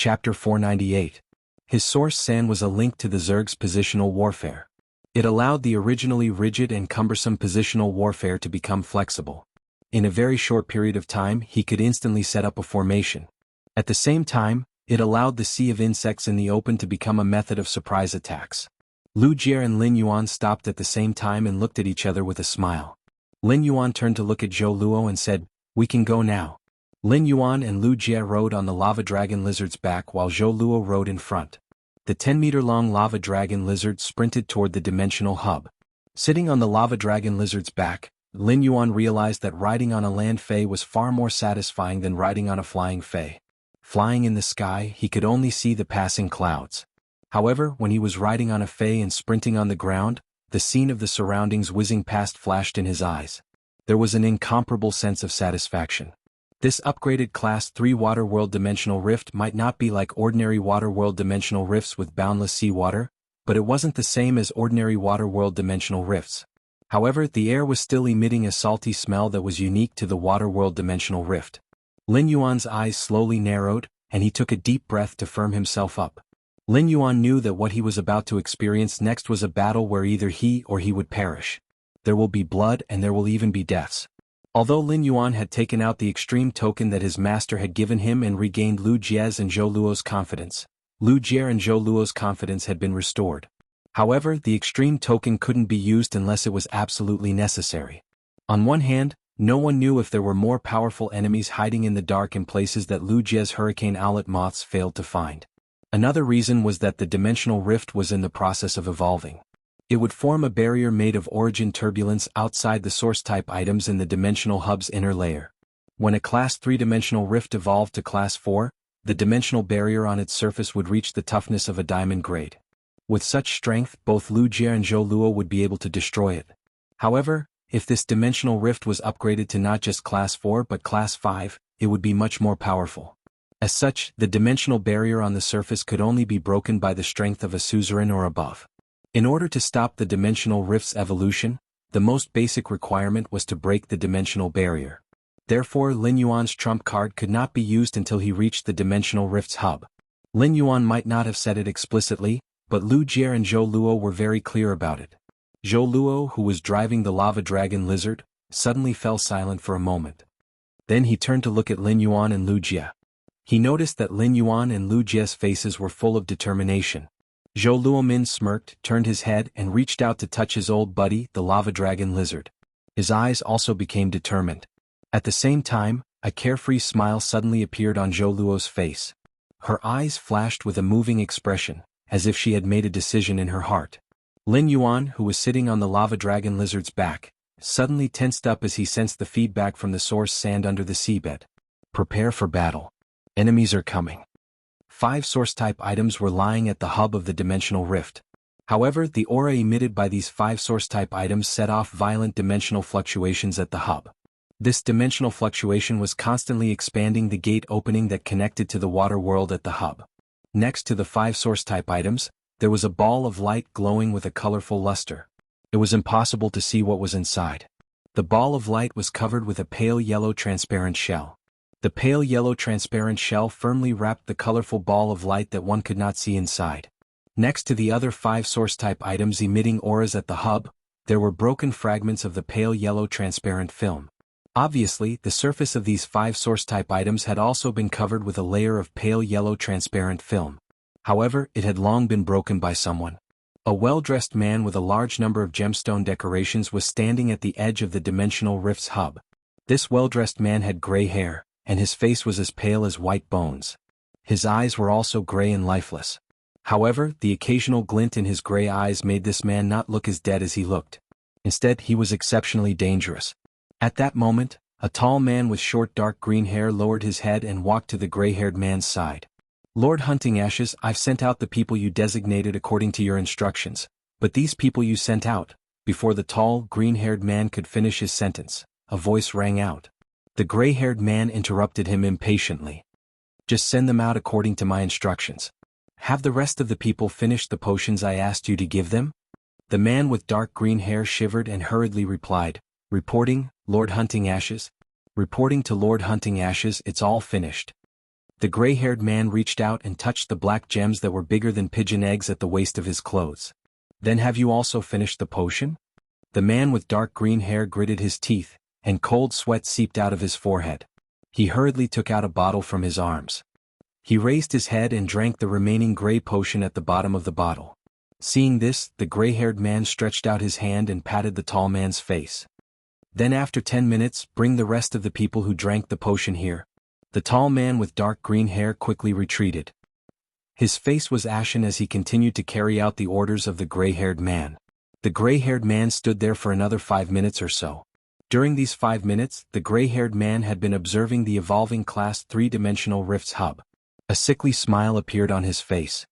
Chapter 498. His source San was a link to the Zerg's positional warfare. It allowed the originally rigid and cumbersome positional warfare to become flexible. In a very short period of time he could instantly set up a formation. At the same time, it allowed the sea of insects in the open to become a method of surprise attacks. Lu Jie and Lin Yuan stopped at the same time and looked at each other with a smile. Lin Yuan turned to look at Zhou Luo and said, "We can go now." Lin Yuan and Lu Jie rode on the lava dragon lizard's back while Zhou Luo rode in front. The 10-meter-long lava dragon lizard sprinted toward the dimensional hub. Sitting on the lava dragon lizard's back, Lin Yuan realized that riding on a land fei was far more satisfying than riding on a flying fei. Flying in the sky, he could only see the passing clouds. However, when he was riding on a fei and sprinting on the ground, the scene of the surroundings whizzing past flashed in his eyes. There was an incomparable sense of satisfaction. This upgraded Class 3 Waterworld Dimensional Rift might not be like ordinary Waterworld Dimensional Rifts with boundless seawater, but it wasn't the same as ordinary Waterworld Dimensional Rifts. However, the air was still emitting a salty smell that was unique to the Waterworld Dimensional Rift. Lin Yuan's eyes slowly narrowed, and he took a deep breath to firm himself up. Lin Yuan knew that what he was about to experience next was a battle where either he or he would perish. There will be blood and there will even be deaths. Although Lin Yuan had taken out the extreme token that his master had given him and regained Lu Jie's and Zhou Luo's confidence, Lu Jie and Zhou Luo's confidence had been restored. However, the extreme token couldn't be used unless it was absolutely necessary. On one hand, no one knew if there were more powerful enemies hiding in the dark in places that Lu Jie's hurricane owlet moths failed to find. Another reason was that the dimensional rift was in the process of evolving. It would form a barrier made of origin turbulence outside the source-type items in the dimensional hub's inner layer. When a Class 3-dimensional rift evolved to Class 4, the dimensional barrier on its surface would reach the toughness of a diamond grade. With such strength, both Lu Jie and Zhou Luo would be able to destroy it. However, if this dimensional rift was upgraded to not just Class 4 but Class 5, it would be much more powerful. As such, the dimensional barrier on the surface could only be broken by the strength of a suzerain or above. In order to stop the dimensional rift's evolution, the most basic requirement was to break the dimensional barrier. Therefore, Lin Yuan's trump card could not be used until he reached the dimensional rift's hub. Lin Yuan might not have said it explicitly, but Lu Jie and Zhou Luo were very clear about it. Zhou Luo, who was driving the lava dragon lizard, suddenly fell silent for a moment. Then he turned to look at Lin Yuan and Lu Jie. He noticed that Lin Yuan and Lu Jie's faces were full of determination. Zhou Luomin smirked, turned his head and reached out to touch his old buddy, the lava dragon lizard. His eyes also became determined. At the same time, a carefree smile suddenly appeared on Zhou Luo's face. Her eyes flashed with a moving expression, as if she had made a decision in her heart. Lin Yuan, who was sitting on the lava dragon lizard's back, suddenly tensed up as he sensed the feedback from the source sand under the seabed. Prepare for battle. Enemies are coming. 5 source-type items were lying at the hub of the dimensional rift. However, the aura emitted by these 5 source-type items set off violent dimensional fluctuations at the hub. This dimensional fluctuation was constantly expanding the gate opening that connected to the water world at the hub. Next to the 5 source-type items, there was a ball of light glowing with a colorful luster. It was impossible to see what was inside. The ball of light was covered with a pale yellow transparent shell. The pale yellow transparent shell firmly wrapped the colorful ball of light that one could not see inside. Next to the other 5 source-type items emitting auras at the hub, there were broken fragments of the pale yellow transparent film. Obviously, the surface of these 5 source-type items had also been covered with a layer of pale yellow transparent film. However, it had long been broken by someone. A well-dressed man with a large number of gemstone decorations was standing at the edge of the dimensional rift's hub. This well-dressed man had gray hair, and his face was as pale as white bones. His eyes were also gray and lifeless. However, the occasional glint in his gray eyes made this man not look as dead as he looked. Instead, he was exceptionally dangerous. At that moment, a tall man with short dark green hair lowered his head and walked to the gray-haired man's side. "Lord Hunting Ashes, I've sent out the people you designated according to your instructions, but these people you sent out," before the tall, green-haired man could finish his sentence, a voice rang out. The gray-haired man interrupted him impatiently. "Just send them out according to my instructions. Have the rest of the people finish the potions I asked you to give them?" The man with dark green hair shivered and hurriedly replied, "Reporting, Lord Hunting Ashes. Reporting to Lord Hunting Ashes, it's all finished." The gray-haired man reached out and touched the black gems that were bigger than pigeon eggs at the waist of his clothes. Then have you also finished the potion? The man with dark green hair gritted his teeth, and cold sweat seeped out of his forehead. He hurriedly took out a bottle from his arms. He raised his head and drank the remaining gray potion at the bottom of the bottle. Seeing this, the gray-haired man stretched out his hand and patted the tall man's face. Then after 10 minutes, bring the rest of the people who drank the potion here. The tall man with dark green hair quickly retreated. His face was ashen as he continued to carry out the orders of the gray-haired man. The gray-haired man stood there for another 5 minutes or so. During these 5 minutes, the gray-haired man had been observing the evolving Class 3-dimensional Rift's hub. A sickly smile appeared on his face.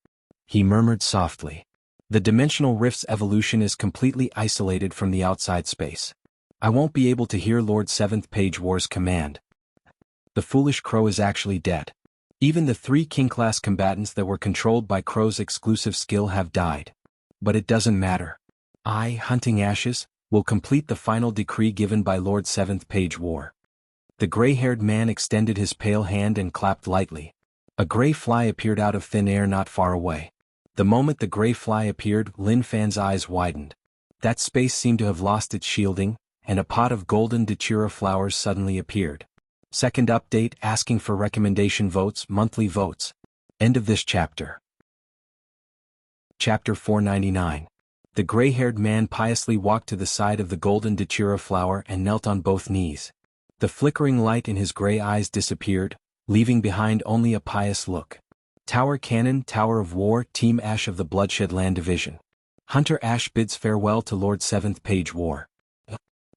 He murmured softly. The dimensional rift's evolution is completely isolated from the outside space. I won't be able to hear Lord 7th Page War's command. The foolish crow is actually dead. Even the 3 king-class combatants that were controlled by Crow's exclusive skill have died. But it doesn't matter. I, Hunting Ashes, will complete the final decree given by Lord 7th Page War. The gray-haired man extended his pale hand and clapped lightly. A gray fly appeared out of thin air not far away. The moment the gray fly appeared, Lin Fan's eyes widened. That space seemed to have lost its shielding, and a pot of golden datura flowers suddenly appeared. Second update asking for recommendation votes, monthly votes. End of this chapter. Chapter 499. The gray-haired man piously walked to the side of the golden datura flower and knelt on both knees. The flickering light in his gray eyes disappeared, leaving behind only a pious look. Tower Cannon, Tower of War, Team Ash of the Bloodshed Land Division. Hunter Ash bids farewell to Lord 7th Page War.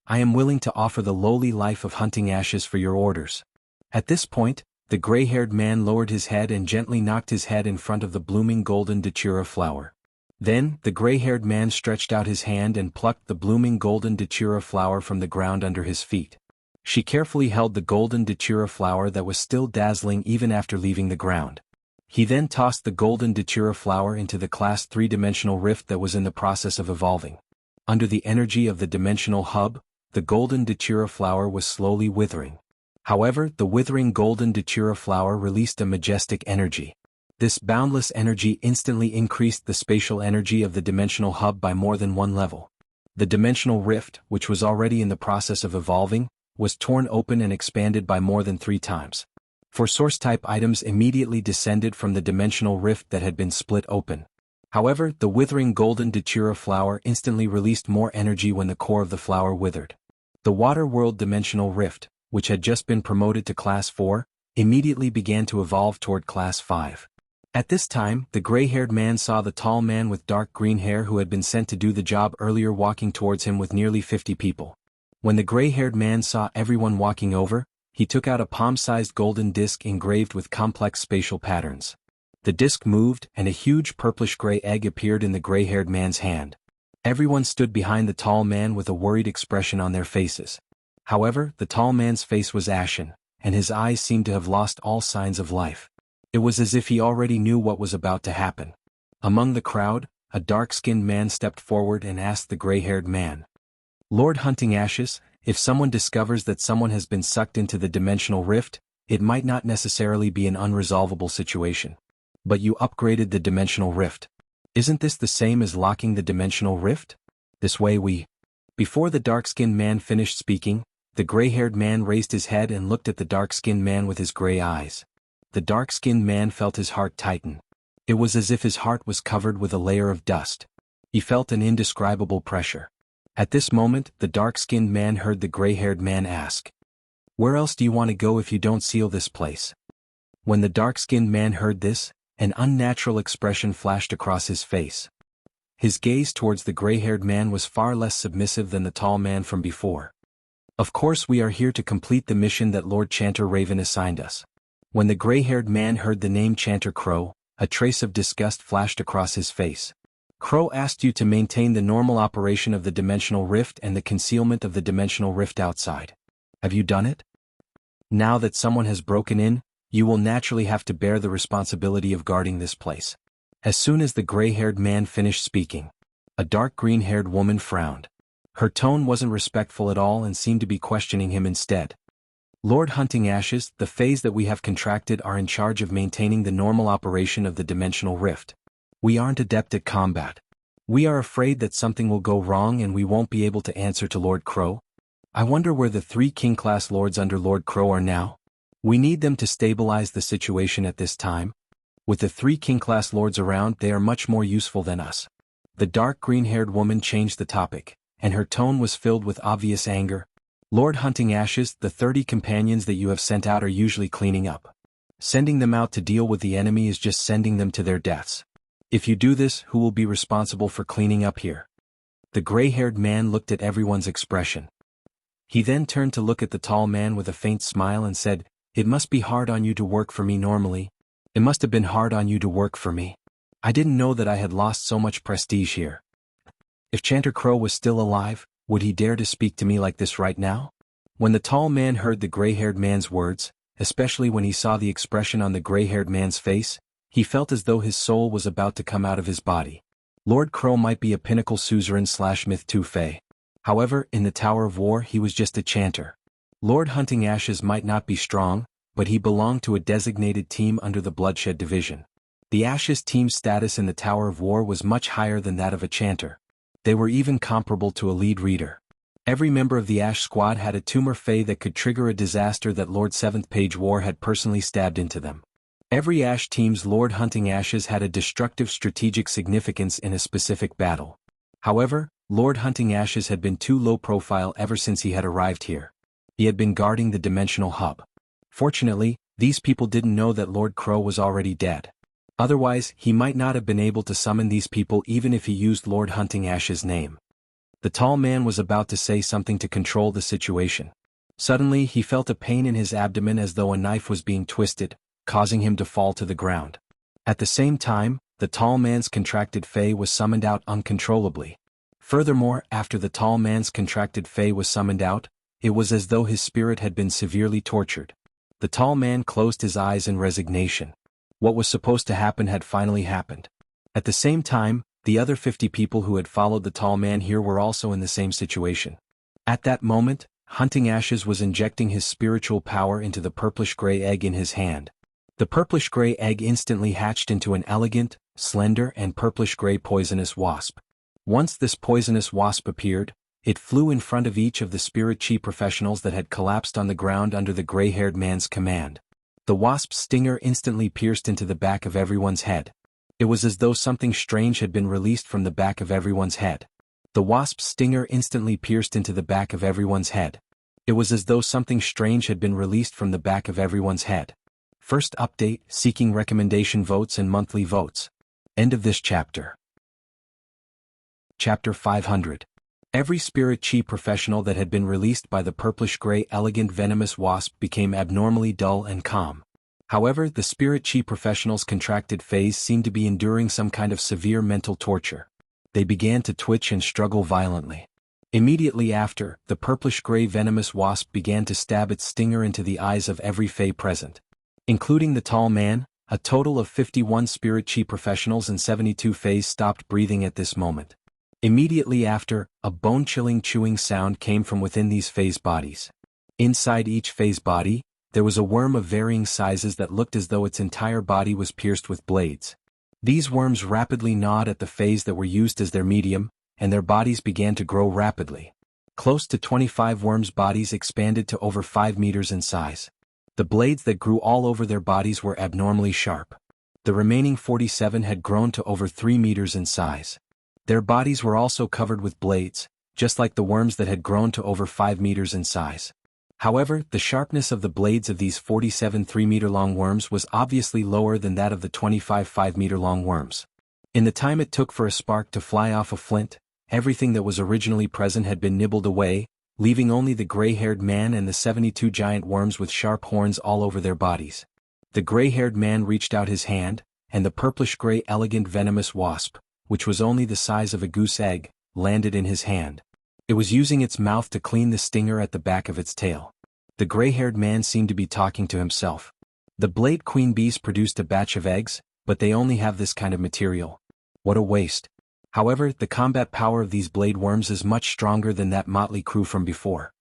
I am willing to offer the lowly life of Hunting Ashes for your orders. At this point, the gray-haired man lowered his head and gently knocked his head in front of the blooming golden datura flower. Then, the gray-haired man stretched out his hand and plucked the blooming golden datura flower from the ground under his feet. She carefully held the golden datura flower that was still dazzling even after leaving the ground. He then tossed the golden datura flower into the Class 3-dimensional rift that was in the process of evolving. Under the energy of the dimensional hub, the golden datura flower was slowly withering. However, the withering golden datura flower released a majestic energy. This boundless energy instantly increased the spatial energy of the dimensional hub by more than 1 level. The dimensional rift, which was already in the process of evolving, was torn open and expanded by more than 3 times. 4 source-type items immediately descended from the dimensional rift that had been split open. However, the withering golden datura flower instantly released more energy when the core of the flower withered. The Water World Dimensional Rift, which had just been promoted to Class 4, immediately began to evolve toward Class 5. At this time, the gray-haired man saw the tall man with dark green hair who had been sent to do the job earlier walking towards him with nearly 50 people. When the gray-haired man saw everyone walking over, he took out a palm-sized golden disc engraved with complex spatial patterns. The disc moved, and a huge purplish-gray egg appeared in the gray-haired man's hand. Everyone stood behind the tall man with a worried expression on their faces. However, the tall man's face was ashen, and his eyes seemed to have lost all signs of life. It was as if he already knew what was about to happen. Among the crowd, a dark-skinned man stepped forward and asked the gray-haired man, "Lord Hunting Ashes, if someone discovers that someone has been sucked into the dimensional rift, it might not necessarily be an unresolvable situation. But you upgraded the dimensional rift. Isn't this the same as locking the dimensional rift? This way we—" Before the dark-skinned man finished speaking, the gray-haired man raised his head and looked at the dark-skinned man with his gray eyes. The dark-skinned man felt his heart tighten. It was as if his heart was covered with a layer of dust. He felt an indescribable pressure. At this moment, the dark-skinned man heard the gray-haired man ask, "Where else do you want to go if you don't seal this place?" When the dark-skinned man heard this, an unnatural expression flashed across his face. His gaze towards the gray-haired man was far less submissive than the tall man from before. "Of course we are here to complete the mission that Lord Chanter Raven assigned us." When the gray-haired man heard the name Chanter Crow, a trace of disgust flashed across his face. "Crow asked you to maintain the normal operation of the dimensional rift and the concealment of the dimensional rift outside. Have you done it? Now that someone has broken in, you will naturally have to bear the responsibility of guarding this place." As soon as the gray-haired man finished speaking, a dark green-haired woman frowned. Her tone wasn't respectful at all and seemed to be questioning him instead. Lord Hunting Ashes, the phase that we have contracted are in charge of maintaining the normal operation of the dimensional rift. We aren't adept at combat. We are afraid that something will go wrong and we won't be able to answer to Lord Crow. I wonder where the 3 king-class lords under Lord Crow are now. We need them to stabilize the situation at this time. With the 3 king-class lords around, they are much more useful than us. The dark green-haired woman changed the topic, and her tone was filled with obvious anger. Lord Hunting Ashes, the 30 companions that you have sent out are usually cleaning up. Sending them out to deal with the enemy is just sending them to their deaths. If you do this, who will be responsible for cleaning up here? The gray-haired man looked at everyone's expression. He then turned to look at the tall man with a faint smile and said, "It must be hard on you to work for me normally. It must have been hard on you to work for me. I didn't know that I had lost so much prestige here. If Chanter Crow was still alive, would he dare to speak to me like this right now?" When the tall man heard the gray-haired man's words, especially when he saw the expression on the gray-haired man's face, he felt as though his soul was about to come out of his body. Lord Crow might be a pinnacle suzerain/myth 2 Fey. However, in the Tower of War he was just a chanter. Lord Hunting Ashes might not be strong, but he belonged to a designated team under the Bloodshed Division. The Ashes team's status in the Tower of War was much higher than that of a chanter. They were even comparable to a lead reader. Every member of the Ash squad had a tumor Fey that could trigger a disaster that Lord 7th Page War had personally stabbed into them. Every Ash team's Lord Hunting Ashes had a destructive strategic significance in a specific battle. However, Lord Hunting Ashes had been too low profile ever since he had arrived here. He had been guarding the dimensional hub. Fortunately, these people didn't know that Lord Crow was already dead. Otherwise, he might not have been able to summon these people even if he used Lord Hunting Ashes' name. The tall man was about to say something to control the situation. Suddenly, he felt a pain in his abdomen as though a knife was being twisted, causing him to fall to the ground. At the same time, the tall man's contracted Fey was summoned out uncontrollably. Furthermore, after the tall man's contracted Fey was summoned out, it was as though his spirit had been severely tortured. The tall man closed his eyes in resignation. What was supposed to happen had finally happened. At the same time, the other 50 people who had followed the tall man here were also in the same situation. At that moment, Hunting Ashes was injecting his spiritual power into the purplish-gray egg in his hand. The purplish-gray egg instantly hatched into an elegant, slender and purplish-gray poisonous wasp. Once this poisonous wasp appeared, it flew in front of each of the spirit chi professionals that had collapsed on the ground under the gray-haired man's command. The wasp's stinger instantly pierced into the back of everyone's head. It was as though something strange had been released from the back of everyone's head. The wasp's stinger instantly pierced into the back of everyone's head. It was as though something strange had been released from the back of everyone's head. First update, seeking recommendation votes and monthly votes. End of this chapter. Chapter 500. Every spirit chi professional that had been released by the purplish-gray elegant venomous wasp became abnormally dull and calm. However, the spirit chi professionals' contracted phase seemed to be enduring some kind of severe mental torture. They began to twitch and struggle violently. Immediately after, the purplish-gray venomous wasp began to stab its stinger into the eyes of every Fey present. Including the tall man, a total of 51 spirit chi professionals and 72 Feys stopped breathing at this moment. Immediately after, a bone-chilling chewing sound came from within these Feys' bodies. Inside each Fey's body, there was a worm of varying sizes that looked as though its entire body was pierced with blades. These worms rapidly gnawed at the Feys that were used as their medium, and their bodies began to grow rapidly. Close to 25 worms' bodies expanded to over 5 meters in size. The blades that grew all over their bodies were abnormally sharp. The remaining 47 had grown to over 3 meters in size. Their bodies were also covered with blades, just like the worms that had grown to over 5 meters in size. However, the sharpness of the blades of these 47 3-meter-long worms was obviously lower than that of the 25 5-meter-long worms. In the time it took for a spark to fly off a flint, everything that was originally present had been nibbled away, leaving only the gray-haired man and the 72 giant worms with sharp horns all over their bodies. The gray-haired man reached out his hand, and the purplish-gray elegant venomous wasp, which was only the size of a goose egg, landed in his hand. It was using its mouth to clean the stinger at the back of its tail. The gray-haired man seemed to be talking to himself. The blade queen bees produced a batch of eggs, but they only have this kind of material. What a waste. However, the combat power of these blade worms is much stronger than that motley crew from before.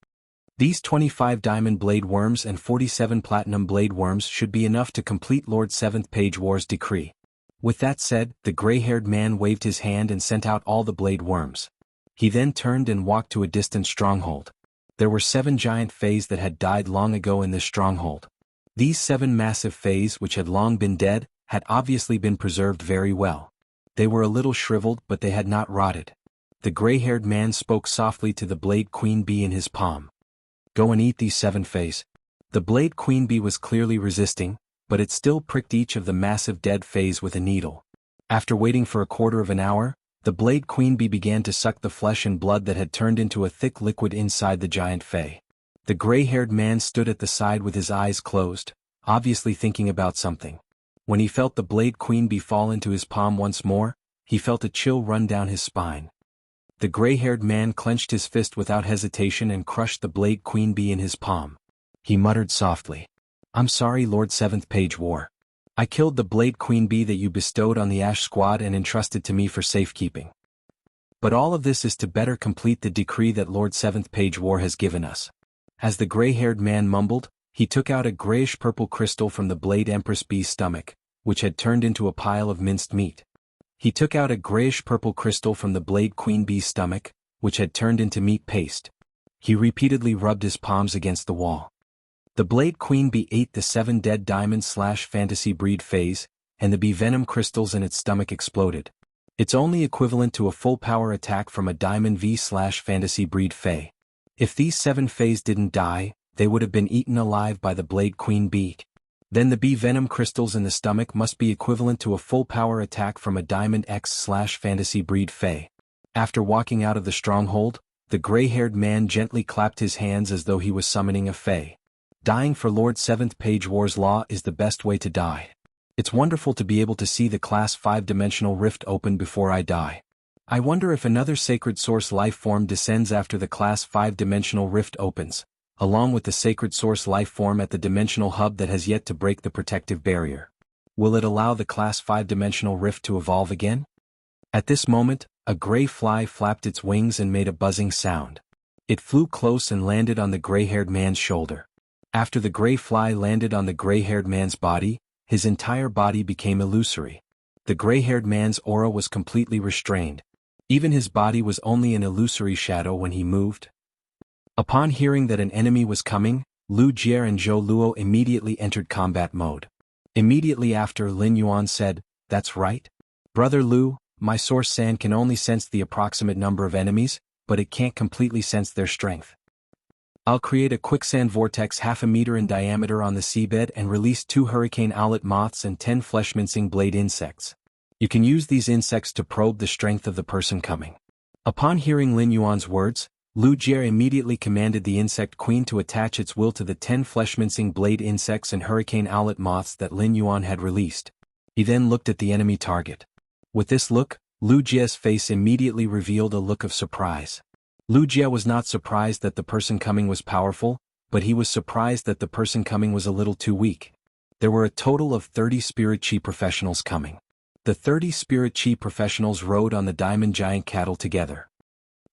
These 25 diamond blade worms and 47 platinum blade worms should be enough to complete Lord 7th Page War's decree. With that said, the gray-haired man waved his hand and sent out all the blade worms. He then turned and walked to a distant stronghold. There were 7 giant fays that had died long ago in this stronghold. These 7 massive fays, which had long been dead, had obviously been preserved very well. They were a little shriveled, but they had not rotted. The gray-haired man spoke softly to the blade queen bee in his palm. "Go and eat these 7 fays." The blade queen bee was clearly resisting, but it still pricked each of the massive dead fays with a needle. After waiting for a quarter of an hour, the blade queen bee began to suck the flesh and blood that had turned into a thick liquid inside the giant fay. The gray-haired man stood at the side with his eyes closed, obviously thinking about something. When he felt the blade queen bee fall into his palm once more, he felt a chill run down his spine. The gray-haired man clenched his fist without hesitation and crushed the blade queen bee in his palm. He muttered softly, "I'm sorry, Lord 7th Page War. I killed the blade queen bee that you bestowed on the Ash Squad and entrusted to me for safekeeping. But all of this is to better complete the decree that Lord 7th Page War has given us." As the gray-haired man mumbled, he took out a grayish-purple crystal from the blade empress bee's stomach, which had turned into a pile of minced meat. He took out a grayish-purple crystal from the blade queen bee's stomach, which had turned into meat paste. He repeatedly rubbed his palms against the wall. The blade queen bee ate the 7 dead diamond/fantasy breed fays, and the bee venom crystals in its stomach exploded. It's only equivalent to a full power attack from a diamond V/fantasy breed fay. If these 7 fays didn't die, they would have been eaten alive by the blade queen bee. Then the bee venom crystals in the stomach must be equivalent to a full power attack from a diamond X/fantasy breed fay. After walking out of the stronghold, the gray-haired man gently clapped his hands as though he was summoning a fay. Dying for Lord 7th Page War's law is the best way to die. It's wonderful to be able to see the Class 5-dimensional rift open before I die. I wonder if another sacred source life form descends after the Class 5-dimensional rift opens, along with the sacred source life form at the dimensional hub that has yet to break the protective barrier. Will it allow the Class 5-dimensional rift to evolve again? At this moment, a gray fly flapped its wings and made a buzzing sound. It flew close and landed on the gray-haired man's shoulder. After the gray fly landed on the gray-haired man's body, his entire body became illusory. The gray-haired man's aura was completely restrained. Even his body was only an illusory shadow when he moved. Upon hearing that an enemy was coming, Lu Jie and Zhou Luo immediately entered combat mode. Immediately after, Lin Yuan said, "That's right. Brother Lu, my source sand can only sense the approximate number of enemies, but it can't completely sense their strength. I'll create a quicksand vortex half a meter in diameter on the seabed and release 2 hurricane owlet moths and 10 flesh-mincing blade insects. You can use these insects to probe the strength of the person coming." Upon hearing Lin Yuan's words, Lu Jie immediately commanded the insect queen to attach its will to the 10 flesh-mincing blade insects and hurricane owlet moths that Lin Yuan had released. He then looked at the enemy target. With this look, Lu Jie's face immediately revealed a look of surprise. Lu Jie was not surprised that the person coming was powerful, but he was surprised that the person coming was a little too weak. There were a total of 30 Spirit Chi professionals coming. The 30 Spirit Chi professionals rode on the diamond giant cattle together.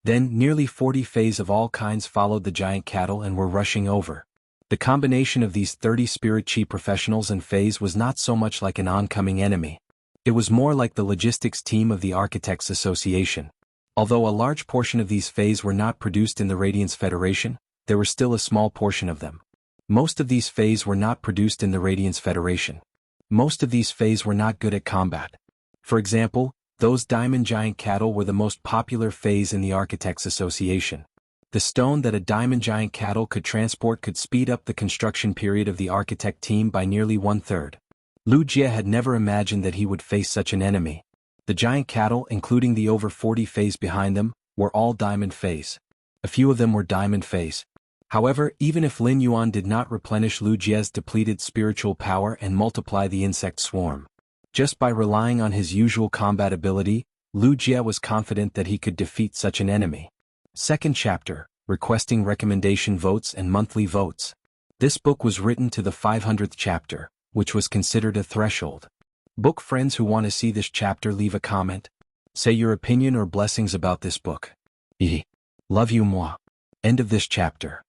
Then, nearly 40 fays of all kinds followed the giant cattle and were rushing over. The combination of these 30 Spirit Chi professionals and fays was not so much like an oncoming enemy. It was more like the logistics team of the Architects Association. Although a large portion of these fays were not produced in the Radiance Federation, there were still a small portion of them. Most of these fays were not produced in the Radiance Federation. Most of these fays were not good at combat. For example, those diamond giant cattle were the most popular fays in the Architects Association. The stone that a diamond giant cattle could transport could speed up the construction period of the architect team by nearly 1/3. Lu Jie had never imagined that he would face such an enemy. The giant cattle, including the over 40 fays behind them, were all diamond fays. A few of them were diamond fays. However, even if Lin Yuan did not replenish Lu Jie's depleted spiritual power and multiply the insect swarm, just by relying on his usual combat ability, Lu Jie was confident that he could defeat such an enemy. Second chapter, requesting recommendation votes and monthly votes. This book was written to the 500th chapter, which was considered a threshold. Book friends who want to see this chapter, leave a comment. Say your opinion or blessings about this book. Love you moi. End of this chapter.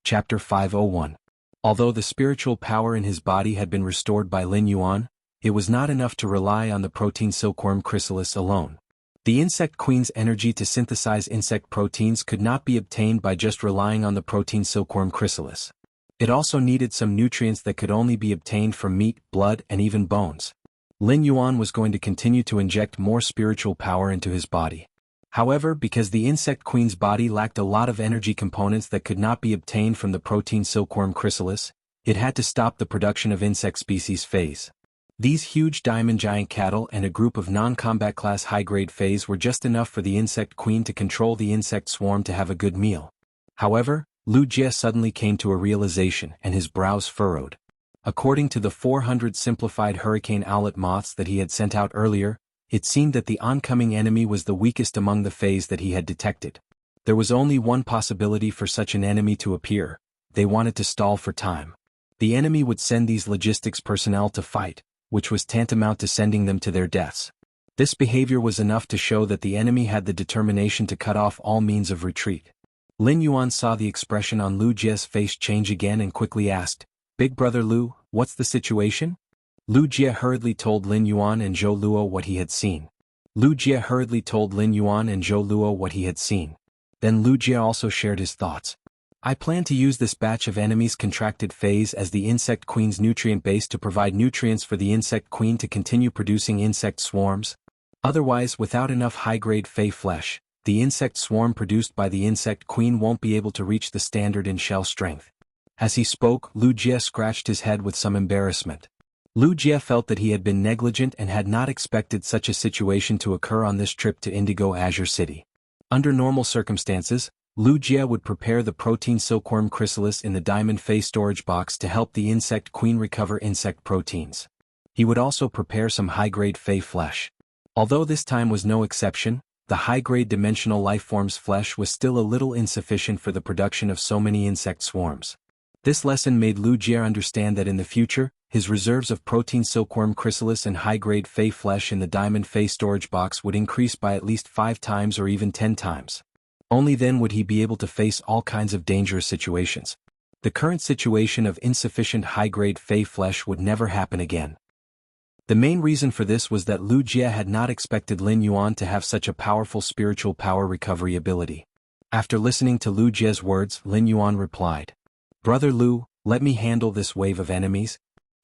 Chapter 501. Although the spiritual power in his body had been restored by Lin Yuan, it was not enough to rely on the protein silkworm chrysalis alone. The insect queen's energy to synthesize insect proteins could not be obtained by just relying on the protein silkworm chrysalis. It also needed some nutrients that could only be obtained from meat, blood, and even bones. Lin Yuan was going to continue to inject more spiritual power into his body. However, because the insect queen's body lacked a lot of energy components that could not be obtained from the protein silkworm chrysalis, it had to stop the production of insect species phase. These huge diamond giant cattle and a group of non-combat class high-grade phase were just enough for the insect queen to control the insect swarm to have a good meal. However, Lu Jie suddenly came to a realization and his brows furrowed. According to the 400 simplified hurricane owlet moths that he had sent out earlier, it seemed that the oncoming enemy was the weakest among the phase that he had detected. There was only one possibility for such an enemy to appear: they wanted to stall for time. The enemy would send these logistics personnel to fight, which was tantamount to sending them to their deaths. This behavior was enough to show that the enemy had the determination to cut off all means of retreat. Lin Yuan saw the expression on Lu Jie's face change again and quickly asked, "Big brother Lu, what's the situation?" Lu Jie hurriedly told Lin Yuan and Zhou Luo what he had seen. Lu Jie hurriedly told Lin Yuan and Zhou Luo what he had seen. Then Lu Jie also shared his thoughts. "I plan to use this batch of enemies contracted phase as the insect queen's nutrient base to provide nutrients for the insect queen to continue producing insect swarms. Otherwise, without enough high-grade fey flesh, the insect swarm produced by the insect queen won't be able to reach the standard in shell strength." As he spoke, Lu Jie scratched his head with some embarrassment. Lu Jie felt that he had been negligent and had not expected such a situation to occur on this trip to Indigo Azure City. Under normal circumstances, Lu Jie would prepare the protein silkworm chrysalis in the diamond fey storage box to help the insect queen recover insect proteins. He would also prepare some high-grade fey flesh. Although this time was no exception, the high-grade dimensional lifeform's flesh was still a little insufficient for the production of so many insect swarms. This lesson made Lu Jie understand that in the future, his reserves of protein silkworm chrysalis and high-grade fey flesh in the diamond fey storage box would increase by at least 5 times or even 10 times. Only then would he be able to face all kinds of dangerous situations. The current situation of insufficient high-grade fey flesh would never happen again. The main reason for this was that Lu Jie had not expected Lin Yuan to have such a powerful spiritual power recovery ability. After listening to Lu Jie's words, Lin Yuan replied, "Brother Lu, let me handle this wave of enemies.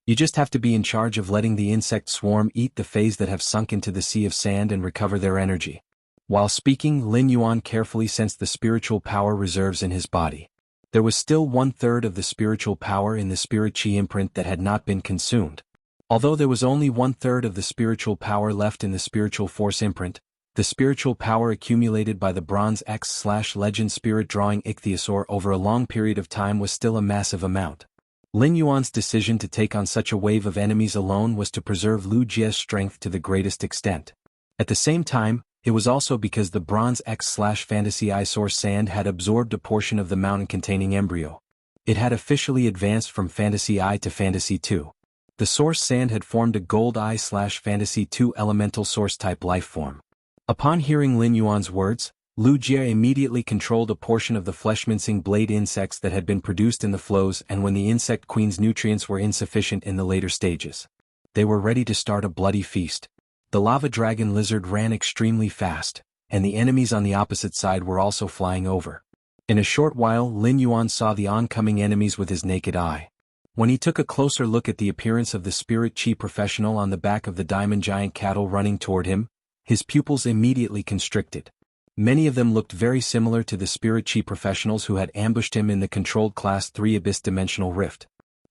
You just have to be in charge of letting the insect swarm eat the phase that have sunk into the sea of sand and recover their energy." While speaking, Lin Yuan carefully sensed the spiritual power reserves in his body. There was still 1/3 of the spiritual power in the spirit chi imprint that had not been consumed. Although there was only 1/3 of the spiritual power left in the spiritual force imprint, the spiritual power accumulated by the Bronze X/Legend Spirit drawing ichthyosaur over a long period of time was still a massive amount. Lin Yuan's decision to take on such a wave of enemies alone was to preserve Lu Jie's strength to the greatest extent. At the same time, it was also because the Bronze X/Fantasy Eye Source Sand had absorbed a portion of the mountain-containing embryo. It had officially advanced from Fantasy Eye to Fantasy 2. The Source Sand had formed a Gold Eye/Fantasy 2 elemental source-type lifeform. Upon hearing Lin Yuan's words, Lu Jie immediately controlled a portion of the flesh-mincing blade insects that had been produced in the flows and when the insect queen's nutrients were insufficient in the later stages. They were ready to start a bloody feast. The lava dragon lizard ran extremely fast, and the enemies on the opposite side were also flying over. In a short while, Lin Yuan saw the oncoming enemies with his naked eye. When he took a closer look at the appearance of the spirit chi professional on the back of the diamond giant cattle running toward him, his pupils immediately constricted. Many of them looked very similar to the spirit chi professionals who had ambushed him in the controlled Class 3 Abyss Dimensional Rift.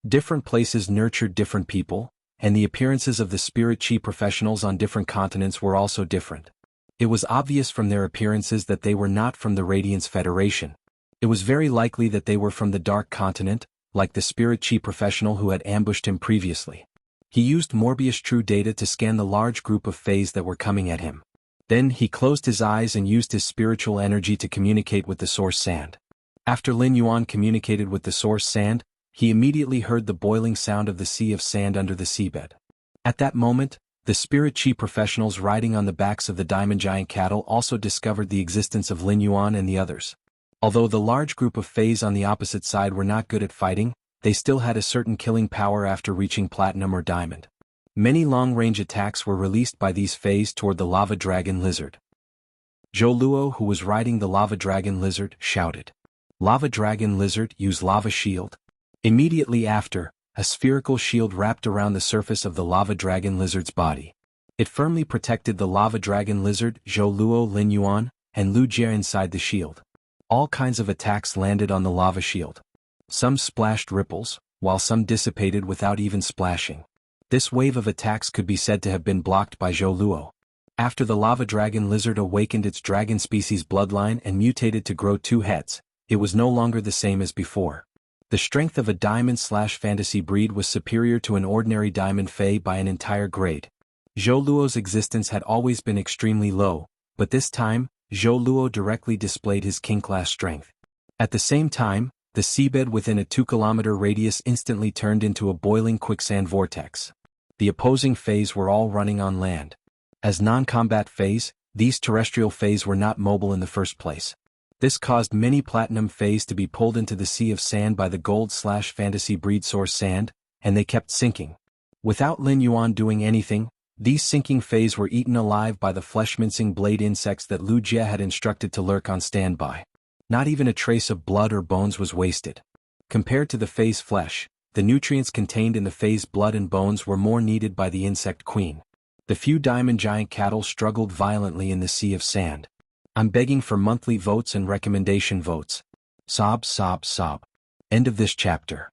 Different places nurtured different people, and the appearances of the spirit chi professionals on different continents were also different. It was obvious from their appearances that they were not from the Radiance Federation. It was very likely that they were from the Dark Continent, like the spirit chi professional who had ambushed him previously. He used Morbius True Data to scan the large group of Fays that were coming at him. Then he closed his eyes and used his spiritual energy to communicate with the Source Sand. After Lin Yuan communicated with the Source Sand, he immediately heard the boiling sound of the sea of sand under the seabed. At that moment, the spirit chi professionals riding on the backs of the diamond giant cattle also discovered the existence of Lin Yuan and the others. Although the large group of Fays on the opposite side were not good at fighting, they still had a certain killing power after reaching Platinum or Diamond. Many long-range attacks were released by these Fays toward the Lava Dragon Lizard. Zhou Luo, who was riding the Lava Dragon Lizard, shouted, "Lava Dragon Lizard, use Lava Shield." Immediately after, a spherical shield wrapped around the surface of the Lava Dragon Lizard's body. It firmly protected the Lava Dragon Lizard, Zhou Luo, Lin Yuan, and Lu Jie inside the shield. All kinds of attacks landed on the lava shield. Some splashed ripples, while some dissipated without even splashing. This wave of attacks could be said to have been blocked by Zhou Luo. After the Lava Dragon Lizard awakened its dragon species bloodline and mutated to grow 2 heads, it was no longer the same as before. The strength of a diamond/fantasy breed was superior to an ordinary diamond Fae by an entire grade. Zhou Luo's existence had always been extremely low, but this time, Zhou Luo directly displayed his king-class strength. At the same time, the seabed within a 2-kilometer radius instantly turned into a boiling quicksand vortex. The opposing Fays were all running on land. As non-combat Fays, these terrestrial Fays were not mobile in the first place. This caused many Platinum Fays to be pulled into the sea of sand by the gold/fantasy breed source sand, and they kept sinking. Without Lin Yuan doing anything, these sinking Fays were eaten alive by the flesh-mincing blade insects that Lu Jie had instructed to lurk on standby. Not even a trace of blood or bones was wasted. Compared to the Fae's flesh, the nutrients contained in the Fae's blood and bones were more needed by the insect queen. The few diamond giant cattle struggled violently in the sea of sand. "I'm begging for monthly votes and recommendation votes." Sob, sob, sob. End of this chapter.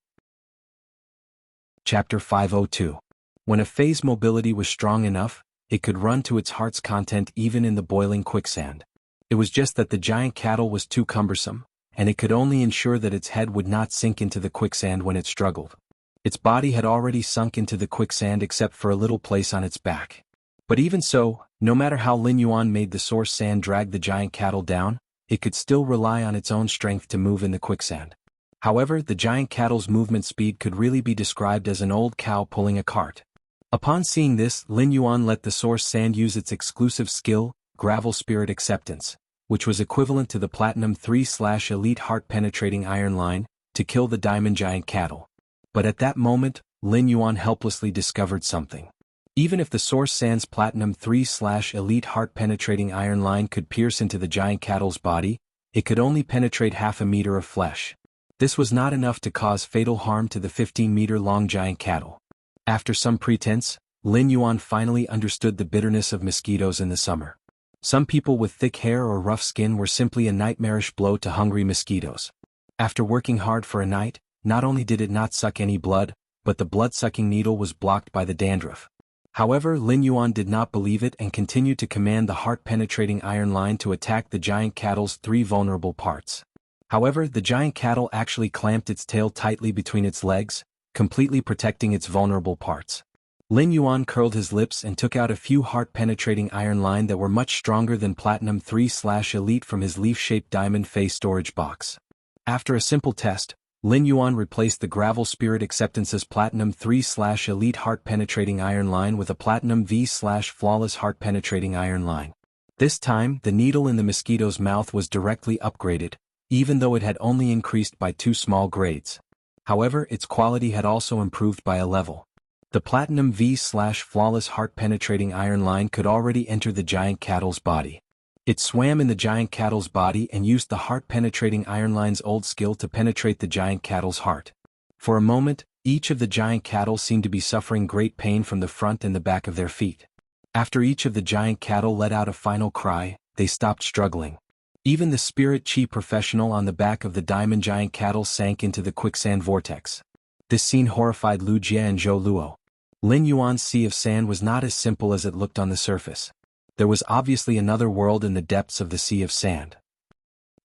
Chapter 502. When a Fae's mobility was strong enough, it could run to its heart's content even in the boiling quicksand. It was just that the giant cattle was too cumbersome, and it could only ensure that its head would not sink into the quicksand when it struggled. Its body had already sunk into the quicksand except for a little place on its back. But even so, no matter how Lin Yuan made the source sand drag the giant cattle down, it could still rely on its own strength to move in the quicksand. However, the giant cattle's movement speed could really be described as an old cow pulling a cart. Upon seeing this, Lin Yuan let the source sand use its exclusive skill, Gravel Spirit Acceptance, which was equivalent to the Platinum 3/Elite Heart-Penetrating Iron Line, to kill the diamond giant cattle. But at that moment, Lin Yuan helplessly discovered something. Even if the source sand's Platinum 3/Elite Heart-Penetrating Iron Line could pierce into the giant cattle's body, it could only penetrate half a meter of flesh. This was not enough to cause fatal harm to the 15-meter-long giant cattle. After some pretense, Lin Yuan finally understood the bitterness of mosquitoes in the summer. Some people with thick hair or rough skin were simply a nightmarish blow to hungry mosquitoes. After working hard for a night, not only did it not suck any blood, but the blood-sucking needle was blocked by the dandruff. However, Lin Yuan did not believe it and continued to command the heart-penetrating iron line to attack the giant cattle's 3 vulnerable parts. However, the giant cattle actually clamped its tail tightly between its legs, completely protecting its vulnerable parts. Lin Yuan curled his lips and took out a few heart-penetrating iron line that were much stronger than Platinum 3/Elite from his leaf-shaped diamond face storage box. After a simple test, Lin Yuan replaced the Gravel Spirit Acceptance's Platinum 3/Elite Heart-Penetrating Iron Line with a Platinum V/Flawless Heart-Penetrating Iron Line. This time, the needle in the mosquito's mouth was directly upgraded, even though it had only increased by 2 small grades. However, its quality had also improved by a level. The Platinum V/Flawless Heart-Penetrating Iron Line could already enter the giant cattle's body. It swam in the giant cattle's body and used the heart-penetrating iron line's old skill to penetrate the giant cattle's heart. For a moment, each of the giant cattle seemed to be suffering great pain from the front and the back of their feet. After each of the giant cattle let out a final cry, they stopped struggling. Even the spirit chi professional on the back of the diamond giant cattle sank into the quicksand vortex. This scene horrified Lu Jie and Zhou Luo. Lin Yuan's sea of sand was not as simple as it looked on the surface. There was obviously another world in the depths of the sea of sand.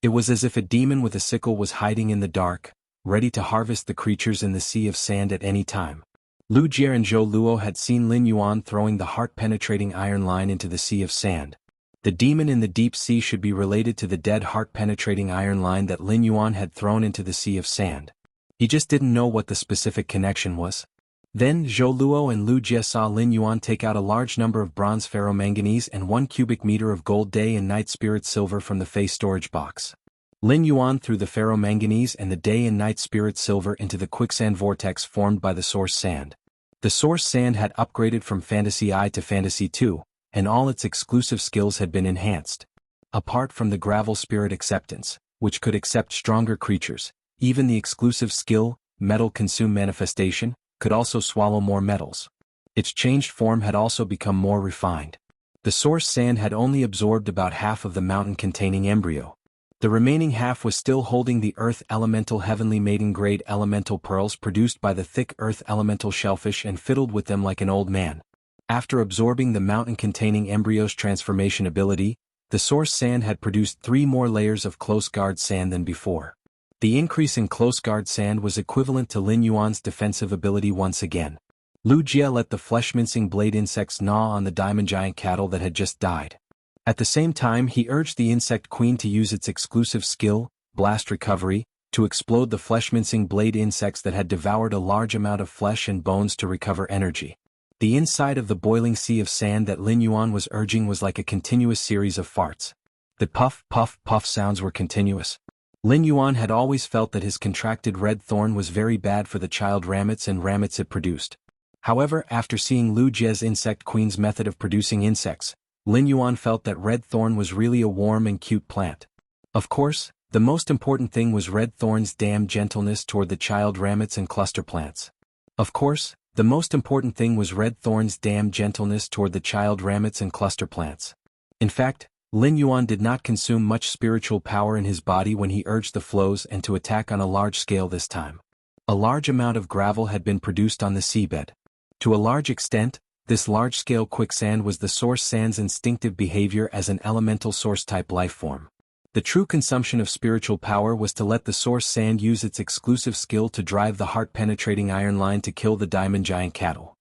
It was as if a demon with a sickle was hiding in the dark, ready to harvest the creatures in the sea of sand at any time. Lu Jie and Zhou Luo had seen Lin Yuan throwing the heart-penetrating iron line into the sea of sand. The demon in the deep sea should be related to the dead heart-penetrating iron line that Lin Yuan had thrown into the sea of sand. He just didn't know what the specific connection was. Then Zhou Luo and Lu Jie saw Lin Yuan take out a large number of bronze ferromanganese and 1 cubic meter of gold day and night spirit silver from the face storage box. Lin Yuan threw the ferromanganese and the day and night spirit silver into the quicksand vortex formed by the source sand. The source sand had upgraded from Fantasy I to Fantasy II, and all its exclusive skills had been enhanced. Apart from the gravel spirit acceptance, which could accept stronger creatures, even the exclusive skill, Metal Consume Manifestation, could also swallow more metals. Its changed form had also become more refined. The source sand had only absorbed about half of the mountain-containing embryo. The remaining half was still holding the Earth Elemental Heavenly Maiden-grade elemental pearls produced by the thick Earth Elemental shellfish and fiddled with them like an old man. After absorbing the mountain-containing embryo's transformation ability, the source sand had produced 3 more layers of close guard sand than before. The increase in close guard sand was equivalent to Lin Yuan's defensive ability once again. Lu Jie let the flesh-mincing blade insects gnaw on the diamond giant cattle that had just died. At the same time, he urged the insect queen to use its exclusive skill, Blast Recovery, to explode the flesh-mincing blade insects that had devoured a large amount of flesh and bones to recover energy. The inside of the boiling sea of sand that Lin Yuan was urging was like a continuous series of farts. The puff, puff, puff sounds were continuous. Lin Yuan had always felt that his contracted red thorn was very bad for the child ramets and ramets it produced. However, after seeing Lu Jie's insect queen's method of producing insects, Lin Yuan felt that red thorn was really a warm and cute plant. Of course, the most important thing was red thorn's damn gentleness toward the child ramets and cluster plants. Of course, the most important thing was red thorn's damn gentleness toward the child ramets and cluster plants. In fact, Lin Yuan did not consume much spiritual power in his body when he urged the flows and to attack on a large scale this time. A large amount of gravel had been produced on the seabed. To a large extent, this large-scale quicksand was the source sand's instinctive behavior as an elemental source-type lifeform. The true consumption of spiritual power was to let the source sand use its exclusive skill to drive the heart-penetrating iron line to kill the diamond giant cattle.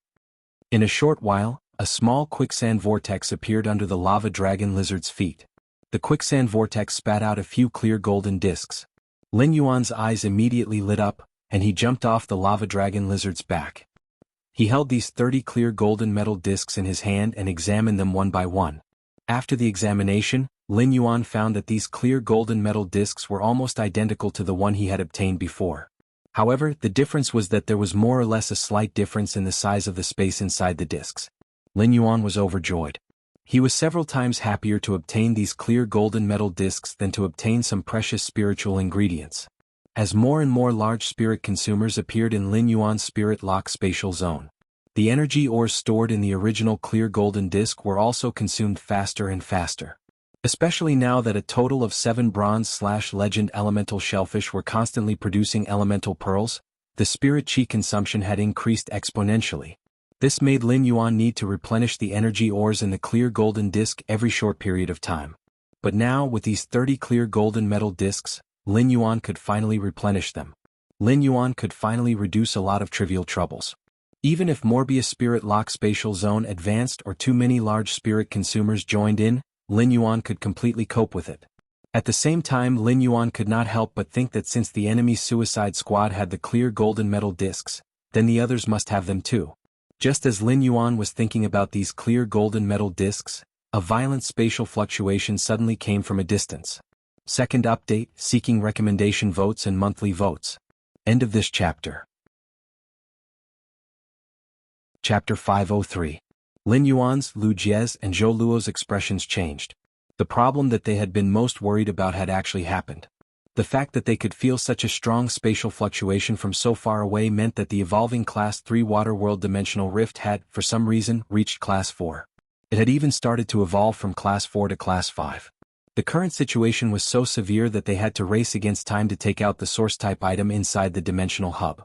In a short while, a small quicksand vortex appeared under the lava dragon lizard's feet. The quicksand vortex spat out a few clear golden discs. Lin Yuan's eyes immediately lit up, and he jumped off the lava dragon lizard's back. He held these 30 clear golden metal discs in his hand and examined them one by one. After the examination, Lin Yuan found that these clear golden metal discs were almost identical to the one he had obtained before. However, the difference was that there was more or less a slight difference in the size of the space inside the discs. Lin Yuan was overjoyed. He was several times happier to obtain these clear golden metal discs than to obtain some precious spiritual ingredients. As more and more large spirit consumers appeared in Lin Yuan's spirit lock spatial zone, the energy ores stored in the original clear golden disc were also consumed faster and faster. Especially now that a total of 7 bronze/legend elemental shellfish were constantly producing elemental pearls, the spirit chi consumption had increased exponentially. This made Lin Yuan need to replenish the energy ores in the clear golden disc every short period of time. But now, with these 30 clear golden metal discs, Lin Yuan could finally replenish them. Lin Yuan could finally reduce a lot of trivial troubles. Even if Morbius Spirit Lock Spatial Zone advanced or too many large spirit consumers joined in, Lin Yuan could completely cope with it. At the same time, Lin Yuan could not help but think that since the enemy Suicide Squad had the clear golden metal discs, then the others must have them too. Just as Lin Yuan was thinking about these clear golden metal discs, a violent spatial fluctuation suddenly came from a distance. Second update, seeking recommendation votes and monthly votes. End of this chapter. Chapter 503. Lin Yuan's, Lu Jie's, and Zhou Luo's expressions changed. The problem that they had been most worried about had actually happened. The fact that they could feel such a strong spatial fluctuation from so far away meant that the evolving Class 3 Waterworld Dimensional Rift had, for some reason, reached Class 4. It had even started to evolve from Class 4 to Class 5. The current situation was so severe that they had to race against time to take out the source-type item inside the dimensional hub.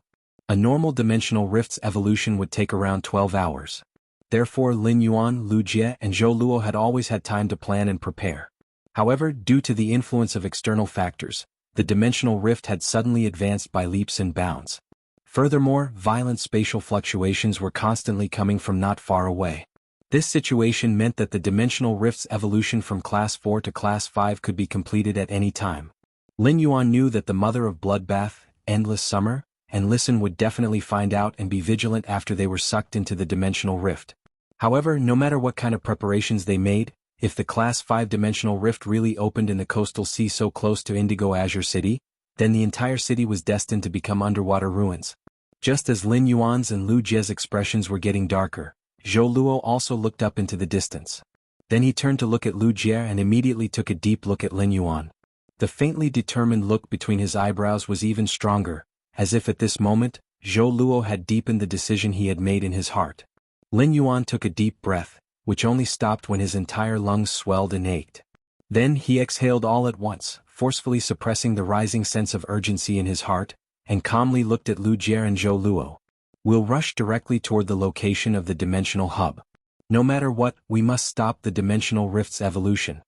A normal dimensional rift's evolution would take around 12 hours. Therefore, Lin Yuan, Lu Jie, and Zhou Luo had always had time to plan and prepare. However, due to the influence of external factors, the dimensional rift had suddenly advanced by leaps and bounds. Furthermore, violent spatial fluctuations were constantly coming from not far away. This situation meant that the dimensional rift's evolution from Class 4 to Class 5 could be completed at any time. Lin Yuan knew that the mother of Bloodbath, Endless Summer, and Listen would definitely find out and be vigilant after they were sucked into the dimensional rift. However, no matter what kind of preparations they made, if the Class 5 dimensional rift really opened in the coastal sea so close to Indigo Azure City, then the entire city was destined to become underwater ruins. Just as Lin Yuan's and Lu Jie's expressions were getting darker, Zhou Luo also looked up into the distance. Then he turned to look at Lu Jie and immediately took a deep look at Lin Yuan. The faintly determined look between his eyebrows was even stronger, as if at this moment, Zhou Luo had deepened the decision he had made in his heart. Lin Yuan took a deep breath, which only stopped when his entire lungs swelled and ached. Then he exhaled all at once, forcefully suppressing the rising sense of urgency in his heart, and calmly looked at Lu Jie and Zhou Luo. We'll rush directly toward the location of the dimensional hub. No matter what, we must stop the dimensional rift's evolution.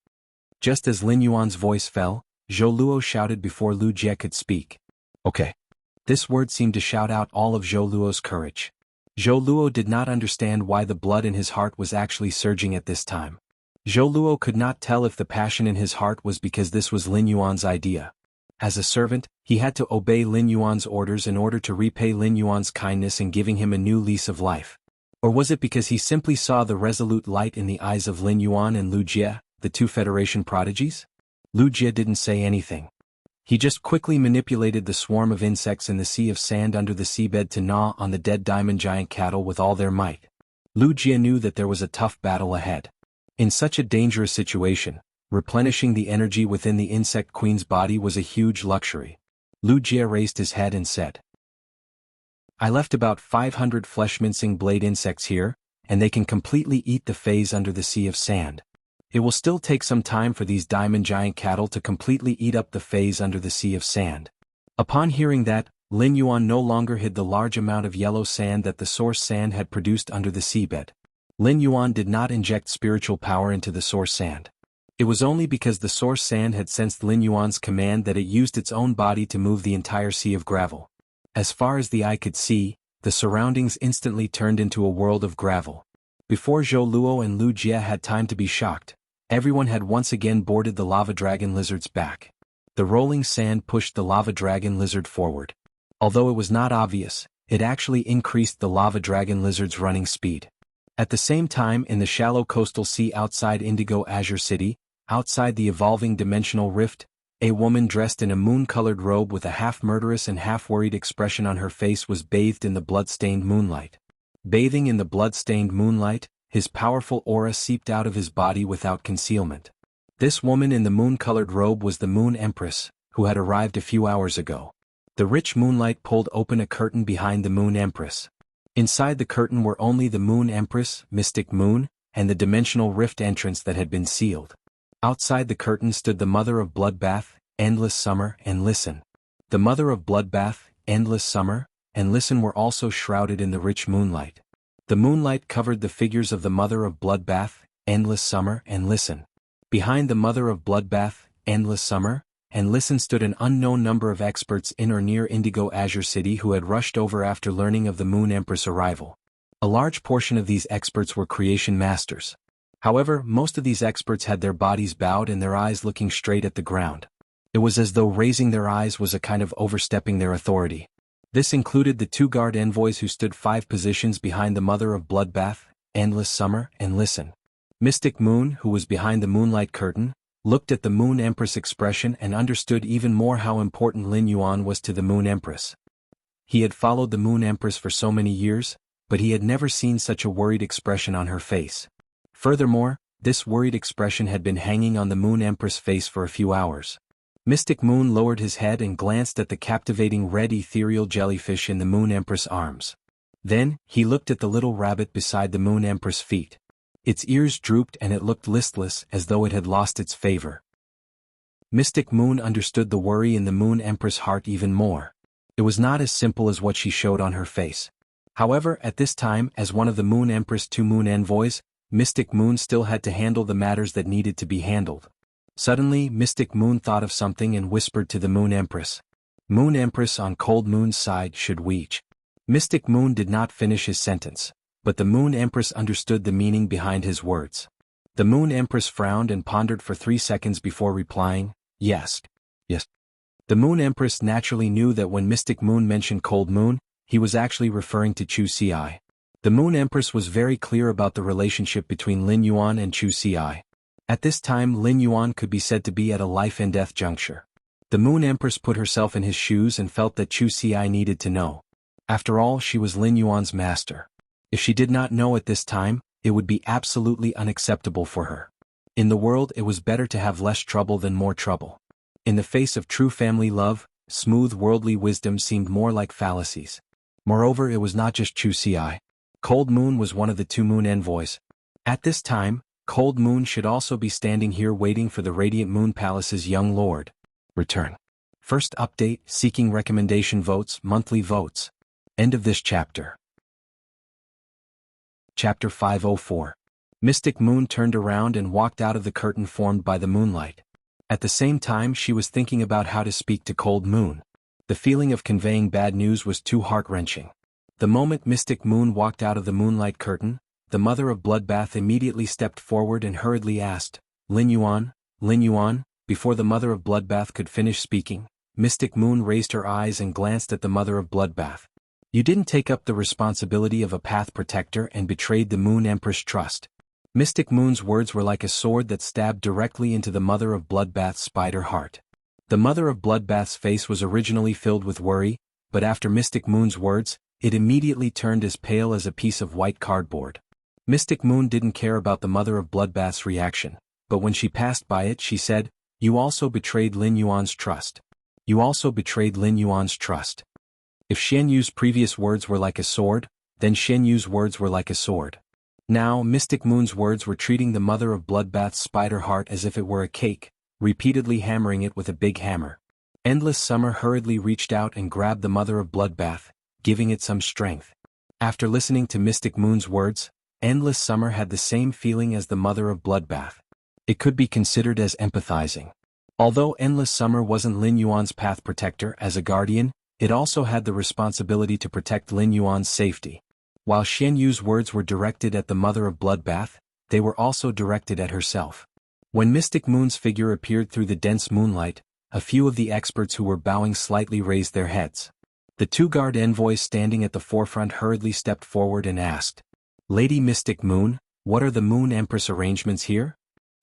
Just as Lin Yuan's voice fell, Zhou Luo shouted before Lu Jie could speak. Okay. This word seemed to shout out all of Zhou Luo's courage. Zhou Luo did not understand why the blood in his heart was actually surging at this time. Zhou Luo could not tell if the passion in his heart was because this was Lin Yuan's idea. As a servant, he had to obey Lin Yuan's orders in order to repay Lin Yuan's kindness in giving him a new lease of life. Or was it because he simply saw the resolute light in the eyes of Lin Yuan and Lu Jie, the two Federation prodigies? Lu Jie didn't say anything. He just quickly manipulated the swarm of insects in the sea of sand under the seabed to gnaw on the dead diamond giant cattle with all their might. Lu Jie knew that there was a tough battle ahead. In such a dangerous situation, replenishing the energy within the insect queen's body was a huge luxury. Lu Jie raised his head and said, I left about 500 flesh-mincing blade insects here, and they can completely eat the phase under the sea of sand. It will still take some time for these diamond giant cattle to completely eat up the phase under the sea of sand. Upon hearing that, Lin Yuan no longer hid the large amount of yellow sand that the source sand had produced under the seabed. Lin Yuan did not inject spiritual power into the source sand. It was only because the source sand had sensed Lin Yuan's command that it used its own body to move the entire sea of gravel. As far as the eye could see, the surroundings instantly turned into a world of gravel. Before Zhou Luo and Lu Jie had time to be shocked, everyone had once again boarded the lava dragon lizard's back. The rolling sand pushed the lava dragon lizard forward. Although it was not obvious, it actually increased the lava dragon lizard's running speed. At the same time, in the shallow coastal sea outside Indigo Azure City, outside the evolving dimensional rift, a woman dressed in a moon-colored robe with a half-murderous and half-worried expression on her face was bathed in the blood-stained moonlight. Bathing in the blood-stained moonlight, his powerful aura seeped out of his body without concealment. This woman in the moon-colored robe was the Moon Empress, who had arrived a few hours ago. The rich moonlight pulled open a curtain behind the Moon Empress. Inside the curtain were only the Moon Empress, Mystic Moon, and the dimensional rift entrance that had been sealed. Outside the curtain stood the Mother of Bloodbath, Endless Summer, and Listen. The Mother of Bloodbath, Endless Summer, and Listen were also shrouded in the rich moonlight. The moonlight covered the figures of the Mother of Bloodbath, Endless Summer, and Listen. Behind the Mother of Bloodbath, Endless Summer, and Listen stood an unknown number of experts in or near Indigo Azure City who had rushed over after learning of the Moon Empress' arrival. A large portion of these experts were creation masters. However, most of these experts had their bodies bowed and their eyes looking straight at the ground. It was as though raising their eyes was a kind of overstepping their authority. This included the two guard envoys who stood 5 positions behind the Mother of Bloodbath, Endless Summer, and Listen. Mystic Moon, who was behind the moonlight curtain, looked at the Moon Empress expression and understood even more how important Lin Yuan was to the Moon Empress. He had followed the Moon Empress for so many years, but he had never seen such a worried expression on her face. Furthermore, this worried expression had been hanging on the Moon Empress' face for a few hours. Mystic Moon lowered his head and glanced at the captivating red ethereal jellyfish in the Moon Empress' arms. Then, he looked at the little rabbit beside the Moon Empress' feet. Its ears drooped and it looked listless as though it had lost its favor. Mystic Moon understood the worry in the Moon Empress' heart even more. It was not as simple as what she showed on her face. However, at this time, as one of the Moon Empress' 2 moon envoys, Mystic Moon still had to handle the matters that needed to be handled. Suddenly, Mystic Moon thought of something and whispered to the Moon Empress. Moon Empress on Cold Moon's side should reach. Mystic Moon did not finish his sentence, but the Moon Empress understood the meaning behind his words. The Moon Empress frowned and pondered for 3 seconds before replying, yes. Yes. The Moon Empress naturally knew that when Mystic Moon mentioned Cold Moon, he was actually referring to Chu Ci. The Moon Empress was very clear about the relationship between Lin Yuan and Chu Ci. At this time Lin Yuan could be said to be at a life and death juncture. The Moon Empress put herself in his shoes and felt that Chu Xi needed to know. After all, she was Lin Yuan's master. If she did not know at this time, it would be absolutely unacceptable for her. In the world it was better to have less trouble than more trouble. In the face of true family love, smooth worldly wisdom seemed more like fallacies. Moreover, it was not just Chu Xi. Cold Moon was one of the two Moon envoys. At this time, Cold Moon should also be standing here waiting for the Radiant Moon Palace's young lord. Return. First update, seeking recommendation votes, monthly votes. End of this chapter. Chapter 504. Mystic Moon turned around and walked out of the curtain formed by the moonlight. At the same time she was thinking about how to speak to Cold Moon. The feeling of conveying bad news was too heart-wrenching. The moment Mystic Moon walked out of the moonlight curtain, the mother of Bloodbath immediately stepped forward and hurriedly asked, Lin Yuan, Lin Yuan? Before the mother of Bloodbath could finish speaking, Mystic Moon raised her eyes and glanced at the mother of Bloodbath. You didn't take up the responsibility of a path protector and betrayed the Moon Empress' trust. Mystic Moon's words were like a sword that stabbed directly into the mother of Bloodbath's spider heart. The mother of Bloodbath's face was originally filled with worry, but after Mystic Moon's words, it immediately turned as pale as a piece of white cardboard. Mystic Moon didn't care about the mother of Bloodbath's reaction, but when she passed by it she said, You also betrayed Lin Yuan's trust. You also betrayed Lin Yuan's trust. If Xian Yu's previous words were like a sword, then Xian Yu's words were like a sword. Now Mystic Moon's words were treating the mother of Bloodbath's spider heart as if it were a cake, repeatedly hammering it with a big hammer. Endless Summer hurriedly reached out and grabbed the mother of Bloodbath, giving it some strength. After listening to Mystic Moon's words, Endless Summer had the same feeling as the mother of Bloodbath. It could be considered as empathizing. Although Endless Summer wasn't Lin Yuan's path protector as a guardian, it also had the responsibility to protect Lin Yuan's safety. While Xian Yu's words were directed at the mother of Bloodbath, they were also directed at herself. When Mystic Moon's figure appeared through the dense moonlight, a few of the experts who were bowing slightly raised their heads. The two guard envoys standing at the forefront hurriedly stepped forward and asked, Lady Mystic Moon, what are the Moon Empress arrangements here?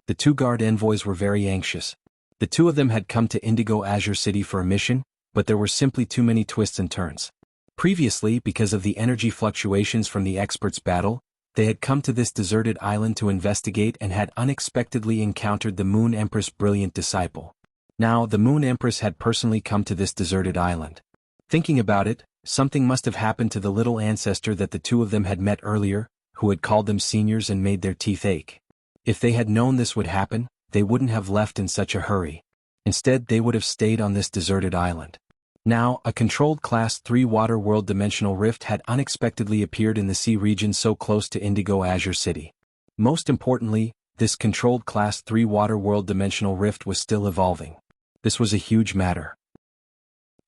The two guard envoys were very anxious. The two of them had come to Indigo Azure City for a mission, but there were simply too many twists and turns. Previously, because of the energy fluctuations from the experts' battle, they had come to this deserted island to investigate and had unexpectedly encountered the Moon Empress' brilliant disciple. Now, the Moon Empress had personally come to this deserted island. Thinking about it, something must have happened to the little ancestor that the two of them had met earlier, who had called them seniors and made their teeth ache. If they had known this would happen, they wouldn't have left in such a hurry. Instead, they would have stayed on this deserted island. Now, a controlled Class 3 water world dimensional rift had unexpectedly appeared in the sea region so close to Indigo Azure City. Most importantly, this controlled Class 3 water world dimensional rift was still evolving. This was a huge matter.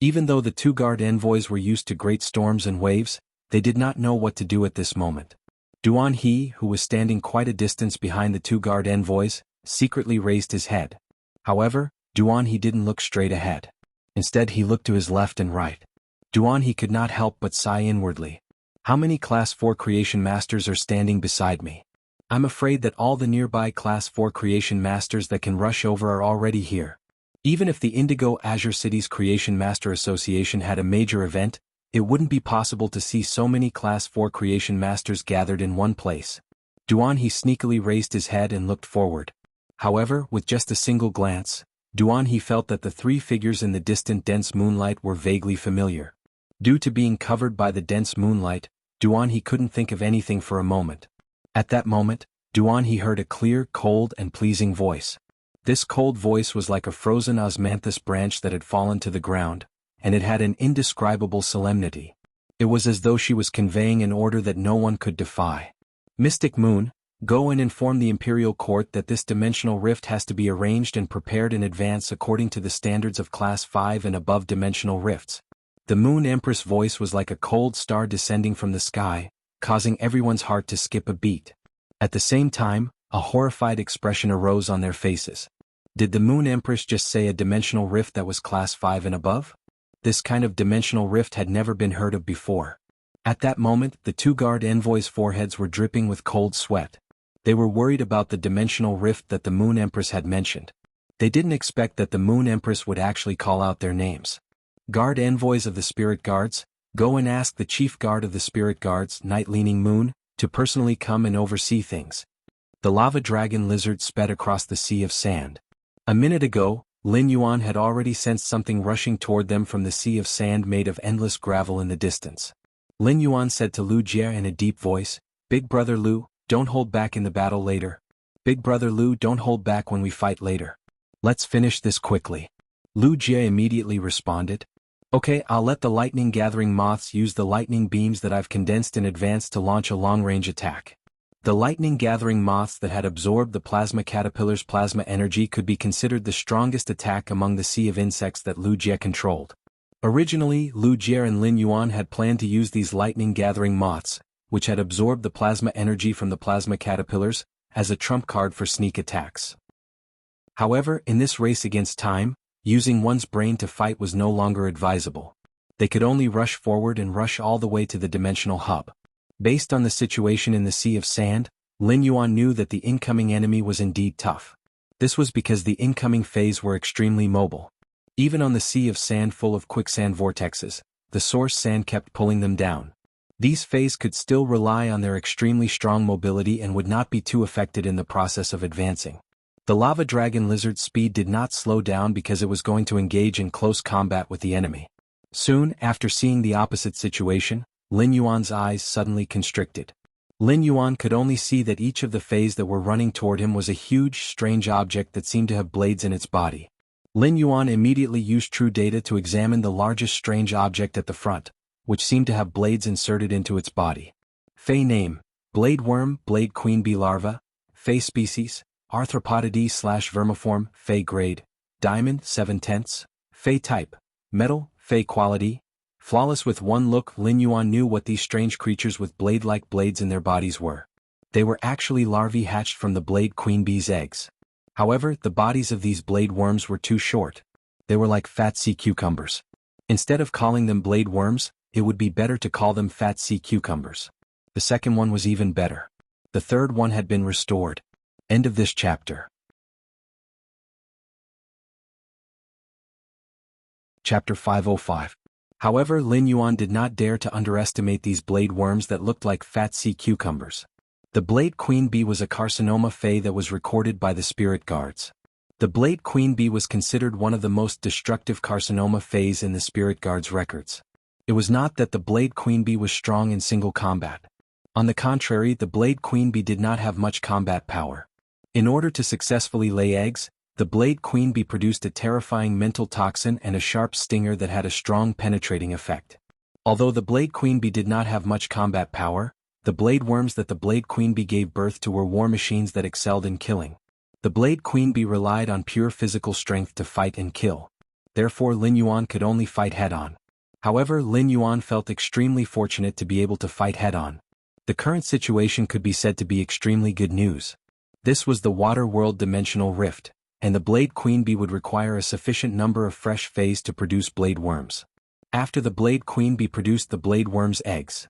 Even though the two guard envoys were used to great storms and waves, they did not know what to do at this moment. Duan He, who was standing quite a distance behind the two guard envoys, secretly raised his head. However, Duan He didn't look straight ahead. Instead he looked to his left and right. Duan He could not help but sigh inwardly. How many Class 4 Creation Masters are standing beside me? I'm afraid that all the nearby Class 4 Creation Masters that can rush over are already here. Even if the Indigo Azure City's Creation Master Association had a major event, it wouldn't be possible to see so many Class 4 Creation Masters gathered in one place. Duan He sneakily raised his head and looked forward. However, with just a single glance, Duan He felt that the three figures in the distant dense moonlight were vaguely familiar. Due to being covered by the dense moonlight, Duan He couldn't think of anything for a moment. At that moment, Duan He heard a clear, cold and pleasing voice. This cold voice was like a frozen osmanthus branch that had fallen to the ground, and it had an indescribable solemnity. It was as though she was conveying an order that no one could defy. Mystic Moon, go and inform the Imperial Court that this dimensional rift has to be arranged and prepared in advance according to the standards of Class 5 and above dimensional rifts. The Moon Empress' voice was like a cold star descending from the sky, causing everyone's heart to skip a beat. At the same time, a horrified expression arose on their faces. Did the Moon Empress just say a dimensional rift that was Class 5 and above? This kind of dimensional rift had never been heard of before. At that moment, the two guard envoys' foreheads were dripping with cold sweat. They were worried about the dimensional rift that the Moon Empress had mentioned. They didn't expect that the Moon Empress would actually call out their names. Guard envoys of the Spirit Guards, go and ask the Chief Guard of the Spirit Guards, Night Leaning Moon, to personally come and oversee things. The lava dragon lizard sped across the sea of sand. A minute ago, Lin Yuan had already sensed something rushing toward them from the sea of sand made of endless gravel in the distance. Lin Yuan said to Lu Jie in a deep voice, "Big brother Lu, don't hold back in the battle later. Big brother Lu, don't hold back when we fight later. Let's finish this quickly." Lu Jie immediately responded, "Okay, I'll let the lightning-gathering moths use the lightning beams that I've condensed in advance to launch a long-range attack." The lightning-gathering moths that had absorbed the plasma caterpillar's plasma energy could be considered the strongest attack among the sea of insects that Lu Jie controlled. Originally, Lu Jie and Lin Yuan had planned to use these lightning-gathering moths, which had absorbed the plasma energy from the plasma caterpillars, as a trump card for sneak attacks. However, in this race against time, using one's brain to fight was no longer advisable. They could only rush forward and rush all the way to the dimensional hub. Based on the situation in the sea of sand, Lin Yuan knew that the incoming enemy was indeed tough. This was because the incoming phase were extremely mobile. Even on the sea of sand full of quicksand vortexes, the source sand kept pulling them down. These phase could still rely on their extremely strong mobility and would not be too affected in the process of advancing. The lava dragon lizard's speed did not slow down because it was going to engage in close combat with the enemy. Soon after seeing the opposite situation, Lin Yuan's eyes suddenly constricted. Lin Yuan could only see that each of the phase that were running toward him was a huge, strange object that seemed to have blades in its body. Lin Yuan immediately used true data to examine the largest strange object at the front, which seemed to have blades inserted into its body. Fey name: Blade Worm, Blade Queen Bee Larva. Fey species: Arthropodidae/vermiform. Fey grade: Diamond 7/10. Fey type: Metal. Fey quality: Flawless. With one look, Lin Yuan knew what these strange creatures with blade-like blades in their bodies were. They were actually larvae hatched from the Blade Queen Bee's eggs. However, the bodies of these blade worms were too short. They were like fat sea cucumbers. Instead of calling them blade worms, it would be better to call them fat sea cucumbers. The second one was even better. The third one had been restored. End of this chapter. Chapter 505. However, Lin Yuan did not dare to underestimate these blade worms that looked like fat sea cucumbers. The Blade Queen Bee was a carcinoma Fey that was recorded by the Spirit Guards. The Blade Queen Bee was considered one of the most destructive carcinoma Feys in the Spirit Guards' records. It was not that the Blade Queen Bee was strong in single combat. On the contrary, the Blade Queen Bee did not have much combat power. In order to successfully lay eggs, the Blade Queen Bee produced a terrifying mental toxin and a sharp stinger that had a strong penetrating effect. Although the Blade Queen Bee did not have much combat power, the blade worms that the Blade Queen Bee gave birth to were war machines that excelled in killing. The Blade Queen Bee relied on pure physical strength to fight and kill. Therefore, Lin Yuan could only fight head-on. However, Lin Yuan felt extremely fortunate to be able to fight head-on. The current situation could be said to be extremely good news. This was the Water World Dimensional Rift, and the Blade Queen Bee would require a sufficient number of fresh Feys to produce blade worms. After the Blade Queen Bee produced the blade worm's eggs,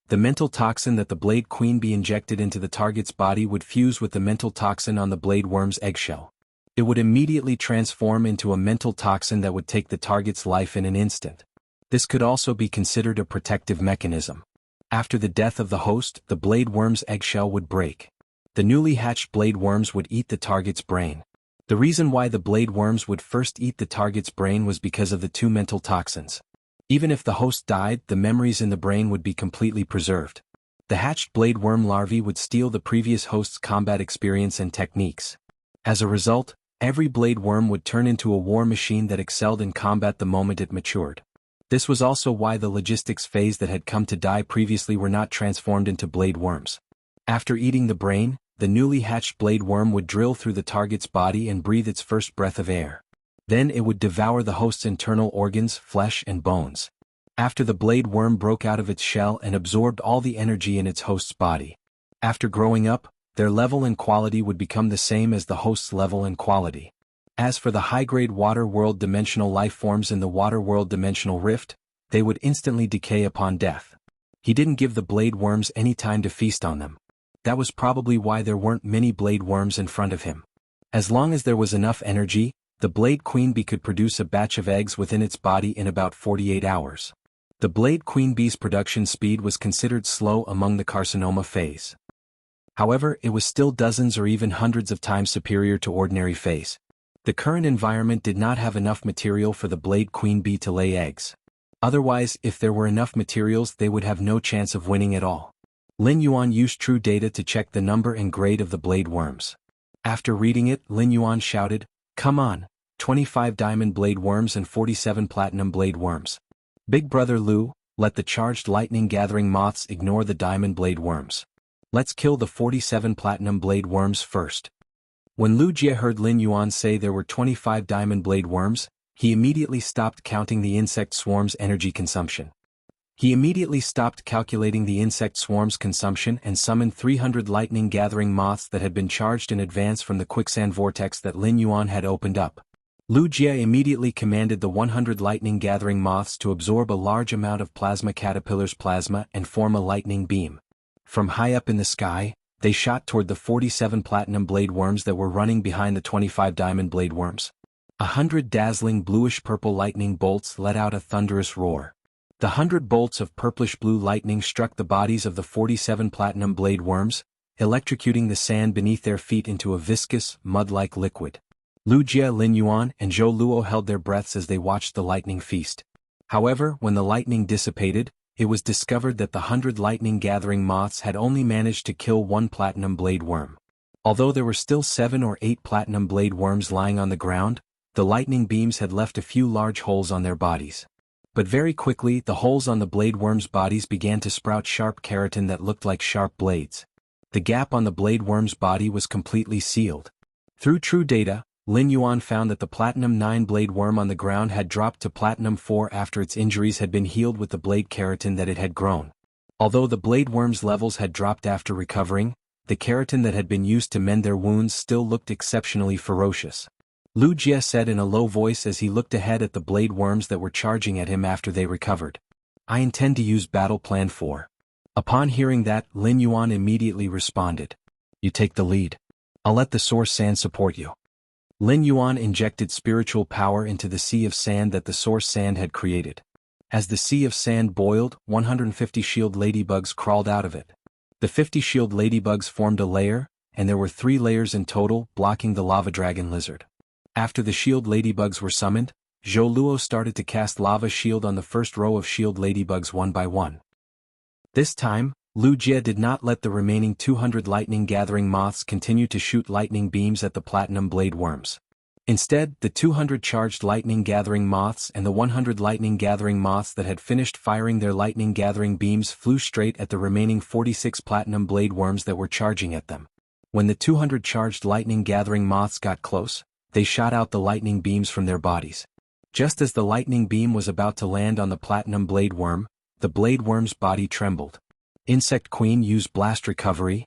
the mental toxin that the Blade Queen Bee injected into the target's body would fuse with the mental toxin on the blade worm's eggshell. It would immediately transform into a mental toxin that would take the target's life in an instant. This could also be considered a protective mechanism. After the death of the host, the blade worm's eggshell would break. The newly hatched blade worms would eat the target's brain. The reason why the blade worms would first eat the target's brain was because of the two mental toxins. Even if the host died, the memories in the brain would be completely preserved. The hatched blade worm larvae would steal the previous host's combat experience and techniques. As a result, every blade worm would turn into a war machine that excelled in combat the moment it matured. This was also why the logistics phase that had come to die previously were not transformed into blade worms. After eating the brain, the newly hatched blade worm would drill through the target's body and breathe its first breath of air. Then it would devour the host's internal organs, flesh, and bones. After the blade worm broke out of its shell and absorbed all the energy in its host's body. After growing up, their level and quality would become the same as the host's level and quality. As for the high-grade Water World dimensional life forms in the Water World Dimensional Rift, they would instantly decay upon death. He didn't give the blade worms any time to feast on them. that was probably why there weren't many blade worms in front of him. As long as there was enough energy, the blade queen bee could produce a batch of eggs within its body in about 48 hours. The blade queen bee's production speed was considered slow among the carcinoma phase. However, it was still dozens or even hundreds of times superior to ordinary phase. The current environment did not have enough material for the blade queen bee to lay eggs. Otherwise, if there were enough materials, they would have no chance of winning at all. Lin Yuan used true data to check the number and grade of the blade worms. After reading it, Lin Yuan shouted, "Come on, 25 diamond blade worms and 47 platinum blade worms. Big brother Lu, let the charged lightning gathering moths ignore the diamond blade worms. Let's kill the 47 platinum blade worms first." When Lu Jie heard Lin Yuan say there were 25 diamond blade worms, he immediately stopped counting the insect swarm's energy consumption. He immediately stopped calculating the insect swarm's consumption and summoned 300 lightning-gathering moths that had been charged in advance from the quicksand vortex that Lin Yuan had opened up. Lu Jie immediately commanded the 100 lightning-gathering moths to absorb a large amount of plasma caterpillar's plasma and form a lightning beam. From high up in the sky, they shot toward the 47 platinum blade worms that were running behind the 25 diamond blade worms. 100 dazzling bluish-purple lightning bolts let out a thunderous roar. The 100 bolts of purplish-blue lightning struck the bodies of the 47 platinum blade worms, electrocuting the sand beneath their feet into a viscous, mud-like liquid. Lu Jie, Lin Yuan, and Zhou Luo held their breaths as they watched the lightning feast. However, when the lightning dissipated, it was discovered that the 100 lightning-gathering moths had only managed to kill one platinum blade worm. Although there were still 7 or 8 platinum blade worms lying on the ground, the lightning beams had left a few large holes on their bodies. But very quickly the holes on the blade worms' bodies began to sprout sharp keratin that looked like sharp blades. The gap on the blade worm's body was completely sealed. Through true data, Lin Yuan found that the Platinum 9 blade worm on the ground had dropped to Platinum 4 after its injuries had been healed with the blade keratin that it had grown. Although the blade worm's levels had dropped after recovering, the keratin that had been used to mend their wounds still looked exceptionally ferocious. Lu Jie said in a low voice as he looked ahead at the blade worms that were charging at him after they recovered. "I intend to use Battle Plan 4. Upon hearing that, Lin Yuan immediately responded. "You take the lead. I'll let the source sand support you." Lin Yuan injected spiritual power into the sea of sand that the source sand had created. As the sea of sand boiled, 150 shield ladybugs crawled out of it. The 50 shield ladybugs formed a layer, and there were 3 layers in total, blocking the lava dragon lizard. After the shield ladybugs were summoned, Zhou Luo started to cast lava shield on the first row of shield ladybugs one by one. This time, Lu Jie did not let the remaining 200 lightning-gathering moths continue to shoot lightning beams at the platinum blade worms. Instead, the 200 charged lightning-gathering moths and the 100 lightning-gathering moths that had finished firing their lightning-gathering beams flew straight at the remaining 46 platinum blade worms that were charging at them. When the 200 charged lightning-gathering moths got close, they shot out the lightning beams from their bodies. Just as the lightning beam was about to land on the platinum blade worm, the blade worm's body trembled. Insect Queen use blast recovery.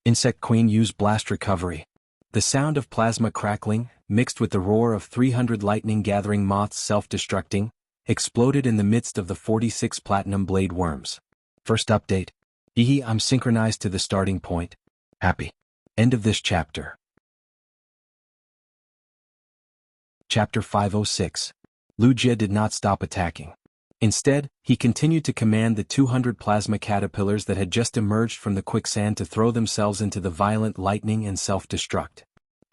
Insect Queen use blast recovery. The sound of plasma crackling, mixed with the roar of 300 lightning-gathering moths self-destructing, exploded in the midst of the 46 platinum blade worms. First update. I'm synchronized to the starting point. Happy. End of this chapter. Chapter 506. Lu Jie did not stop attacking. Instead, he continued to command the 200 plasma caterpillars that had just emerged from the quicksand to throw themselves into the violent lightning and self-destruct.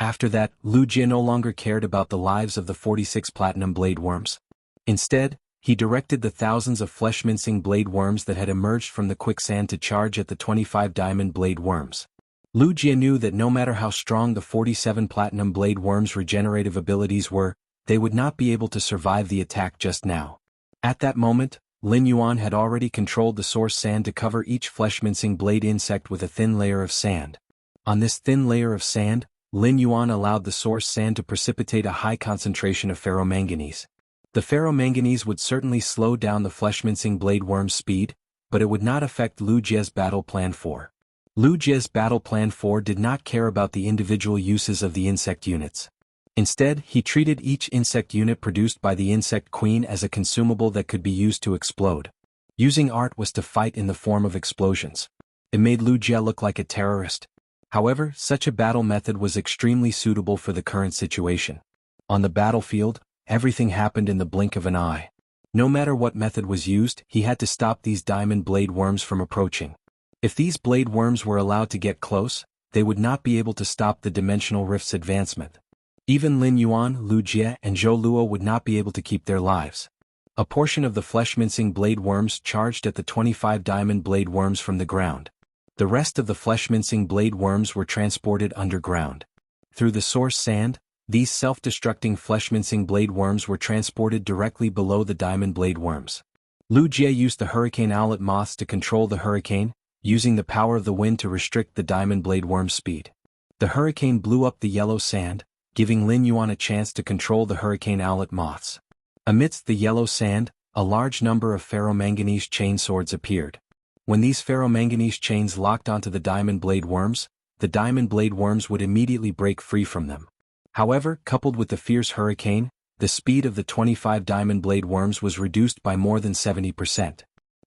After that, Lu Jie no longer cared about the lives of the 46 platinum blade worms. Instead, he directed the thousands of flesh-mincing blade worms that had emerged from the quicksand to charge at the 25 diamond blade worms. Lu Jie knew that no matter how strong the 47 platinum blade worms' regenerative abilities were, they would not be able to survive the attack just now. At that moment, Lin Yuan had already controlled the source sand to cover each flesh-mincing blade insect with a thin layer of sand. On this thin layer of sand, Lin Yuan allowed the source sand to precipitate a high concentration of ferromanganese. The ferromanganese would certainly slow down the flesh-mincing blade worm's speed, but it would not affect Lu Jie's Battle Plan 4. Lu Jie's Battle Plan 4 did not care about the individual uses of the insect units. Instead, he treated each insect unit produced by the Insect Queen as a consumable that could be used to explode. Using art was to fight in the form of explosions. It made Lu Jie look like a terrorist. However, such a battle method was extremely suitable for the current situation. On the battlefield, everything happened in the blink of an eye. No matter what method was used, he had to stop these diamond blade worms from approaching. If these blade worms were allowed to get close, they would not be able to stop the dimensional rift's advancement. Even Lin Yuan, Lu Jie, and Zhou Luo would not be able to keep their lives. A portion of the flesh-mincing blade worms charged at the 25 diamond blade worms from the ground. The rest of the flesh-mincing blade worms were transported underground. Through the source sand, these self-destructing flesh-mincing blade worms were transported directly below the diamond blade worms. Lu Jie used the hurricane owlet moths to control the hurricane, using the power of the wind to restrict the diamond blade worm's speed. The hurricane blew up the yellow sand, giving Lin Yuan a chance to control the hurricane owlet moths. Amidst the yellow sand, a large number of ferromanganese chain swords appeared. When these ferromanganese chains locked onto the diamond blade worms, the diamond blade worms would immediately break free from them. However, coupled with the fierce hurricane, the speed of the 25 diamond blade worms was reduced by more than 70%.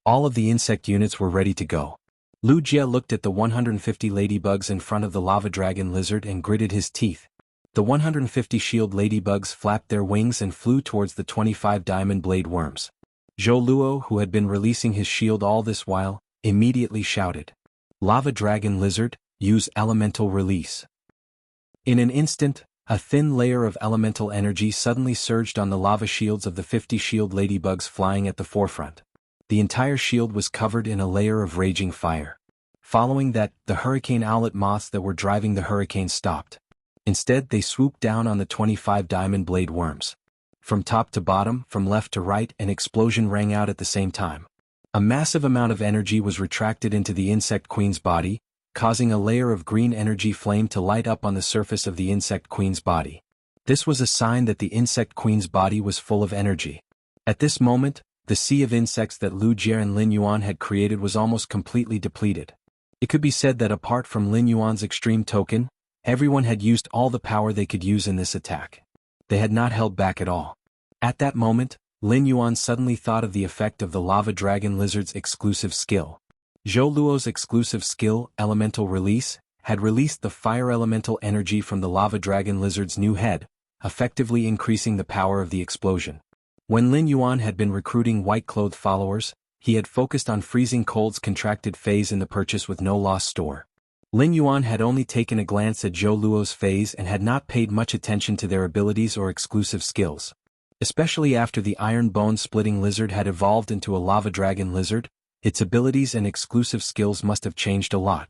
All of the insect units were ready to go. Lu Jie looked at the 150 ladybugs in front of the lava dragon lizard and gritted his teeth. The 150 shield ladybugs flapped their wings and flew towards the 25 diamond blade worms. Zhou Luo, who had been releasing his shield all this while, immediately shouted, "Lava dragon lizard, use elemental release." In an instant, a thin layer of elemental energy suddenly surged on the lava shields of the 50 shield ladybugs flying at the forefront. The entire shield was covered in a layer of raging fire. Following that, the hurricane owlet moths that were driving the hurricane stopped. Instead, they swooped down on the 25 diamond blade worms. From top to bottom, from left to right, an explosion rang out at the same time. A massive amount of energy was retracted into the insect queen's body, causing a layer of green energy flame to light up on the surface of the insect queen's body. This was a sign that the insect queen's body was full of energy. At this moment, the sea of insects that Lu Jie and Lin Yuan had created was almost completely depleted. It could be said that apart from Lin Yuan's extreme token, everyone had used all the power they could use in this attack. They had not held back at all. At that moment, Lin Yuan suddenly thought of the effect of the lava dragon lizard's exclusive skill. Zhou Luo's exclusive skill, Elemental Release, had released the fire elemental energy from the lava dragon lizard's new head, effectively increasing the power of the explosion. When Lin Yuan had been recruiting white-clothed followers, he had focused on freezing cold's contracted phase in the purchase with no loss store. Lin Yuan had only taken a glance at Zhou Luo's phase and had not paid much attention to their abilities or exclusive skills. Especially after the iron bone-splitting lizard had evolved into a lava dragon lizard, its abilities and exclusive skills must have changed a lot.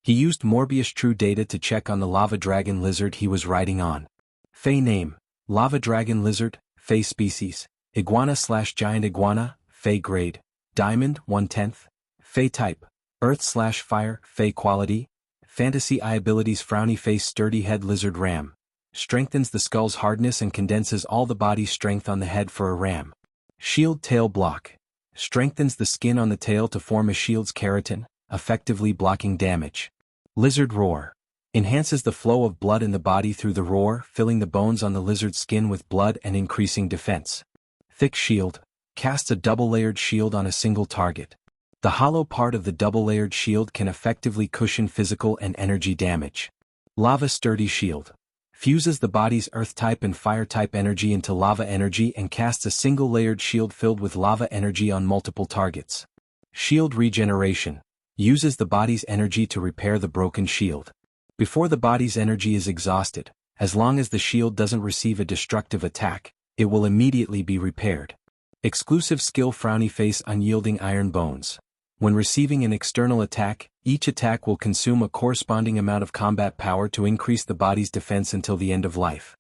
He used Morbius True Data to check on the lava dragon lizard he was riding on. Fey name, Lava Dragon Lizard, Fey species, Iguana/Giant Iguana, Fey grade, Diamond 1/10, Fey type, Earth/Fire, Fey quality, Fantasy Eye abilities Frowny Face Sturdy Head Lizard Ram. Strengthens the skull's hardness and condenses all the body's strength on the head for a ram. Shield Tail Block. Strengthens the skin on the tail to form a shield's keratin, effectively blocking damage. Lizard Roar. Enhances the flow of blood in the body through the roar, filling the bones on the lizard's skin with blood and increasing defense. Thick Shield. Casts a double-layered shield on a single target. The hollow part of the double-layered shield can effectively cushion physical and energy damage. Lava Sturdy Shield. Fuses the body's earth-type and fire-type energy into lava energy and casts a single-layered shield filled with lava energy on multiple targets. Shield Regeneration. Uses the body's energy to repair the broken shield. Before the body's energy is exhausted, as long as the shield doesn't receive a destructive attack, it will immediately be repaired. Exclusive skill Frowny Face Unyielding Iron Bones. When receiving an external attack, each attack will consume a corresponding amount of combat power to increase the body's defense until the end of life.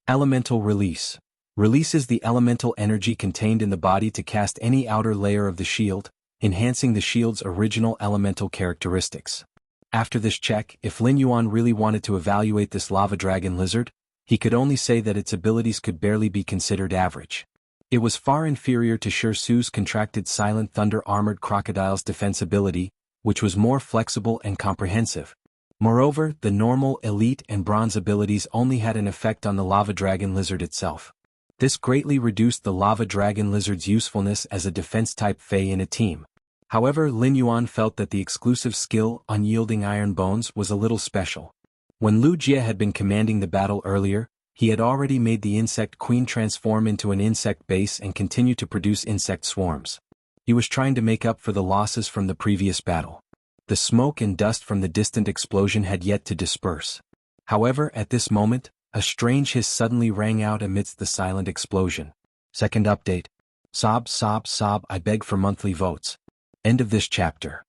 Elemental Release. Releases the elemental energy contained in the body to cast any outer layer of the shield, enhancing the shield's original elemental characteristics. After this check, if Lin Yuan really wanted to evaluate this lava dragon lizard, he could only say that its abilities could barely be considered average. It was far inferior to Shi Su's contracted Silent Thunder Armored Crocodile's defense ability, which was more flexible and comprehensive. Moreover, the normal, elite, and bronze abilities only had an effect on the lava dragon lizard itself. This greatly reduced the lava dragon lizard's usefulness as a defense-type Fey in a team. However, Lin Yuan felt that the exclusive skill, Unyielding Iron Bones, was a little special. When Lu Jie had been commanding the battle earlier, he had already made the insect queen transform into an insect base and continue to produce insect swarms. He was trying to make up for the losses from the previous battle. The smoke and dust from the distant explosion had yet to disperse. However, at this moment, a strange hiss suddenly rang out amidst the silent explosion. Second update. Sob, sob, sob, I beg for monthly votes. End of this chapter.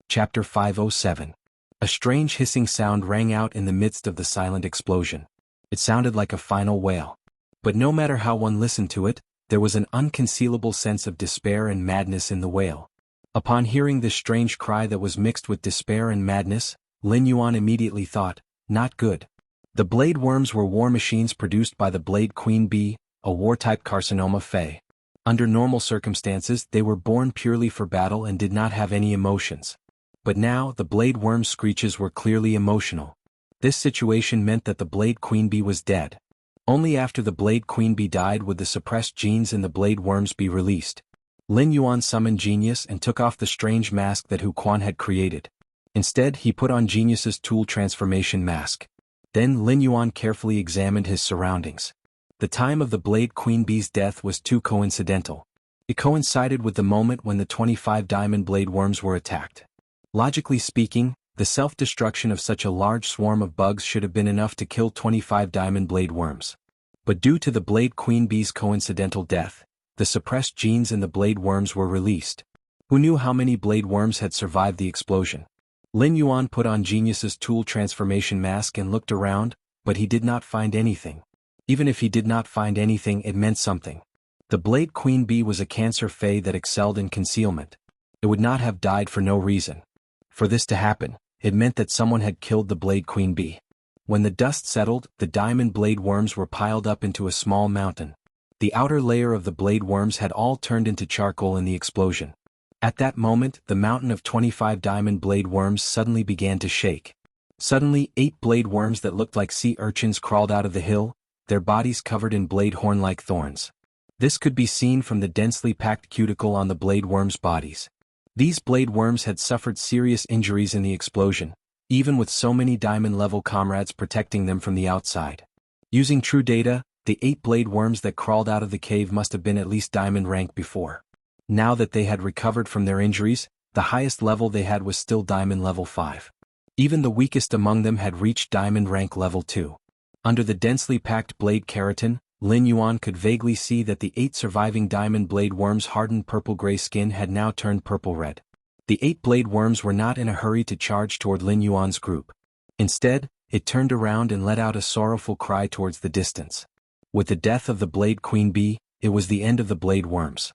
Chapter 507. A strange hissing sound rang out in the midst of the silent explosion. It sounded like a final wail. But no matter how one listened to it, there was an unconcealable sense of despair and madness in the wail. Upon hearing this strange cry that was mixed with despair and madness, Lin Yuan immediately thought, not good. The blade worms were war machines produced by the Blade Queen Bee, a war-type carcinoma Fae. Under normal circumstances, they were born purely for battle and did not have any emotions. But now, the blade worm's screeches were clearly emotional. This situation meant that the Blade Queen Bee was dead. Only after the Blade Queen Bee died would the suppressed genes in the blade worms be released. Lin Yuan summoned Genius and took off the strange mask that Hu Quan had created. Instead, he put on Genius's tool transformation mask. Then Lin Yuan carefully examined his surroundings. The time of the Blade Queen Bee's death was too coincidental. It coincided with the moment when the 25 diamond blade worms were attacked. Logically speaking, the self-destruction of such a large swarm of bugs should have been enough to kill 25 diamond blade worms. But due to the Blade Queen Bee's coincidental death, the suppressed genes in the blade worms were released. Who knew how many blade worms had survived the explosion? Lin Yuan put on Genius's tool transformation mask and looked around, but he did not find anything. Even if he did not find anything, it meant something. The Blade Queen Bee was a cancer Fae that excelled in concealment. It would not have died for no reason. For this to happen, it meant that someone had killed the Blade Queen Bee. When the dust settled, the diamond blade worms were piled up into a small mountain. The outer layer of the blade worms had all turned into charcoal in the explosion. At that moment, the mountain of 25 diamond blade worms suddenly began to shake. Suddenly, 8 blade worms that looked like sea urchins crawled out of the hill, their bodies covered in blade horn-like thorns. This could be seen from the densely packed cuticle on the blade worms' bodies. These blade worms had suffered serious injuries in the explosion, even with so many diamond-level comrades protecting them from the outside. Using true data, the 8 blade worms that crawled out of the cave must have been at least diamond rank before. Now that they had recovered from their injuries, the highest level they had was still diamond level 5. Even the weakest among them had reached diamond rank level 2. Under the densely packed blade keratin, Lin Yuan could vaguely see that the 8 surviving diamond blade worms' hardened purple-gray skin had now turned purple-red. The 8 blade worms were not in a hurry to charge toward Lin Yuan's group. Instead, it turned around and let out a sorrowful cry towards the distance. With the death of the Blade Queen Bee, it was the end of the blade worms.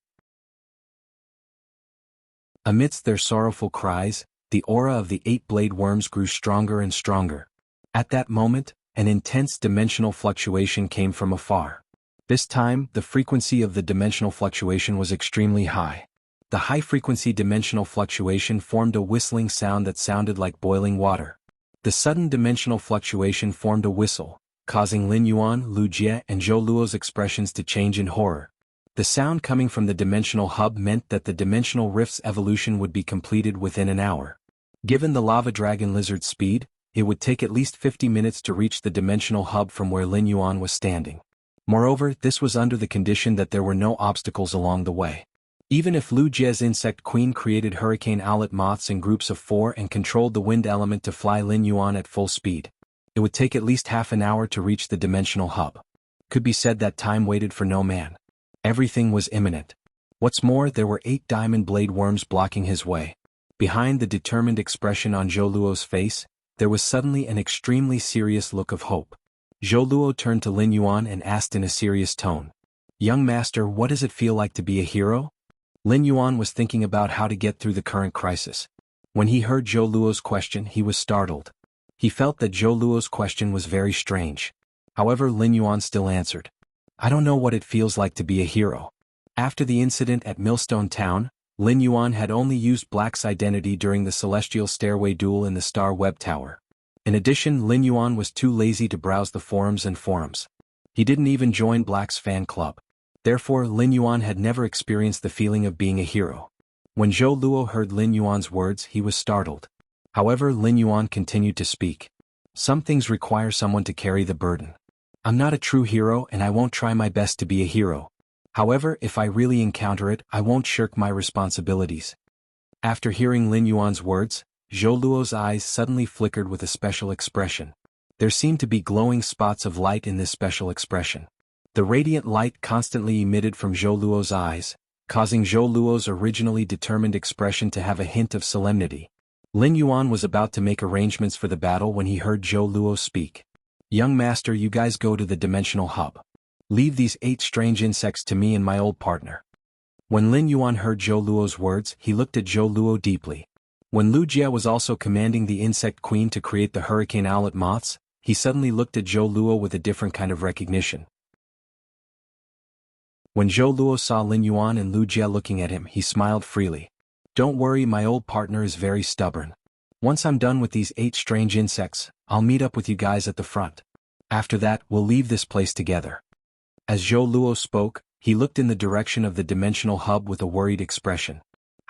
Amidst their sorrowful cries, the aura of the 8 blade worms grew stronger and stronger. At that moment, an intense dimensional fluctuation came from afar. This time, the frequency of the dimensional fluctuation was extremely high. The high-frequency dimensional fluctuation formed a whistling sound that sounded like boiling water. The sudden dimensional fluctuation formed a whistle, causing Lin Yuan, Lu Jie, and Zhou Luo's expressions to change in horror. The sound coming from the dimensional hub meant that the dimensional rift's evolution would be completed within an hour. Given the lava dragon lizard's speed, it would take at least 50 minutes to reach the dimensional hub from where Lin Yuan was standing. Moreover, this was under the condition that there were no obstacles along the way. Even if Lu Jie's insect queen created hurricane owlet moths in groups of 4 and controlled the wind element to fly Lin Yuan at full speed, it would take at least half an hour to reach the dimensional hub. Could be said that time waited for no man. Everything was imminent. What's more, there were 8 diamond blade worms blocking his way. Behind the determined expression on Zhou Luo's face, there was suddenly an extremely serious look of hope. Zhou Luo turned to Lin Yuan and asked in a serious tone, "Young master, what does it feel like to be a hero?" Lin Yuan was thinking about how to get through the current crisis. When he heard Zhou Luo's question, he was startled. He felt that Zhou Luo's question was very strange. However, Lin Yuan still answered, "I don't know what it feels like to be a hero." After the incident at Millstone Town, Lin Yuan had only used Black's identity during the Celestial Stairway duel in the Star Web Tower. In addition, Lin Yuan was too lazy to browse the forums. He didn't even join Black's fan club. Therefore Lin Yuan had never experienced the feeling of being a hero. When Zhou Luo heard Lin Yuan's words, he was startled. However, Lin Yuan continued to speak. Some things require someone to carry the burden. I'm not a true hero and I won't try my best to be a hero. However, if I really encounter it, I won't shirk my responsibilities. After hearing Lin Yuan's words, Zhou Luo's eyes suddenly flickered with a special expression. There seemed to be glowing spots of light in this special expression. The radiant light constantly emitted from Zhou Luo's eyes, causing Zhou Luo's originally determined expression to have a hint of solemnity. Lin Yuan was about to make arrangements for the battle when he heard Zhou Luo speak. Young master, you guys go to the dimensional hub. Leave these 8 strange insects to me and my old partner. When Lin Yuan heard Zhou Luo's words, he looked at Zhou Luo deeply. When Lu Jie was also commanding the insect queen to create the hurricane owlet moths, he suddenly looked at Zhou Luo with a different kind of recognition. When Zhou Luo saw Lin Yuan and Lu Jie looking at him, he smiled freely. Don't worry, my old partner is very stubborn. Once I'm done with these 8 strange insects, I'll meet up with you guys at the front. After that, we'll leave this place together. As Zhou Luo spoke, he looked in the direction of the dimensional hub with a worried expression.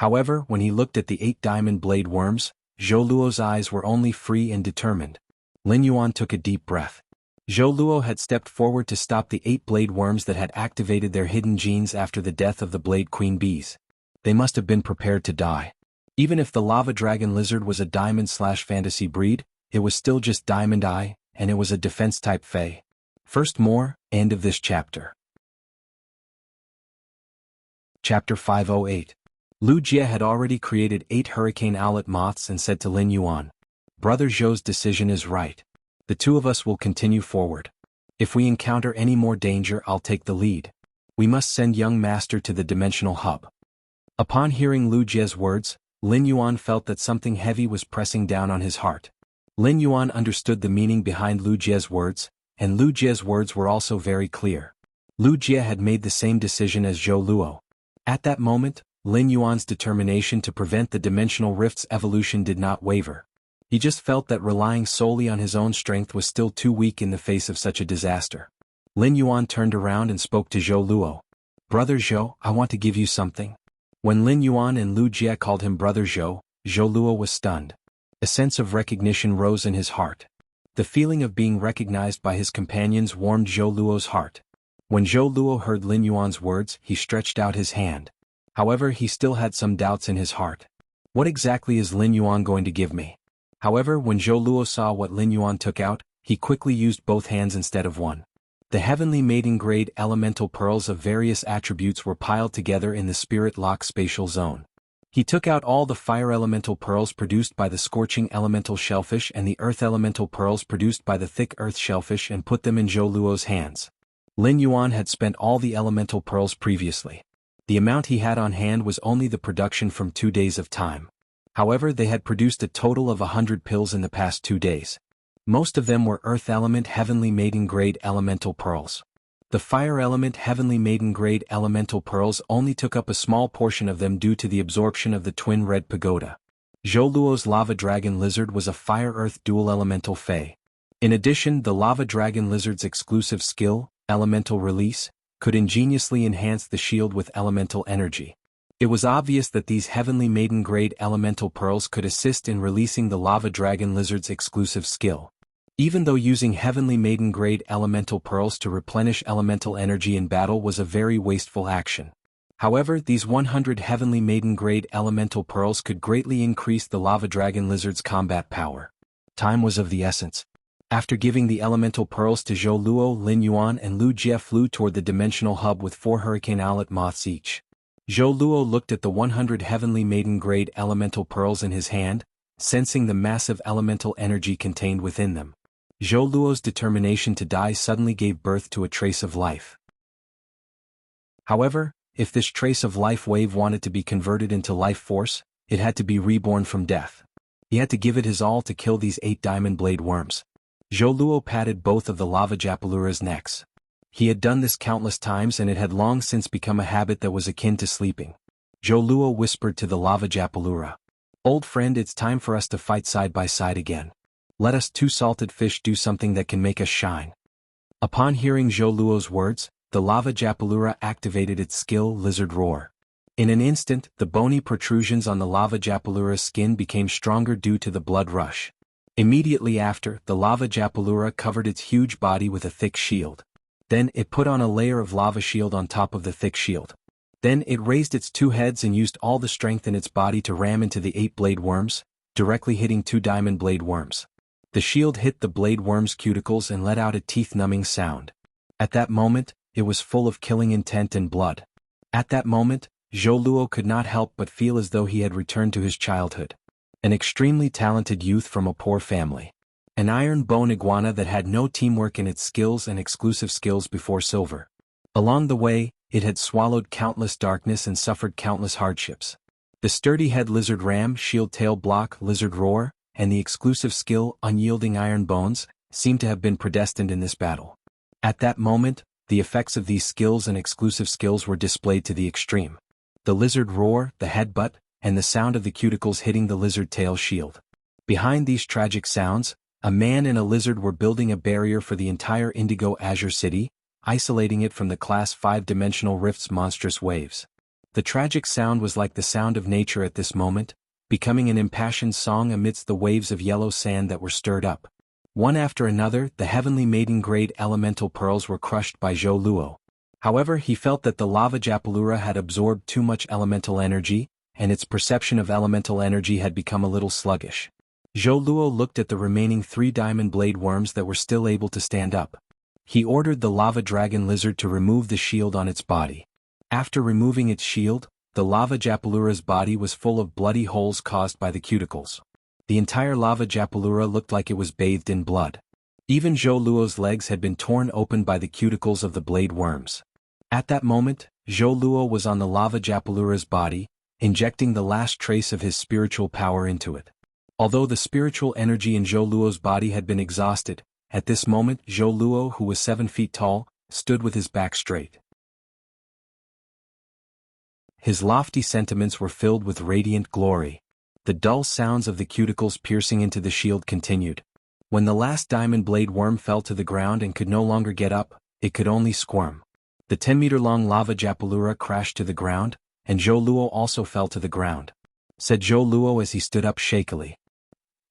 However, when he looked at the 8 diamond blade worms, Zhou Luo's eyes were only free and determined. Lin Yuan took a deep breath. Zhou Luo had stepped forward to stop the 8 blade worms that had activated their hidden genes after the death of the blade queen bees. They must have been prepared to die. Even if the lava dragon lizard was a diamond/fantasy breed, it was still just diamond eye, and it was a defense-type fey. First more, end of this chapter. Chapter 508. Lu Jie had already created 8 hurricane owlet moths and said to Lin Yuan, Brother Zhou's decision is right. The 2 of us will continue forward. If we encounter any more danger, I'll take the lead. We must send young master to the dimensional hub. Upon hearing Lu Jie's words, Lin Yuan felt that something heavy was pressing down on his heart. Lin Yuan understood the meaning behind Lu Jie's words, and Lu Jie's words were also very clear. Lu Jie had made the same decision as Zhou Luo. At that moment, Lin Yuan's determination to prevent the dimensional rift's evolution did not waver. He just felt that relying solely on his own strength was still too weak in the face of such a disaster. Lin Yuan turned around and spoke to Zhou Luo. Brother Zhou, I want to give you something. When Lin Yuan and Lu Jie called him Brother Zhou, Zhou Luo was stunned. A sense of recognition rose in his heart. The feeling of being recognized by his companions warmed Zhou Luo's heart. When Zhou Luo heard Lin Yuan's words, he stretched out his hand. However, he still had some doubts in his heart. What exactly is Lin Yuan going to give me? However, when Zhou Luo saw what Lin Yuan took out, he quickly used both hands instead of one. The heavenly maiden-grade elemental pearls of various attributes were piled together in the spirit lock spatial zone. He took out all the fire elemental pearls produced by the scorching elemental shellfish and the earth elemental pearls produced by the thick earth shellfish and put them in Zhou Luo's hands. Lin Yuan had spent all the elemental pearls previously. The amount he had on hand was only the production from 2 days of time. However, they had produced a total of 100 pills in the past 2 days. Most of them were earth element heavenly maiden-grade elemental pearls. The fire element heavenly maiden-grade elemental pearls only took up a small portion of them due to the absorption of the twin red pagoda. Zhou Luo's lava dragon lizard was a fire-earth dual elemental fey. In addition, the lava dragon lizard's exclusive skill, elemental release, could ingeniously enhance the shield with elemental energy. It was obvious that these heavenly maiden-grade elemental pearls could assist in releasing the lava dragon lizard's exclusive skill. Even though using heavenly maiden-grade elemental pearls to replenish elemental energy in battle was a very wasteful action. However, these 100 heavenly maiden-grade elemental pearls could greatly increase the lava dragon lizard's combat power. Time was of the essence. After giving the elemental pearls to Zhou Luo, Lin Yuan and Lu Jie flew toward the dimensional hub with 4 hurricane owlet moths each. Zhou Luo looked at the 100 heavenly maiden-grade elemental pearls in his hand, sensing the massive elemental energy contained within them. Zhou Luo's determination to die suddenly gave birth to a trace of life. However, if this trace of life wave wanted to be converted into life force, it had to be reborn from death. He had to give it his all to kill these 8 diamond blade worms. Zhou Luo patted both of the lava japalura's necks. He had done this countless times and it had long since become a habit that was akin to sleeping. Zhou Luo whispered to the lava japalura. Old friend, it's time for us to fight side by side again. Let us 2 salted fish do something that can make us shine. Upon hearing Zhou Luo's words, the lava Japalura activated its skill Lizard Roar. In an instant, the bony protrusions on the lava Japalura's skin became stronger due to the blood rush. Immediately after, the lava Japalura covered its huge body with a thick shield. Then it put on a layer of lava shield on top of the thick shield. Then it raised its two heads and used all the strength in its body to ram into the 8 blade worms, directly hitting 2 diamond blade worms. The shield hit the blade worms' cuticles and let out a teeth-numbing sound. At that moment, it was full of killing intent and blood. At that moment, Zhou Luo could not help but feel as though he had returned to his childhood. An extremely talented youth from a poor family. An iron bone iguana that had no teamwork in its skills and exclusive skills before silver. Along the way, it had swallowed countless darkness and suffered countless hardships. The sturdy head lizard ram, shield tail block, lizard roar, and the exclusive skill, unyielding iron bones, seemed to have been predestined in this battle. At that moment, the effects of these skills and exclusive skills were displayed to the extreme. The lizard roar, the headbutt, and the sound of the cuticles hitting the lizard tail shield. Behind these tragic sounds, a man and a lizard were building a barrier for the entire Indigo Azure City, isolating it from the Class 5-dimensional rift's monstrous waves. The tragic sound was like the sound of nature at this moment, becoming an impassioned song amidst the waves of yellow sand that were stirred up. One after another, the heavenly maiden-grade elemental pearls were crushed by Zhou Luo. However, he felt that the lava Japalura had absorbed too much elemental energy, and its perception of elemental energy had become a little sluggish. Zhou Luo looked at the remaining 3 diamond blade worms that were still able to stand up. He ordered the lava dragon lizard to remove the shield on its body. After removing its shield, the lava Japalura's body was full of bloody holes caused by the cuticles. The entire lava Japalura looked like it was bathed in blood. Even Zhou Luo's legs had been torn open by the cuticles of the blade worms. At that moment, Zhou Luo was on the lava Japalura's body, injecting the last trace of his spiritual power into it. Although the spiritual energy in Zhou Luo's body had been exhausted, at this moment Zhou Luo, who was 7 feet tall, stood with his back straight. His lofty sentiments were filled with radiant glory. The dull sounds of the cuticles piercing into the shield continued. When the last diamond blade worm fell to the ground and could no longer get up, it could only squirm. The 10-meter-long lava Japalura crashed to the ground, and Zhou Luo also fell to the ground. Said Zhou Luo as he stood up shakily.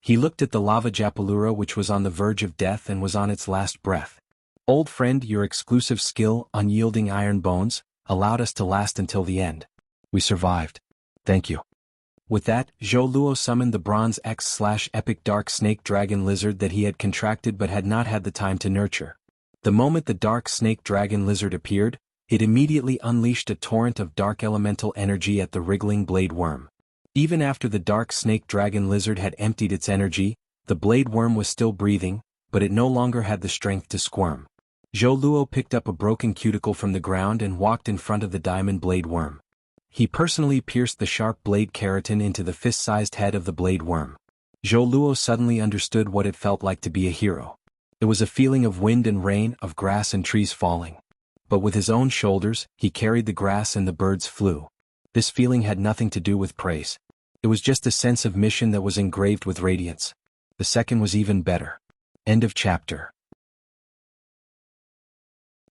He looked at the lava Japalura, which was on the verge of death and was on its last breath. Old friend, your exclusive skill, unyielding iron bones, allowed us to last until the end. We survived. Thank you. With that, Zhou Luo summoned the Bronze X/Epic Dark Snake Dragon Lizard that he had contracted but had not had the time to nurture. The moment the Dark Snake Dragon Lizard appeared, it immediately unleashed a torrent of dark elemental energy at the wriggling blade worm. Even after the Dark Snake Dragon Lizard had emptied its energy, the blade worm was still breathing, but it no longer had the strength to squirm. Zhou Luo picked up a broken cuticle from the ground and walked in front of the diamond blade worm. He personally pierced the sharp blade keratin into the fist-sized head of the blade worm. Zhou Luo suddenly understood what it felt like to be a hero. It was a feeling of wind and rain, of grass and trees falling. But with his own shoulders, he carried the grass and the birds flew. This feeling had nothing to do with praise. It was just a sense of mission that was engraved with radiance. The second was even better. End of chapter.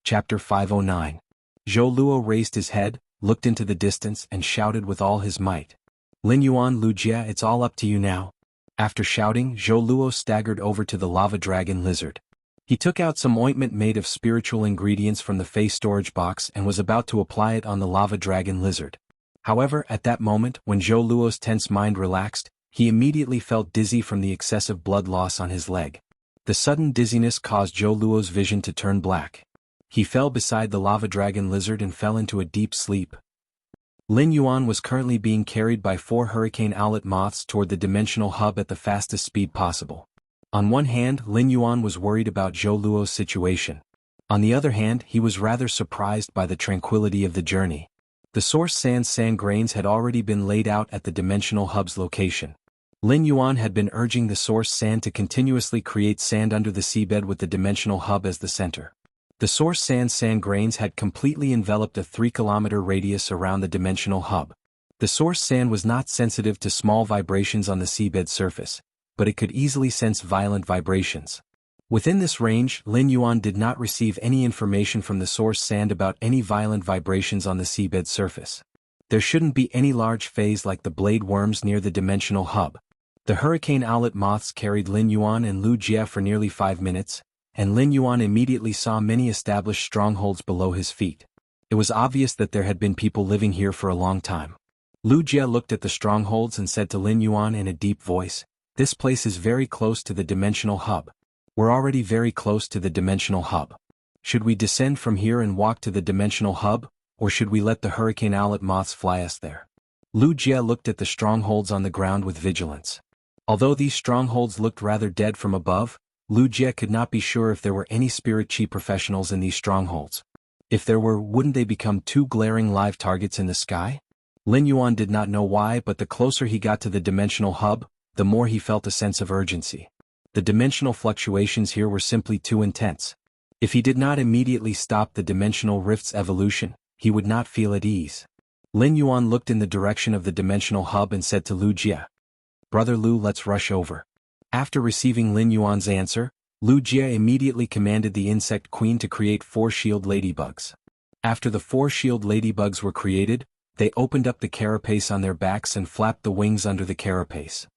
Chapter 509. Zhou Luo raised his head, looked into the distance and shouted with all his might. Lin Yuan, Lu Jia, it's all up to you now. After shouting, Zhou Luo staggered over to the lava dragon lizard. He took out some ointment made of spiritual ingredients from the face storage box and was about to apply it on the lava dragon lizard. However, at that moment, when Zhou Luo's tense mind relaxed, he immediately felt dizzy from the excessive blood loss on his leg. The sudden dizziness caused Zhou Luo's vision to turn black. He fell beside the lava dragon lizard and fell into a deep sleep. Lin Yuan was currently being carried by 4 hurricane owlet moths toward the dimensional hub at the fastest speed possible. On one hand, Lin Yuan was worried about Zhou Luo's situation. On the other hand, he was rather surprised by the tranquility of the journey. The source sand grains had already been laid out at the dimensional hub's location. Lin Yuan had been urging the source sand to continuously create sand under the seabed with the dimensional hub as the center. The source sand grains had completely enveloped a 3-kilometer radius around the dimensional hub. The source sand was not sensitive to small vibrations on the seabed surface, but it could easily sense violent vibrations. Within this range, Lin Yuan did not receive any information from the source sand about any violent vibrations on the seabed surface. There shouldn't be any large phase like the blade worms near the dimensional hub. The hurricane owlet moths carried Lin Yuan and Lu Jie for nearly 5 minutes, and Lin Yuan immediately saw many established strongholds below his feet. It was obvious that there had been people living here for a long time. Lu Jie looked at the strongholds and said to Lin Yuan in a deep voice, "This place is very close to the dimensional hub. We're already very close to the dimensional hub. Should we descend from here and walk to the dimensional hub, or should we let the hurricane owlet moths fly us there?" Lu Jie looked at the strongholds on the ground with vigilance. Although these strongholds looked rather dead from above, Lu Jie could not be sure if there were any spirit chi professionals in these strongholds. If there were, wouldn't they become 2 glaring live targets in the sky? Lin Yuan did not know why, but the closer he got to the dimensional hub, the more he felt a sense of urgency. The dimensional fluctuations here were simply too intense. If he did not immediately stop the dimensional rift's evolution, he would not feel at ease. Lin Yuan looked in the direction of the dimensional hub and said to Lu Jie, "Brother Lu, let's rush over." After receiving Lin Yuan's answer, Lu Jie immediately commanded the insect queen to create 4 shield ladybugs. After the 4 shield ladybugs were created, they opened up the carapace on their backs and flapped the wings under the carapace.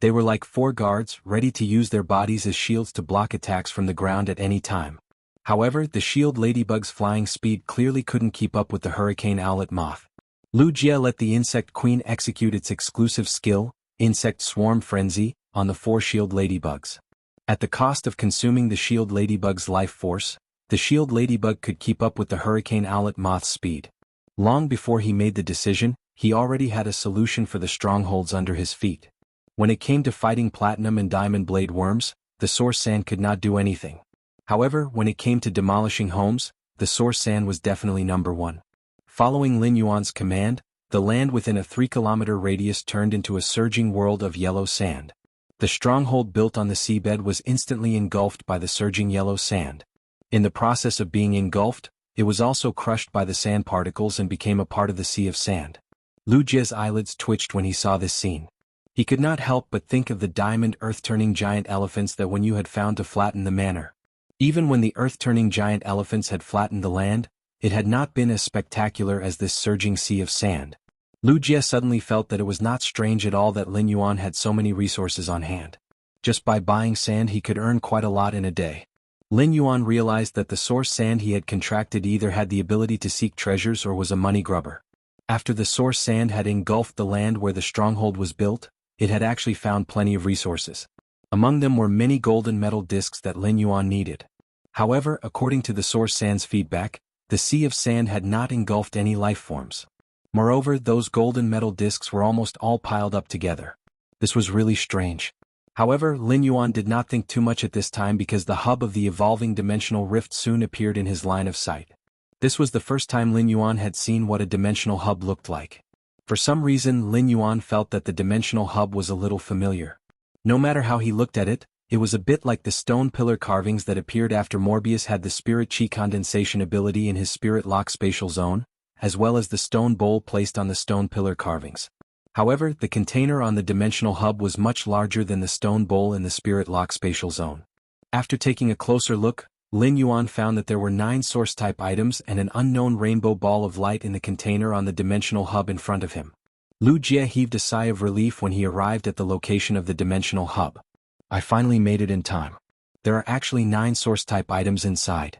They were like 4 guards, ready to use their bodies as shields to block attacks from the ground at any time. However, the shield ladybug's flying speed clearly couldn't keep up with the hurricane owlet moth. Lu Jie let the insect queen execute its exclusive skill, Insect Swarm Frenzy, on the 4 shield ladybugs. At the cost of consuming the shield ladybug's life force, the shield ladybug could keep up with the hurricane owlet moth's speed. Long before he made the decision, he already had a solution for the strongholds under his feet. When it came to fighting platinum and diamond blade worms, the source sand could not do anything. However, when it came to demolishing homes, the source sand was definitely number 1. Following Lin Yuan's command, the land within a 3-kilometer radius turned into a surging world of yellow sand. The stronghold built on the seabed was instantly engulfed by the surging yellow sand. In the process of being engulfed, it was also crushed by the sand particles and became a part of the sea of sand. Lu Jie's eyelids twitched when he saw this scene. He could not help but think of the diamond earth-turning giant elephants that Wen Yu had found to flatten the manor. Even when the earth-turning giant elephants had flattened the land, it had not been as spectacular as this surging sea of sand. Lu Jie suddenly felt that it was not strange at all that Lin Yuan had so many resources on hand. Just by buying sand he could earn quite a lot in a day. Lin Yuan realized that the source sand he had contracted either had the ability to seek treasures or was a money grubber. After the source sand had engulfed the land where the stronghold was built, it had actually found plenty of resources. Among them were many golden metal discs that Lin Yuan needed. However, according to the source sand's feedback, the sea of sand had not engulfed any life forms. Moreover, those golden metal discs were almost all piled up together. This was really strange. However, Lin Yuan did not think too much at this time because the hub of the evolving dimensional rift soon appeared in his line of sight. This was the first time Lin Yuan had seen what a dimensional hub looked like. For some reason, Lin Yuan felt that the dimensional hub was a little familiar. No matter how he looked at it, it was a bit like the stone pillar carvings that appeared after Morbius had the spirit chi condensation ability in his spirit lock spatial zone, as well as the stone bowl placed on the stone pillar carvings. However, the container on the dimensional hub was much larger than the stone bowl in the spirit lock spatial zone. After taking a closer look, Lin Yuan found that there were 9 source-type items and an unknown rainbow ball of light in the container on the dimensional hub in front of him. Lu Jie heaved a sigh of relief when he arrived at the location of the dimensional hub. I finally made it in time. There are actually 9 source-type items inside.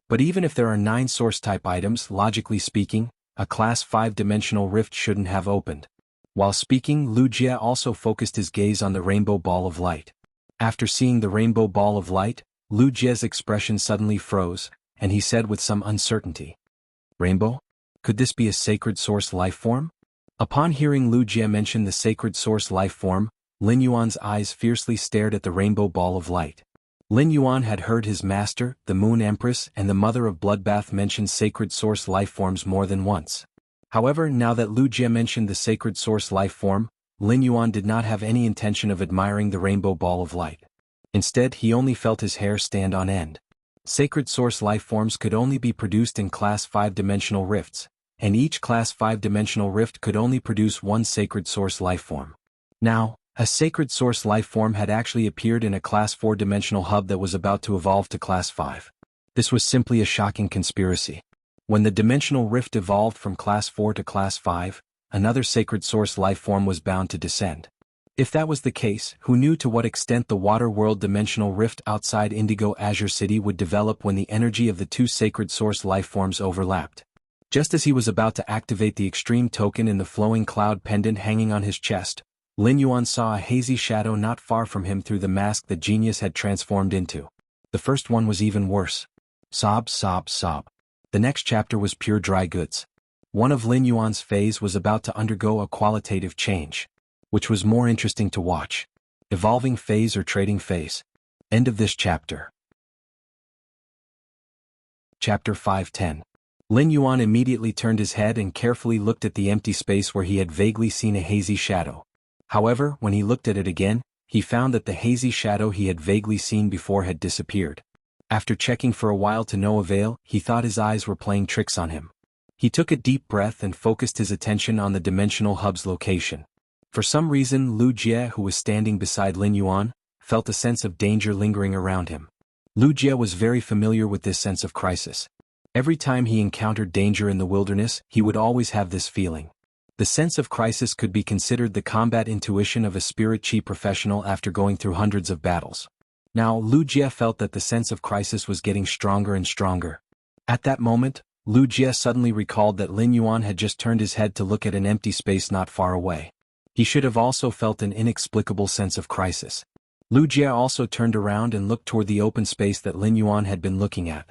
But even if there are 9 source-type items, logically speaking, a Class 5 dimensional rift shouldn't have opened. While speaking, Lu Jie also focused his gaze on the rainbow ball of light. After seeing the rainbow ball of light, Lu Jie's expression suddenly froze, and he said with some uncertainty, "Rainbow? Could this be a sacred source life form?" Upon hearing Lu Jie mention the sacred source life form, Lin Yuan's eyes fiercely stared at the rainbow ball of light. Lin Yuan had heard his master, the Moon Empress and the Mother of Bloodbath mention sacred source life forms more than once. However, now that Lu Jie mentioned the sacred source life form, Lin Yuan did not have any intention of admiring the rainbow ball of light. Instead, he only felt his hair stand on end. Sacred source life forms could only be produced in Class 5 dimensional rifts, and each Class 5 dimensional rift could only produce 1 sacred source life form. Now, A sacred source life form had actually appeared in a Class 4 dimensional hub that was about to evolve to Class 5. This was simply a shocking conspiracy. When the dimensional rift evolved from Class 4 to Class 5, another sacred source life form was bound to descend. If that was the case, who knew to what extent the water world dimensional rift outside Indigo Azure City would develop when the energy of the two sacred source life forms overlapped? Just as he was about to activate the extreme token in the flowing cloud pendant hanging on his chest, Lin Yuan saw a hazy shadow not far from him through the mask the genius had transformed into. The first one was even worse. Sob, sob, sob. The next chapter was pure dry goods. One of Lin Yuan's phase was about to undergo a qualitative change. Which was more interesting to watch? Evolving phase or trading phase? End of this chapter. Chapter 510. Lin Yuan immediately turned his head and carefully looked at the empty space where he had vaguely seen a hazy shadow. However, when he looked at it again, he found that the hazy shadow he had vaguely seen before had disappeared. After checking for a while to no avail, he thought his eyes were playing tricks on him. He took a deep breath and focused his attention on the dimensional hub's location. For some reason, Lu Jie, who was standing beside Lin Yuan, felt a sense of danger lingering around him. Lu Jie was very familiar with this sense of crisis. Every time he encountered danger in the wilderness, he would always have this feeling. The sense of crisis could be considered the combat intuition of a spirit chi professional after going through hundreds of battles. Now, Lu Jie felt that the sense of crisis was getting stronger and stronger. At that moment, Lu Jie suddenly recalled that Lin Yuan had just turned his head to look at an empty space not far away. He should have also felt an inexplicable sense of crisis. Lu Jie also turned around and looked toward the open space that Lin Yuan had been looking at.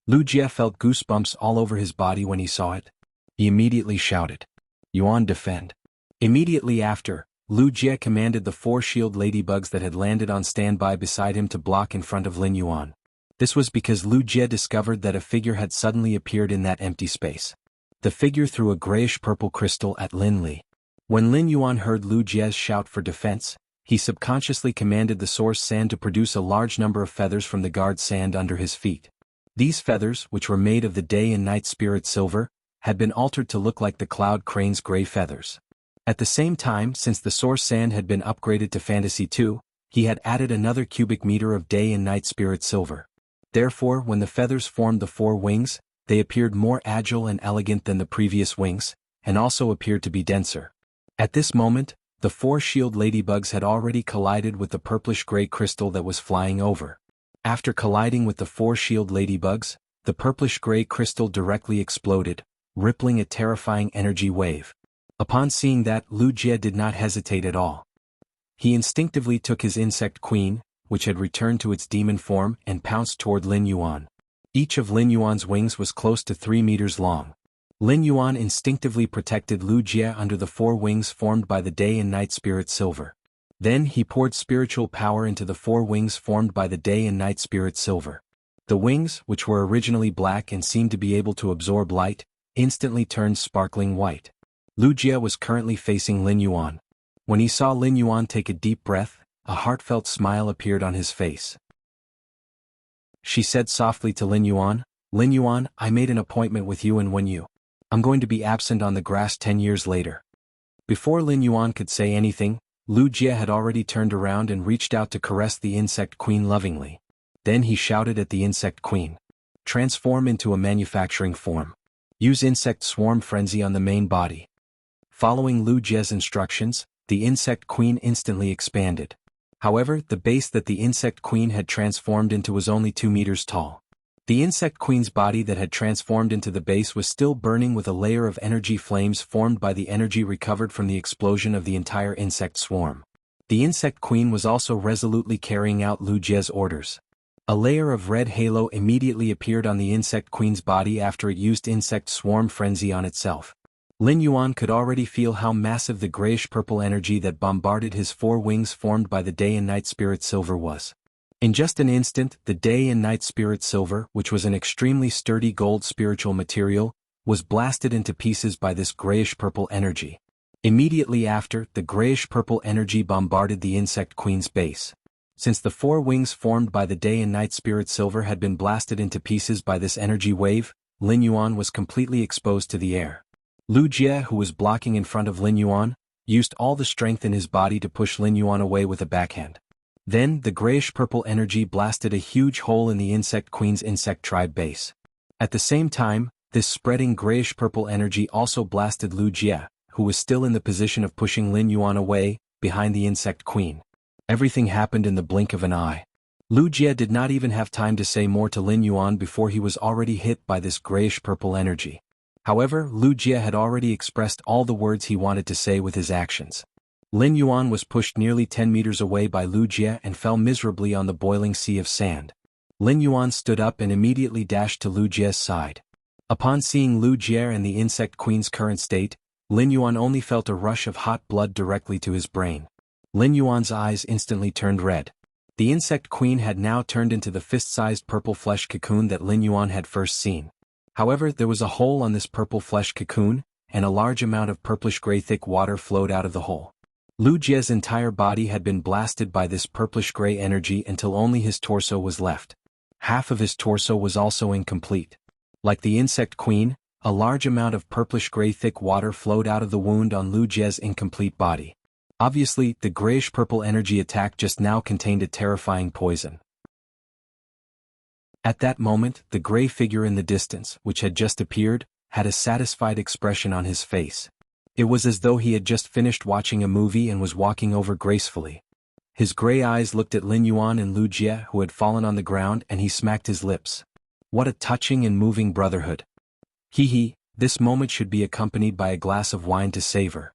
Lu Jie felt goosebumps all over his body when he saw it. He immediately shouted, "Yuan, defend." Immediately after, Lu Jie commanded the 4 shield ladybugs that had landed on standby beside him to block in front of Lin Yuan. This was because Lu Jie discovered that a figure had suddenly appeared in that empty space. The figure threw a grayish-purple crystal at Lin Li. When Lin Yuan heard Lu Jie's shout for defense, he subconsciously commanded the source sand to produce a large number of feathers from the guard sand under his feet. These feathers, which were made of the day and night spirit silver, had been altered to look like the cloud crane's gray feathers. At the same time, since the source sand had been upgraded to Fantasy 2, he had added another cubic meter of day and night spirit silver. Therefore, when the feathers formed the 4 wings, they appeared more agile and elegant than the previous wings, and also appeared to be denser. At this moment, the 4 shield ladybugs had already collided with the purplish-gray crystal that was flying over. After colliding with the 4 shield ladybugs, the purplish-gray crystal directly exploded, rippling a terrifying energy wave. Upon seeing that, Lu Jie did not hesitate at all. He instinctively took his insect queen, which had returned to its demon form, and pounced toward Lin Yuan. Each of Lin Yuan's wings was close to 3 meters long. Lin Yuan instinctively protected Lu Jie under the 4 wings formed by the day and night spirit silver. Then he poured spiritual power into the 4 wings formed by the day and night spirit silver. The wings, which were originally black and seemed to be able to absorb light, instantly turned sparkling white. Lu Jie was currently facing Lin Yuan. When he saw Lin Yuan take a deep breath, a heartfelt smile appeared on his face. She said softly to Lin Yuan, "Lin Yuan, I made an appointment with you and when I'm going to be absent on the grass 10 years later." Before Lin Yuan could say anything, Lu Jie had already turned around and reached out to caress the insect queen lovingly. Then he shouted at the insect queen, "Transform into a manufacturing form. Use insect swarm frenzy on the main body." Following Lu Jie's instructions, the insect queen instantly expanded. However, the base that the insect queen had transformed into was only 2 meters tall. The insect queen's body that had transformed into the base was still burning with a layer of energy flames formed by the energy recovered from the explosion of the entire insect swarm. The insect queen was also resolutely carrying out Lu Jie's orders. A layer of red halo immediately appeared on the insect queen's body after it used insect swarm frenzy on itself. Lin Yuan could already feel how massive the grayish-purple energy that bombarded his 4 wings formed by the day and night spirit silver was. In just an instant, the day and night spirit silver, which was an extremely sturdy gold spiritual material, was blasted into pieces by this grayish-purple energy. Immediately after, the grayish-purple energy bombarded the insect queen's base. Since the 4 wings formed by the day and night spirit silver had been blasted into pieces by this energy wave, Lin Yuan was completely exposed to the air. Lu Jie, who was blocking in front of Lin Yuan, used all the strength in his body to push Lin Yuan away with a backhand. Then, the grayish-purple energy blasted a huge hole in the insect queen's insect tribe base. At the same time, this spreading grayish-purple energy also blasted Lu Jie, who was still in the position of pushing Lin Yuan away, behind the insect queen. Everything happened in the blink of an eye. Lu Jie did not even have time to say more to Lin Yuan before he was already hit by this grayish-purple energy. However, Lu Jie had already expressed all the words he wanted to say with his actions. Lin Yuan was pushed nearly 10 meters away by Lu Jie and fell miserably on the boiling sea of sand. Lin Yuan stood up and immediately dashed to Lu Jie's side. Upon seeing Lu Jie and the insect queen's current state, Lin Yuan only felt a rush of hot blood directly to his brain. Lin Yuan's eyes instantly turned red. The insect queen had now turned into the fist-sized purple flesh cocoon that Lin Yuan had first seen. However, there was a hole on this purple flesh cocoon, and a large amount of purplish-gray thick water flowed out of the hole. Lu Jie's entire body had been blasted by this purplish-gray energy until only his torso was left. Half of his torso was also incomplete. Like the insect queen, a large amount of purplish-gray thick water flowed out of the wound on Lu Jie's incomplete body. Obviously, the grayish-purple energy attack just now contained a terrifying poison. At that moment, the gray figure in the distance, which had just appeared, had a satisfied expression on his face. It was as though he had just finished watching a movie and was walking over gracefully. His gray eyes looked at Lin Yuan and Lu Jie, who had fallen on the ground, and he smacked his lips. What a touching and moving brotherhood. Hee, this moment should be accompanied by a glass of wine to savor.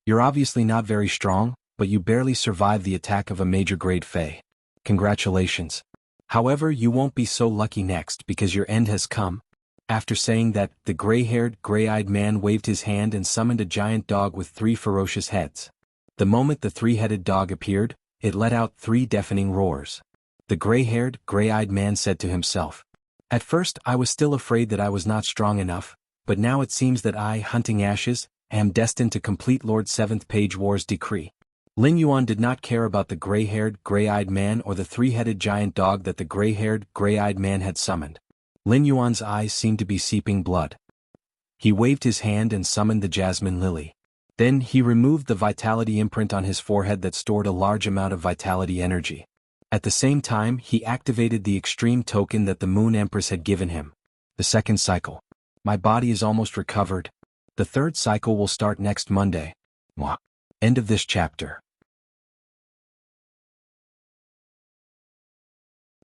You're obviously not very strong, but you barely survived the attack of a major-grade Fey. Congratulations. However, you won't be so lucky next because your end has come. After saying that, the gray-haired, gray-eyed man waved his hand and summoned a giant dog with 3 ferocious heads. The moment the 3-headed dog appeared, it let out 3 deafening roars. The gray-haired, gray-eyed man said to himself, "At first I was still afraid that I was not strong enough, but now it seems that I, Hunting Ashes, am destined to complete Lord 7th Page War's decree." Lin Yuan did not care about the gray-haired, gray-eyed man or the 3-headed giant dog that the gray-haired, gray-eyed man had summoned. Lin Yuan's eyes seemed to be seeping blood. He waved his hand and summoned the jasmine lily. Then he removed the vitality imprint on his forehead that stored a large amount of vitality energy. At the same time, he activated the extreme token that the Moon Empress had given him. The second cycle. My body is almost recovered. The third cycle will start next Monday. Mwah. End of this chapter.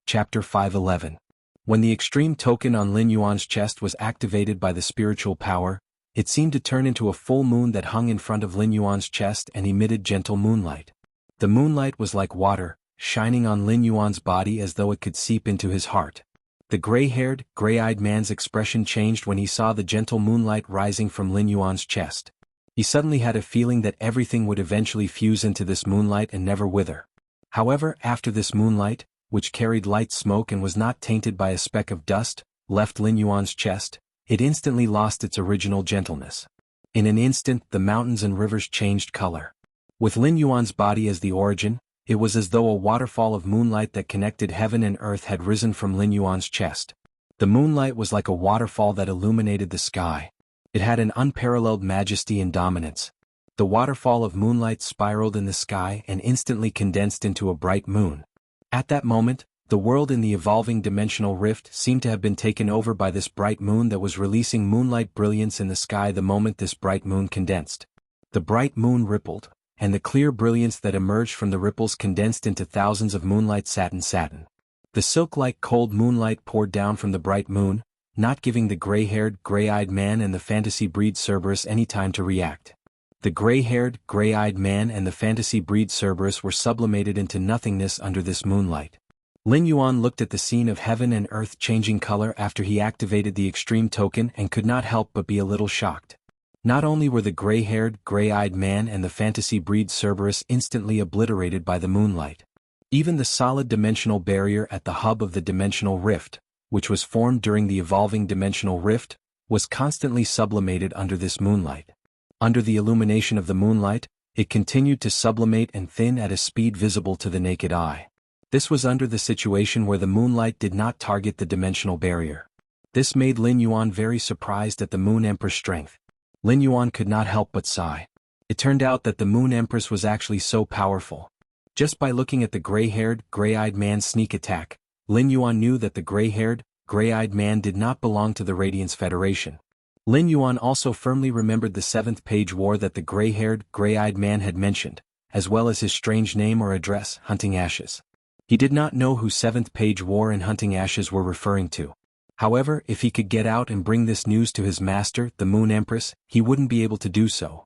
Chapter 511. When the extreme token on Lin Yuan's chest was activated by the spiritual power, it seemed to turn into a full moon that hung in front of Lin Yuan's chest and emitted gentle moonlight. The moonlight was like water, shining on Lin Yuan's body as though it could seep into his heart. The gray-haired, gray-eyed man's expression changed when he saw the gentle moonlight rising from Lin Yuan's chest. He suddenly had a feeling that everything would eventually fuse into this moonlight and never wither. However, after this moonlight, which carried light smoke and was not tainted by a speck of dust, left Lin Yuan's chest, it instantly lost its original gentleness. In an instant, the mountains and rivers changed color. With Lin Yuan's body as the origin, it was as though a waterfall of moonlight that connected heaven and earth had risen from Lin Yuan's chest. The moonlight was like a waterfall that illuminated the sky. It had an unparalleled majesty and dominance. The waterfall of moonlight spiraled in the sky and instantly condensed into a bright moon. At that moment, the world in the evolving dimensional rift seemed to have been taken over by this bright moon that was releasing moonlight brilliance in the sky the moment this bright moon condensed. The bright moon rippled, and the clear brilliance that emerged from the ripples condensed into thousands of moonlight satin. The silk-like cold moonlight poured down from the bright moon, not giving the gray-haired, gray-eyed man and the fantasy breed Cerberus any time to react. The gray-haired, gray-eyed man and the fantasy breed Cerberus were sublimated into nothingness under this moonlight. Lin Yuan looked at the scene of heaven and earth changing color after he activated the extreme token and could not help but be a little shocked. Not only were the gray-haired, gray-eyed man and the fantasy breed Cerberus instantly obliterated by the moonlight. Even the solid dimensional barrier at the hub of the dimensional rift, which was formed during the evolving dimensional rift, was constantly sublimated under this moonlight. Under the illumination of the moonlight, it continued to sublimate and thin at a speed visible to the naked eye. This was under the situation where the moonlight did not target the dimensional barrier. This made Lin Yuan very surprised at the Moon Emperor's strength. Lin Yuan could not help but sigh. It turned out that the Moon Empress was actually so powerful. Just by looking at the gray-haired, gray-eyed man's sneak attack, Lin Yuan knew that the gray-haired, gray-eyed man did not belong to the Radiance Federation. Lin Yuan also firmly remembered the 7th page war that the gray-haired, gray-eyed man had mentioned, as well as his strange name or address, Hunting Ashes. He did not know who 7th page war and Hunting Ashes were referring to. However, if he could get out and bring this news to his master, the Moon Empress, he wouldn't be able to do so.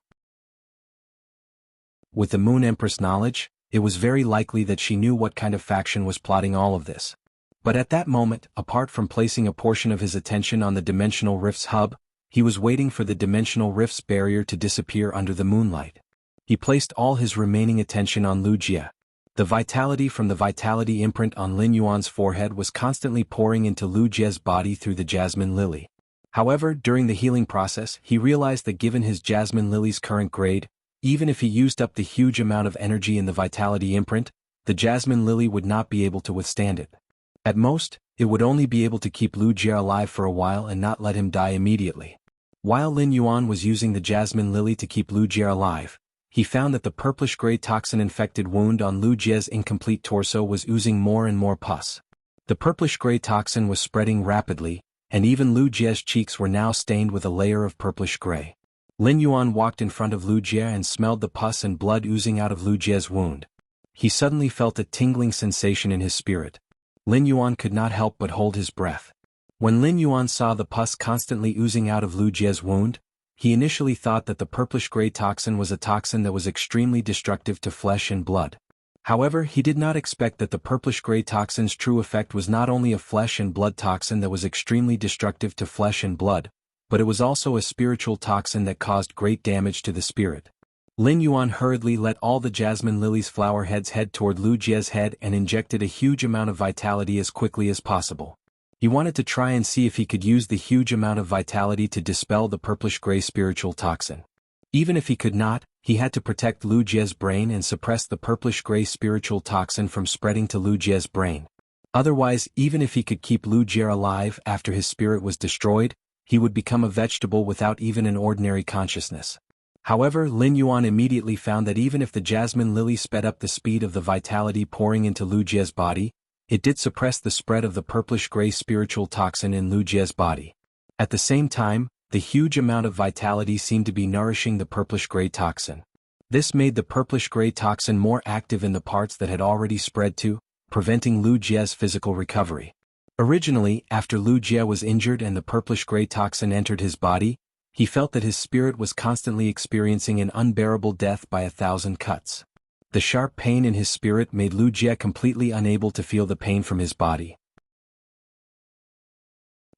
With the Moon Empress' knowledge, it was very likely that she knew what kind of faction was plotting all of this. But at that moment, apart from placing a portion of his attention on the Dimensional Rift's hub, he was waiting for the Dimensional Rift's barrier to disappear under the moonlight. He placed all his remaining attention on Lu Jie. The vitality from the vitality imprint on Lin Yuan's forehead was constantly pouring into Lu Jie's body through the Jasmine Lily. However, during the healing process, he realized that given his Jasmine Lily's current grade, even if he used up the huge amount of energy in the vitality imprint, the Jasmine Lily would not be able to withstand it. At most, it would only be able to keep Lu Jie alive for a while and not let him die immediately. While Lin Yuan was using the Jasmine Lily to keep Lu Jie alive, he found that the purplish-gray toxin-infected wound on Lu Jie's incomplete torso was oozing more and more pus. The purplish-gray toxin was spreading rapidly, and even Lu Jie's cheeks were now stained with a layer of purplish-gray. Lin Yuan walked in front of Lu Jie and smelled the pus and blood oozing out of Lu Jie's wound. He suddenly felt a tingling sensation in his spirit. Lin Yuan could not help but hold his breath. When Lin Yuan saw the pus constantly oozing out of Lu Jie's wound, he initially thought that the purplish-gray toxin was a toxin that was extremely destructive to flesh and blood. However, he did not expect that the purplish-gray toxin's true effect was not only a flesh and blood toxin that was extremely destructive to flesh and blood, but it was also a spiritual toxin that caused great damage to the spirit. Lin Yuan hurriedly let all the Jasmine Lily's flower heads head toward Lu Jie's head and injected a huge amount of vitality as quickly as possible. He wanted to try and see if he could use the huge amount of vitality to dispel the purplish-gray spiritual toxin. Even if he could not, he had to protect Lu Jie's brain and suppress the purplish-gray spiritual toxin from spreading to Lu Jie's brain. Otherwise, even if he could keep Lu Jie alive after his spirit was destroyed, he would become a vegetable without even an ordinary consciousness. However, Lin Yuan immediately found that even if the Jasmine Lily sped up the speed of the vitality pouring into Lu Jie's body, it did suppress the spread of the purplish-gray spiritual toxin in Lu Jie's body. At the same time, the huge amount of vitality seemed to be nourishing the purplish-gray toxin. This made the purplish-gray toxin more active in the parts that had already spread to, preventing Lu Jie's physical recovery. Originally, after Lu Jie was injured and the purplish-gray toxin entered his body, he felt that his spirit was constantly experiencing an unbearable death by 1,000 cuts. The sharp pain in his spirit made Lu Jie completely unable to feel the pain from his body.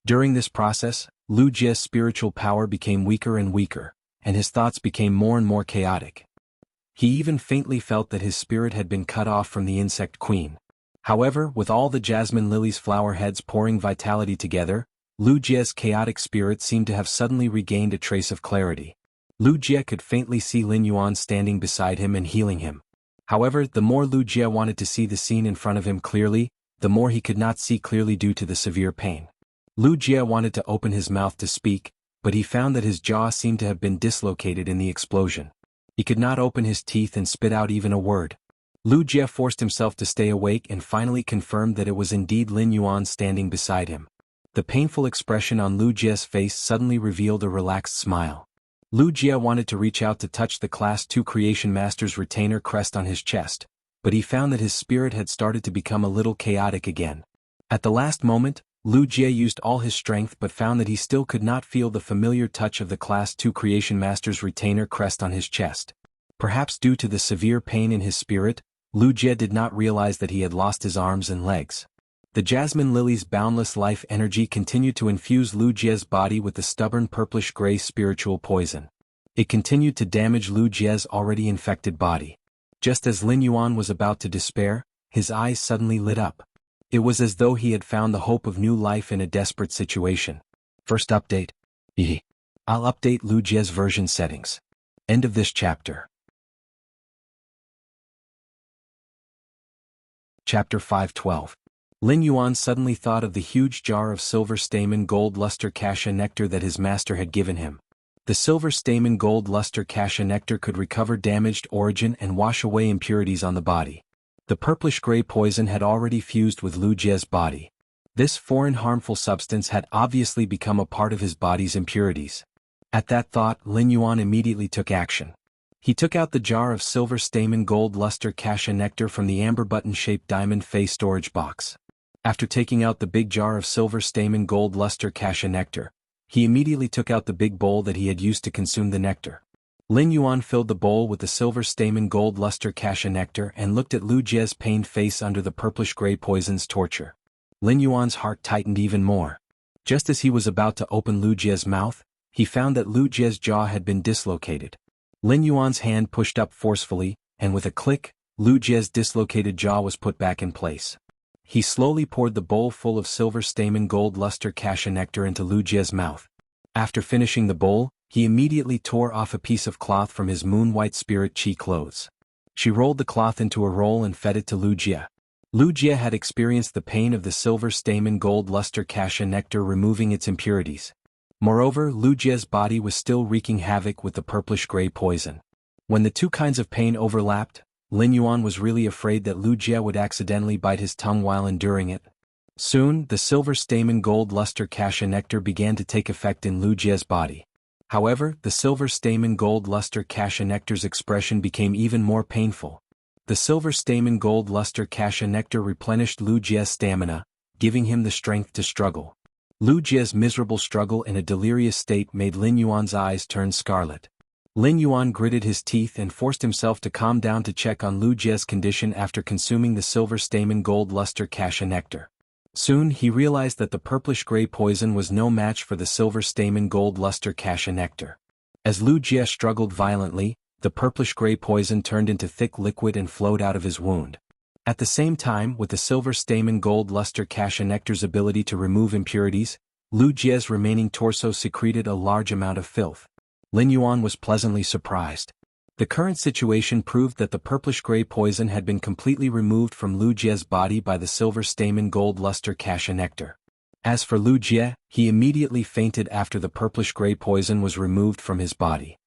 During this process, Lu Jie's spiritual power became weaker and weaker, and his thoughts became more and more chaotic. He even faintly felt that his spirit had been cut off from the insect queen. However, with all the Jasmine Lily's flower heads pouring vitality together, Lu Jie's chaotic spirit seemed to have suddenly regained a trace of clarity. Lu Jie could faintly see Lin Yuan standing beside him and healing him. However, the more Lu Jie wanted to see the scene in front of him clearly, the more he could not see clearly due to the severe pain. Lu Jie wanted to open his mouth to speak, but he found that his jaw seemed to have been dislocated in the explosion. He could not open his teeth and spit out even a word. Lu Jie forced himself to stay awake and finally confirmed that it was indeed Lin Yuan standing beside him. The painful expression on Lu Jie's face suddenly revealed a relaxed smile. Lu Jie wanted to reach out to touch the Class 2 Creation Master's retainer crest on his chest, but he found that his spirit had started to become a little chaotic again. At the last moment, Lu Jie used all his strength but found that he still could not feel the familiar touch of the Class 2 Creation Master's retainer crest on his chest. Perhaps due to the severe pain in his spirit, Lu Jie did not realize that he had lost his arms and legs. The Jasmine Lily's boundless life energy continued to infuse Lu Jie's body with the stubborn purplish-gray spiritual poison. It continued to damage Lu Jie's already infected body. Just as Lin Yuan was about to despair, his eyes suddenly lit up. It was as though he had found the hope of new life in a desperate situation. First update. I'll update Lu Jie's version settings. End of this chapter. Chapter 512. Lin Yuan suddenly thought of the huge jar of silver stamen gold luster cassia nectar that his master had given him. The silver stamen gold luster cassia nectar could recover damaged origin and wash away impurities on the body. The purplish-gray poison had already fused with Lu Jie's body. This foreign harmful substance had obviously become a part of his body's impurities. At that thought, Lin Yuan immediately took action. He took out the jar of silver stamen gold luster cassia nectar from the amber button-shaped diamond face storage box. After taking out the big jar of silver stamen gold luster cassia nectar, he immediately took out the big bowl that he had used to consume the nectar. Lin Yuan filled the bowl with the silver stamen gold luster cassia nectar and looked at Lu Jie's pained face under the purplish-gray poison's torture. Lin Yuan's heart tightened even more. Just as he was about to open Lu Jie's mouth, he found that Lu Jie's jaw had been dislocated. Lin Yuan's hand pushed up forcefully, and with a click, Lu Jie's dislocated jaw was put back in place. He slowly poured the bowl full of silver stamen gold luster cassia nectar into Lu Jie's mouth. After finishing the bowl, he immediately tore off a piece of cloth from his moon-white spirit chi clothes. She rolled the cloth into a roll and fed it to Lu Jie. Lu Jie had experienced the pain of the silver stamen gold luster cassia nectar removing its impurities. Moreover, Lu Jie's body was still wreaking havoc with the purplish-gray poison. When the two kinds of pain overlapped, Lin Yuan was really afraid that Lu Jie would accidentally bite his tongue while enduring it. Soon, the silver stamen gold luster cassia nectar began to take effect in Lu Jie's body. However, the silver stamen gold luster cassia nectar's expression became even more painful. The silver stamen gold luster cassia nectar replenished Lu Jie's stamina, giving him the strength to struggle. Lu Jie's miserable struggle in a delirious state made Lin Yuan's eyes turn scarlet. Lin Yuan gritted his teeth and forced himself to calm down to check on Lu Jie's condition after consuming the silver stamen gold luster cassia nectar. Soon he realized that the purplish-gray poison was no match for the silver stamen gold luster cassia nectar. As Lu Jie struggled violently, the purplish-gray poison turned into thick liquid and flowed out of his wound. At the same time, with the silver stamen gold luster cassia nectar's ability to remove impurities, Lu Jie's remaining torso secreted a large amount of filth. Lin Yuan was pleasantly surprised. The current situation proved that the purplish-gray poison had been completely removed from Lu Jie's body by the silver stamen gold luster cassia nectar. As for Lu Jie, he immediately fainted after the purplish-gray poison was removed from his body.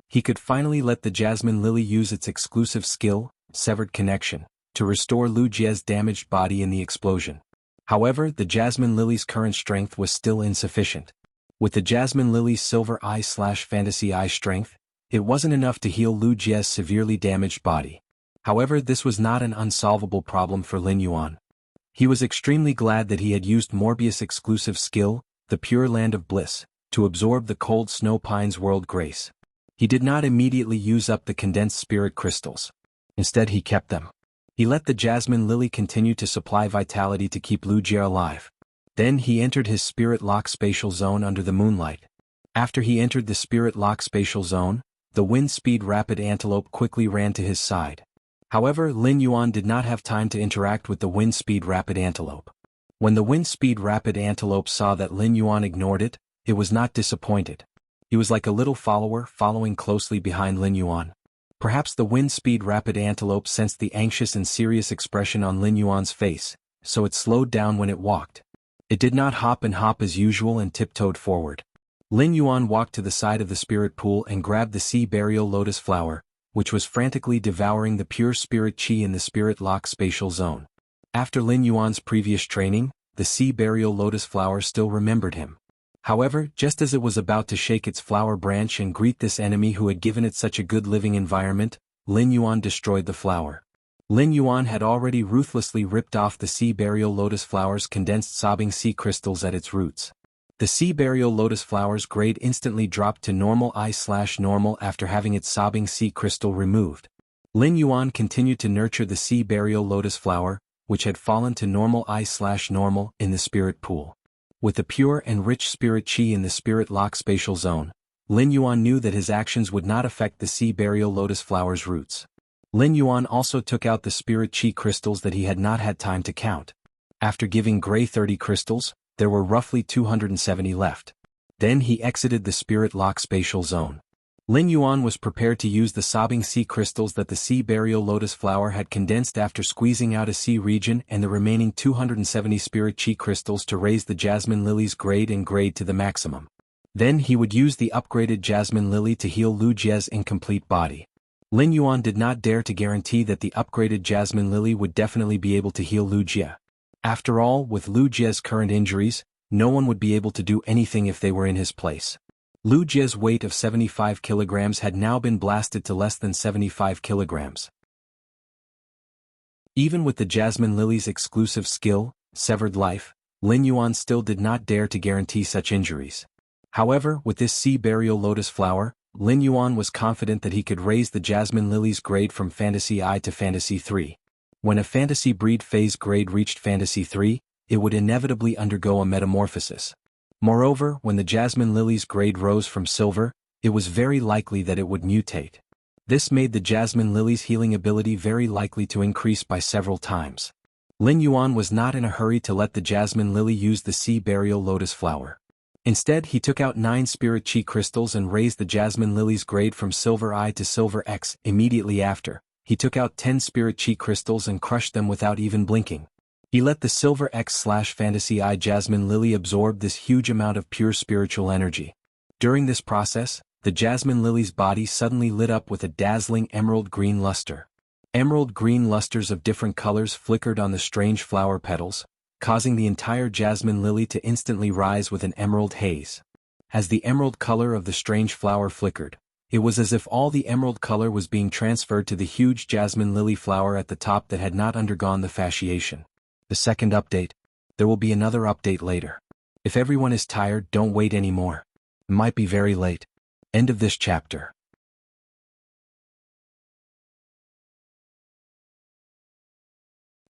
He could finally let the jasmine lily use its exclusive skill, severed connection, to restore Lu Jie's damaged body in the explosion. However, the jasmine lily's current strength was still insufficient. With the jasmine lily's silver eye/fantasy eye strength, it wasn't enough to heal Lu Jie's severely damaged body. However, this was not an unsolvable problem for Lin Yuan. He was extremely glad that he had used Morbius' exclusive skill, the Pure Land of Bliss, to absorb the cold snow pine's world grace. He did not immediately use up the condensed spirit crystals. Instead, he kept them. He let the jasmine lily continue to supply vitality to keep Lu Jie alive. Then he entered his spirit lock spatial zone under the moonlight. After he entered the spirit lock spatial zone, the wind speed rapid antelope quickly ran to his side. However, Lin Yuan did not have time to interact with the wind speed rapid antelope. When the wind speed rapid antelope saw that Lin Yuan ignored it, it was not disappointed. He was like a little follower following closely behind Lin Yuan. Perhaps the wind speed rapid antelope sensed the anxious and serious expression on Lin Yuan's face, so it slowed down when it walked. It did not hop and hop as usual and tiptoed forward. Lin Yuan walked to the side of the spirit pool and grabbed the sea burial lotus flower, which was frantically devouring the pure spirit chi in the spirit lock spatial zone. After Lin Yuan's previous training, the sea burial lotus flower still remembered him. However, just as it was about to shake its flower branch and greet this enemy who had given it such a good living environment, Lin Yuan destroyed the flower. Lin Yuan had already ruthlessly ripped off the sea burial lotus flower's condensed sobbing sea crystals at its roots. The sea burial lotus flower's grade instantly dropped to normal I/normal after having its sobbing sea crystal removed. Lin Yuan continued to nurture the sea burial lotus flower, which had fallen to normal I/normal in the spirit pool. With the pure and rich spirit chi in the spirit lock spatial zone, Lin Yuan knew that his actions would not affect the sea burial lotus flower's roots. Lin Yuan also took out the spirit chi crystals that he had not had time to count. After giving Gray 30 crystals, there were roughly 270 left. Then he exited the spirit lock spatial zone. Lin Yuan was prepared to use the sobbing sea crystals that the sea burial lotus flower had condensed after squeezing out a sea region and the remaining 270 spirit chi crystals to raise the jasmine lily's grade to the maximum. Then he would use the upgraded Jasmine Lily to heal Lu Jie's incomplete body. Lin Yuan did not dare to guarantee that the upgraded Jasmine Lily would definitely be able to heal Lu Jie. After all, with Lu Jie's current injuries, no one would be able to do anything if they were in his place. Lu Jie's weight of 75 kilograms had now been blasted to less than 75 kilograms. Even with the Jasmine Lily's exclusive skill, Severed Life, Lin Yuan still did not dare to guarantee such injuries. However, with this Sea Burial Lotus Flower, Lin Yuan was confident that he could raise the Jasmine Lily's grade from Fantasy I to Fantasy 3. When a Fantasy Breed phase grade reached Fantasy 3, it would inevitably undergo a metamorphosis. Moreover, when the Jasmine Lily's grade rose from Silver, it was very likely that it would mutate. This made the Jasmine Lily's healing ability very likely to increase by several times. Lin Yuan was not in a hurry to let the Jasmine Lily use the Sea Burial Lotus Flower. Instead, he took out 9 Spirit Chi crystals and raised the Jasmine Lily's grade from Silver I to Silver X. Immediately after, he took out 10 Spirit Chi crystals and crushed them without even blinking. He let the Silver X/Fantasy I Jasmine Lily absorb this huge amount of pure spiritual energy. During this process, the Jasmine Lily's body suddenly lit up with a dazzling emerald green luster. Emerald green lusters of different colors flickered on the strange flower petals, causing the entire Jasmine Lily to instantly rise with an emerald haze. As the emerald color of the strange flower flickered, it was as if all the emerald color was being transferred to the huge Jasmine Lily flower at the top that had not undergone the fasciation. The second update. There will be another update later. If everyone is tired, don't wait anymore. It might be very late. End of this chapter.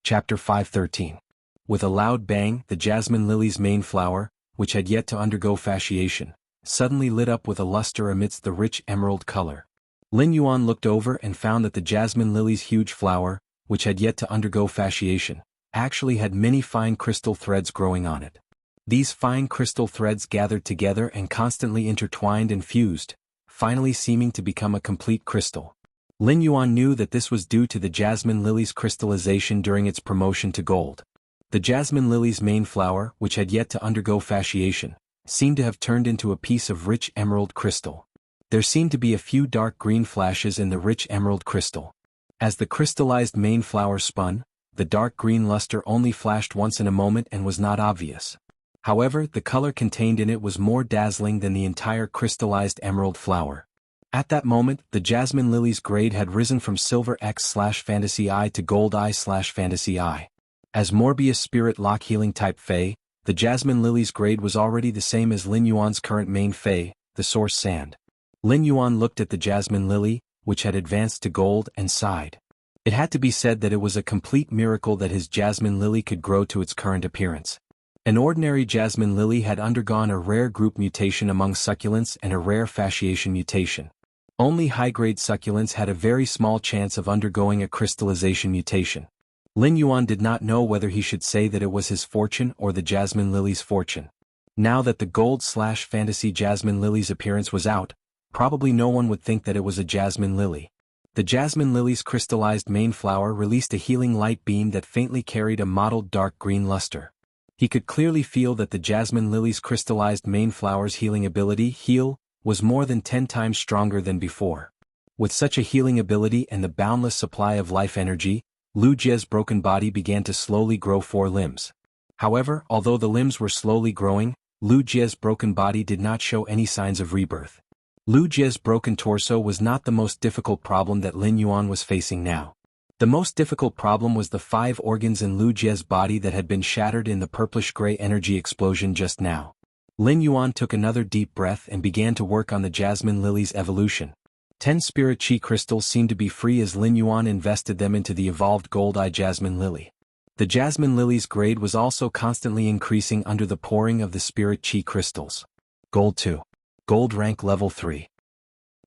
Chapter 513. With a loud bang, the Jasmine Lily's main flower, which had yet to undergo fasciation, suddenly lit up with a luster amidst the rich emerald color. Lin Yuan looked over and found that the Jasmine Lily's huge flower, which had yet to undergo fasciation, actually had many fine crystal threads growing on it. These fine crystal threads gathered together and constantly intertwined and fused, finally seeming to become a complete crystal. Lin Yuan knew that this was due to the Jasmine Lily's crystallization during its promotion to gold. The Jasmine Lily's main flower, which had yet to undergo fasciation, seemed to have turned into a piece of rich emerald crystal. There seemed to be a few dark green flashes in the rich emerald crystal. As the crystallized main flower spun, the dark green luster only flashed once in a moment and was not obvious. However, the color contained in it was more dazzling than the entire crystallized emerald flower. At that moment, the Jasmine Lily's grade had risen from Silver X/Fantasy I to Gold I/Fantasy I. As Morbius Spirit Lock Healing Type Fae, the Jasmine Lily's grade was already the same as Lin Yuan's current main Fae, the Source Sand. Lin Yuan looked at the Jasmine Lily, which had advanced to gold, and sighed. It had to be said that it was a complete miracle that his Jasmine Lily could grow to its current appearance. An ordinary Jasmine Lily had undergone a rare group mutation among succulents and a rare fasciation mutation. Only high-grade succulents had a very small chance of undergoing a crystallization mutation. Lin Yuan did not know whether he should say that it was his fortune or the Jasmine Lily's fortune. Now that the Gold/Fantasy Jasmine Lily's appearance was out, probably no one would think that it was a Jasmine Lily. The Jasmine Lily's crystallized main flower released a healing light beam that faintly carried a mottled dark green luster. He could clearly feel that the Jasmine Lily's crystallized main flower's healing ability, Heal, was more than 10 times stronger than before. With such a healing ability and the boundless supply of life energy, Lu Jie's broken body began to slowly grow 4 limbs. However, although the limbs were slowly growing, Lu Jie's broken body did not show any signs of rebirth. Lu Jie's broken torso was not the most difficult problem that Lin Yuan was facing now. The most difficult problem was the 5 organs in Lu Jie's body that had been shattered in the purplish-gray energy explosion just now. Lin Yuan took another deep breath and began to work on the Jasmine Lily's evolution. 10 Spirit Chi crystals seemed to be free as Lin Yuan invested them into the evolved Gold Eye Jasmine Lily. The Jasmine Lily's grade was also constantly increasing under the pouring of the Spirit Chi crystals. Gold 2. Gold rank level 3.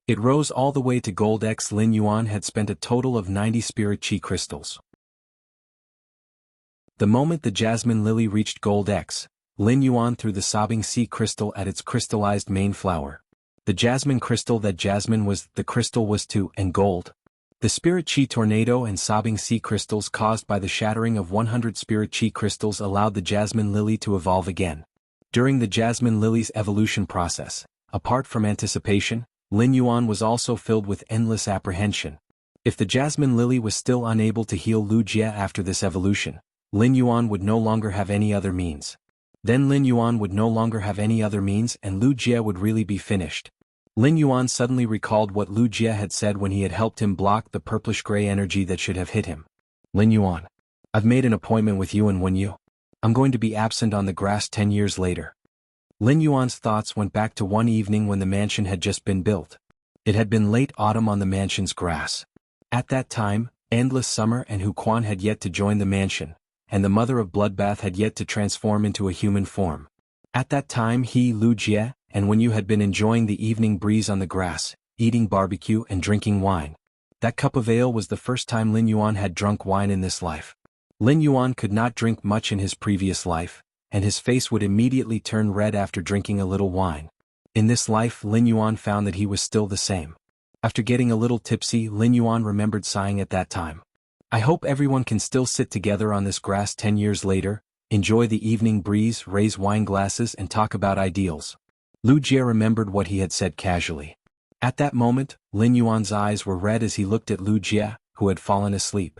It rose all the way to Gold X. Lin Yuan had spent a total of 90 Spirit Chi crystals. The moment the Jasmine Lily reached Gold X, Lin Yuan threw the Sobbing Sea crystal at its crystallized main flower. The Jasmine crystal that Jasmine was, the crystal was 2 and gold. The Spirit Chi tornado and Sobbing Sea crystals caused by the shattering of 100 Spirit Chi crystals allowed the Jasmine Lily to evolve again. During the jasmine lily's evolution process, apart from anticipation, Lin Yuan was also filled with endless apprehension. If the jasmine lily was still unable to heal Lu Jie after this evolution, Lin Yuan would no longer have any other means. Then Lin Yuan would no longer have any other means and Lu Jie would really be finished. Lin Yuan suddenly recalled what Lu Jie had said when he had helped him block the purplish-gray energy that should have hit him. Lin Yuan, I've made an appointment with you and when you. I'm going to be absent on the grass 10 years later. Lin Yuan's thoughts went back to one evening when the mansion had just been built. It had been late autumn on the mansion's grass. At that time, Endless Summer and Hu Quan had yet to join the mansion, and the Mother of Bloodbath had yet to transform into a human form. At that time Lu Jie, and when you had been enjoying the evening breeze on the grass, eating barbecue and drinking wine. That cup of ale was the first time Lin Yuan had drunk wine in this life. Lin Yuan could not drink much in his previous life, and his face would immediately turn red after drinking a little wine. In this life Lin Yuan found that he was still the same. After getting a little tipsy, Lin Yuan remembered sighing at that time. I hope everyone can still sit together on this grass 10 years later, enjoy the evening breeze, raise wine glasses and talk about ideals. Lu Jie remembered what he had said casually. At that moment, Lin Yuan's eyes were red as he looked at Lu Jie, who had fallen asleep.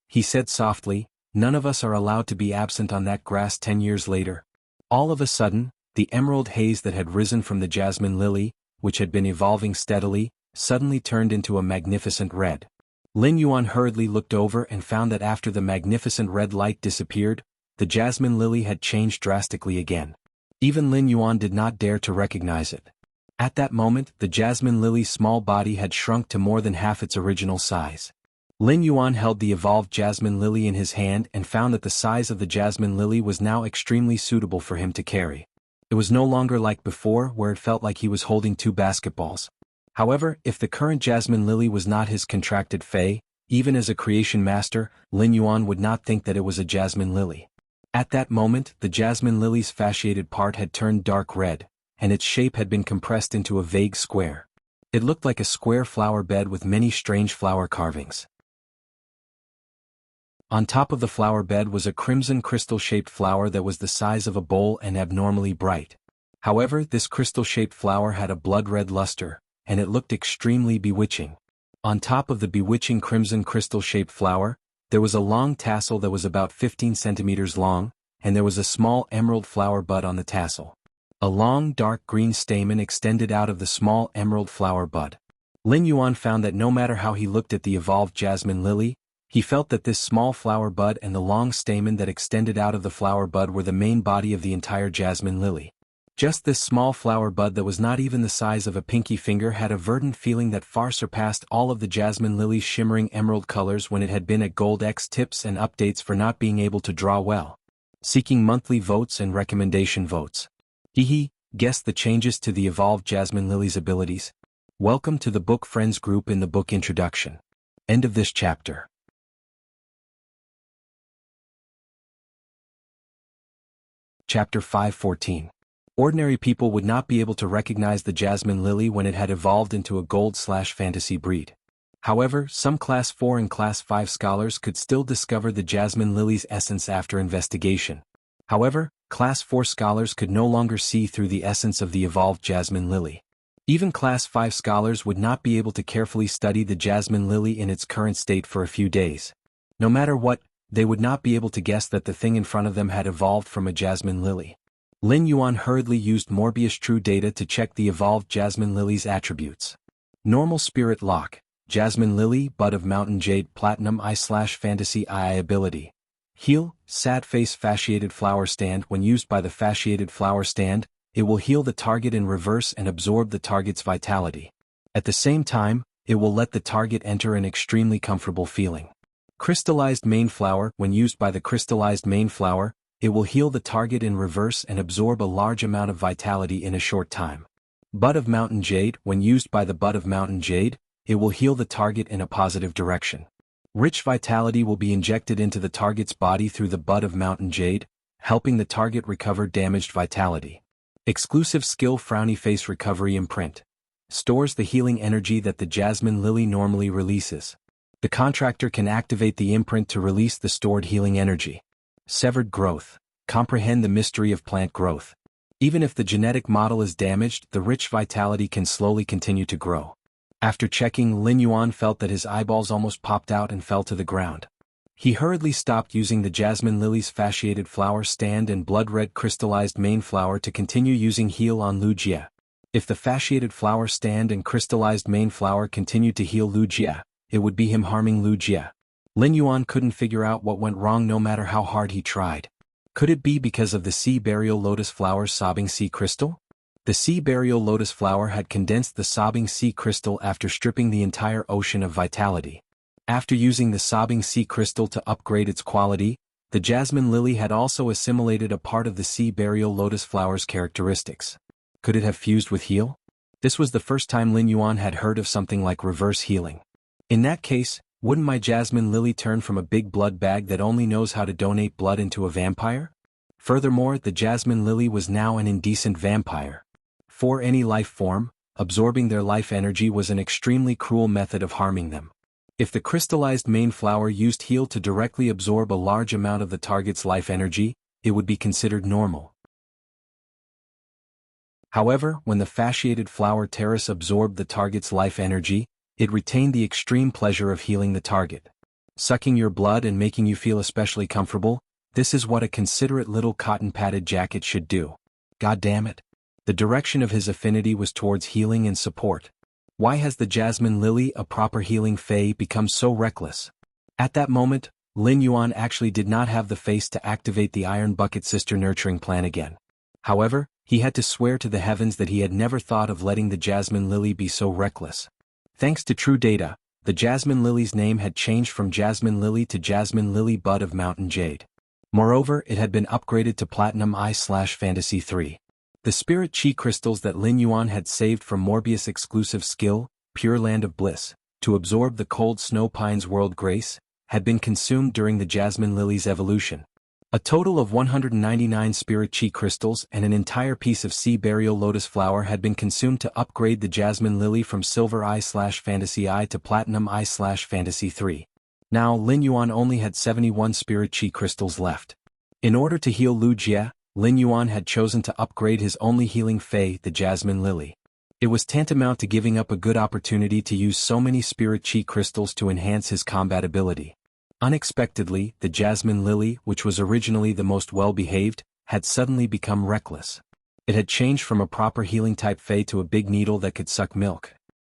He said softly, "None of us are allowed to be absent on that grass 10 years later." All of a sudden, the emerald haze that had risen from the jasmine lily, which had been evolving steadily, suddenly turned into a magnificent red. Lin Yuan hurriedly looked over and found that after the magnificent red light disappeared, the jasmine lily had changed drastically again. Even Lin Yuan did not dare to recognize it. At that moment, the jasmine lily's small body had shrunk to more than half its original size. Lin Yuan held the evolved jasmine lily in his hand and found that the size of the jasmine lily was now extremely suitable for him to carry. It was no longer like before where it felt like he was holding two basketballs. However, if the current jasmine lily was not his contracted fae, even as a creation master, Lin Yuan would not think that it was a jasmine lily. At that moment, the jasmine lily's fasciated part had turned dark red, and its shape had been compressed into a vague square. It looked like a square flower bed with many strange flower carvings. On top of the flower bed was a crimson crystal-shaped flower that was the size of a bowl and abnormally bright. However, this crystal-shaped flower had a blood-red luster, and it looked extremely bewitching. On top of the bewitching crimson crystal-shaped flower, there was a long tassel that was about 15 centimeters long, and there was a small emerald flower bud on the tassel. A long dark green stamen extended out of the small emerald flower bud. Lin Yuan found that no matter how he looked at the evolved jasmine lily, he felt that this small flower bud and the long stamen that extended out of the flower bud were the main body of the entire jasmine lily. Just this small flower bud that was not even the size of a pinky finger had a verdant feeling that far surpassed all of the jasmine lily's shimmering emerald colors when it had been at Gold X tips and updates for not being able to draw well. Seeking monthly votes and recommendation votes. Guess the changes to the evolved jasmine lily's abilities. Welcome to the Book Friends group in the book introduction. End of this chapter. Chapter 5:14. Ordinary people would not be able to recognize the jasmine lily when it had evolved into a gold/fantasy breed. However, some Class 4 and Class 5 scholars could still discover the jasmine lily's essence after investigation. However, Class 4 scholars could no longer see through the essence of the evolved jasmine lily. Even Class 5 scholars would not be able to carefully study the jasmine lily in its current state for a few days. No matter what, they would not be able to guess that the thing in front of them had evolved from a jasmine lily. Lin Yuan hurriedly used Morbius True Data to check the evolved jasmine lily's attributes. Normal Spirit Lock, Jasmine Lily, Bud of Mountain Jade, Platinum I/Fantasy II ability. Heal, Sad Face Fasciated Flower Stand. When used by the fasciated flower stand, it will heal the target in reverse and absorb the target's vitality. At the same time, it will let the target enter an extremely comfortable feeling. Crystallized Main Flower. When used by the crystallized main flower, it will heal the target in reverse and absorb a large amount of vitality in a short time. Bud of Mountain Jade. When used by the Bud of Mountain Jade, it will heal the target in a positive direction. Rich vitality will be injected into the target's body through the Bud of Mountain Jade, helping the target recover damaged vitality. Exclusive skill Frowny Face Recovery Imprint. Stores the healing energy that the jasmine lily normally releases. The contractor can activate the imprint to release the stored healing energy. Severed Growth. Comprehend the mystery of plant growth. Even if the genetic model is damaged, the rich vitality can slowly continue to grow. After checking, Lin Yuan felt that his eyeballs almost popped out and fell to the ground. He hurriedly stopped using the jasmine lily's fasciated flower stand and blood-red crystallized main flower to continue using heal on Lu Jie. If the fasciated flower stand and crystallized main flower continued to heal Lu Jie, it would be him harming Lu Jie. Lin Yuan couldn't figure out what went wrong no matter how hard he tried. Could it be because of the sea burial lotus flower's sobbing sea crystal? The sea burial lotus flower had condensed the sobbing sea crystal after stripping the entire ocean of vitality. After using the sobbing sea crystal to upgrade its quality, the jasmine lily had also assimilated a part of the sea burial lotus flower's characteristics. Could it have fused with heal? This was the first time Lin Yuan had heard of something like reverse healing. In that case, wouldn't my jasmine lily turn from a big blood bag that only knows how to donate blood into a vampire? Furthermore, the jasmine lily was now an indecent vampire. For any life form, absorbing their life energy was an extremely cruel method of harming them. If the crystallized main flower used heal to directly absorb a large amount of the target's life energy, it would be considered normal. However, when the fasciated flower terrace absorbed the target's life energy, it retained the extreme pleasure of healing the target. Sucking your blood and making you feel especially comfortable, this is what a considerate little cotton-padded jacket should do. God damn it. The direction of his affinity was towards healing and support. Why has the jasmine lily, a proper healing fae, become so reckless? At that moment, Lin Yuan actually did not have the face to activate the Iron Bucket Sister nurturing plan again. However, he had to swear to the heavens that he had never thought of letting the jasmine lily be so reckless. Thanks to true data, the jasmine lily's name had changed from Jasmine Lily to Jasmine Lily Bud of Mountain Jade. Moreover, it had been upgraded to Platinum I/Fantasy 3. The spirit chi crystals that Lin Yuan had saved from Morbius' exclusive skill, Pure Land of Bliss, to absorb the cold snow pine's world grace, had been consumed during the jasmine lily's evolution. A total of 199 spirit chi crystals and an entire piece of sea burial lotus flower had been consumed to upgrade the jasmine lily from Silver I/Fantasy I to Platinum I/Fantasy 3. Now Lin Yuan only had 71 spirit chi crystals left. In order to heal Lu Jie, Lin Yuan had chosen to upgrade his only healing fae, the jasmine lily. It was tantamount to giving up a good opportunity to use so many spirit chi crystals to enhance his combat ability. Unexpectedly, the jasmine lily, which was originally the most well-behaved, had suddenly become reckless. It had changed from a proper healing type fae to a big needle that could suck milk.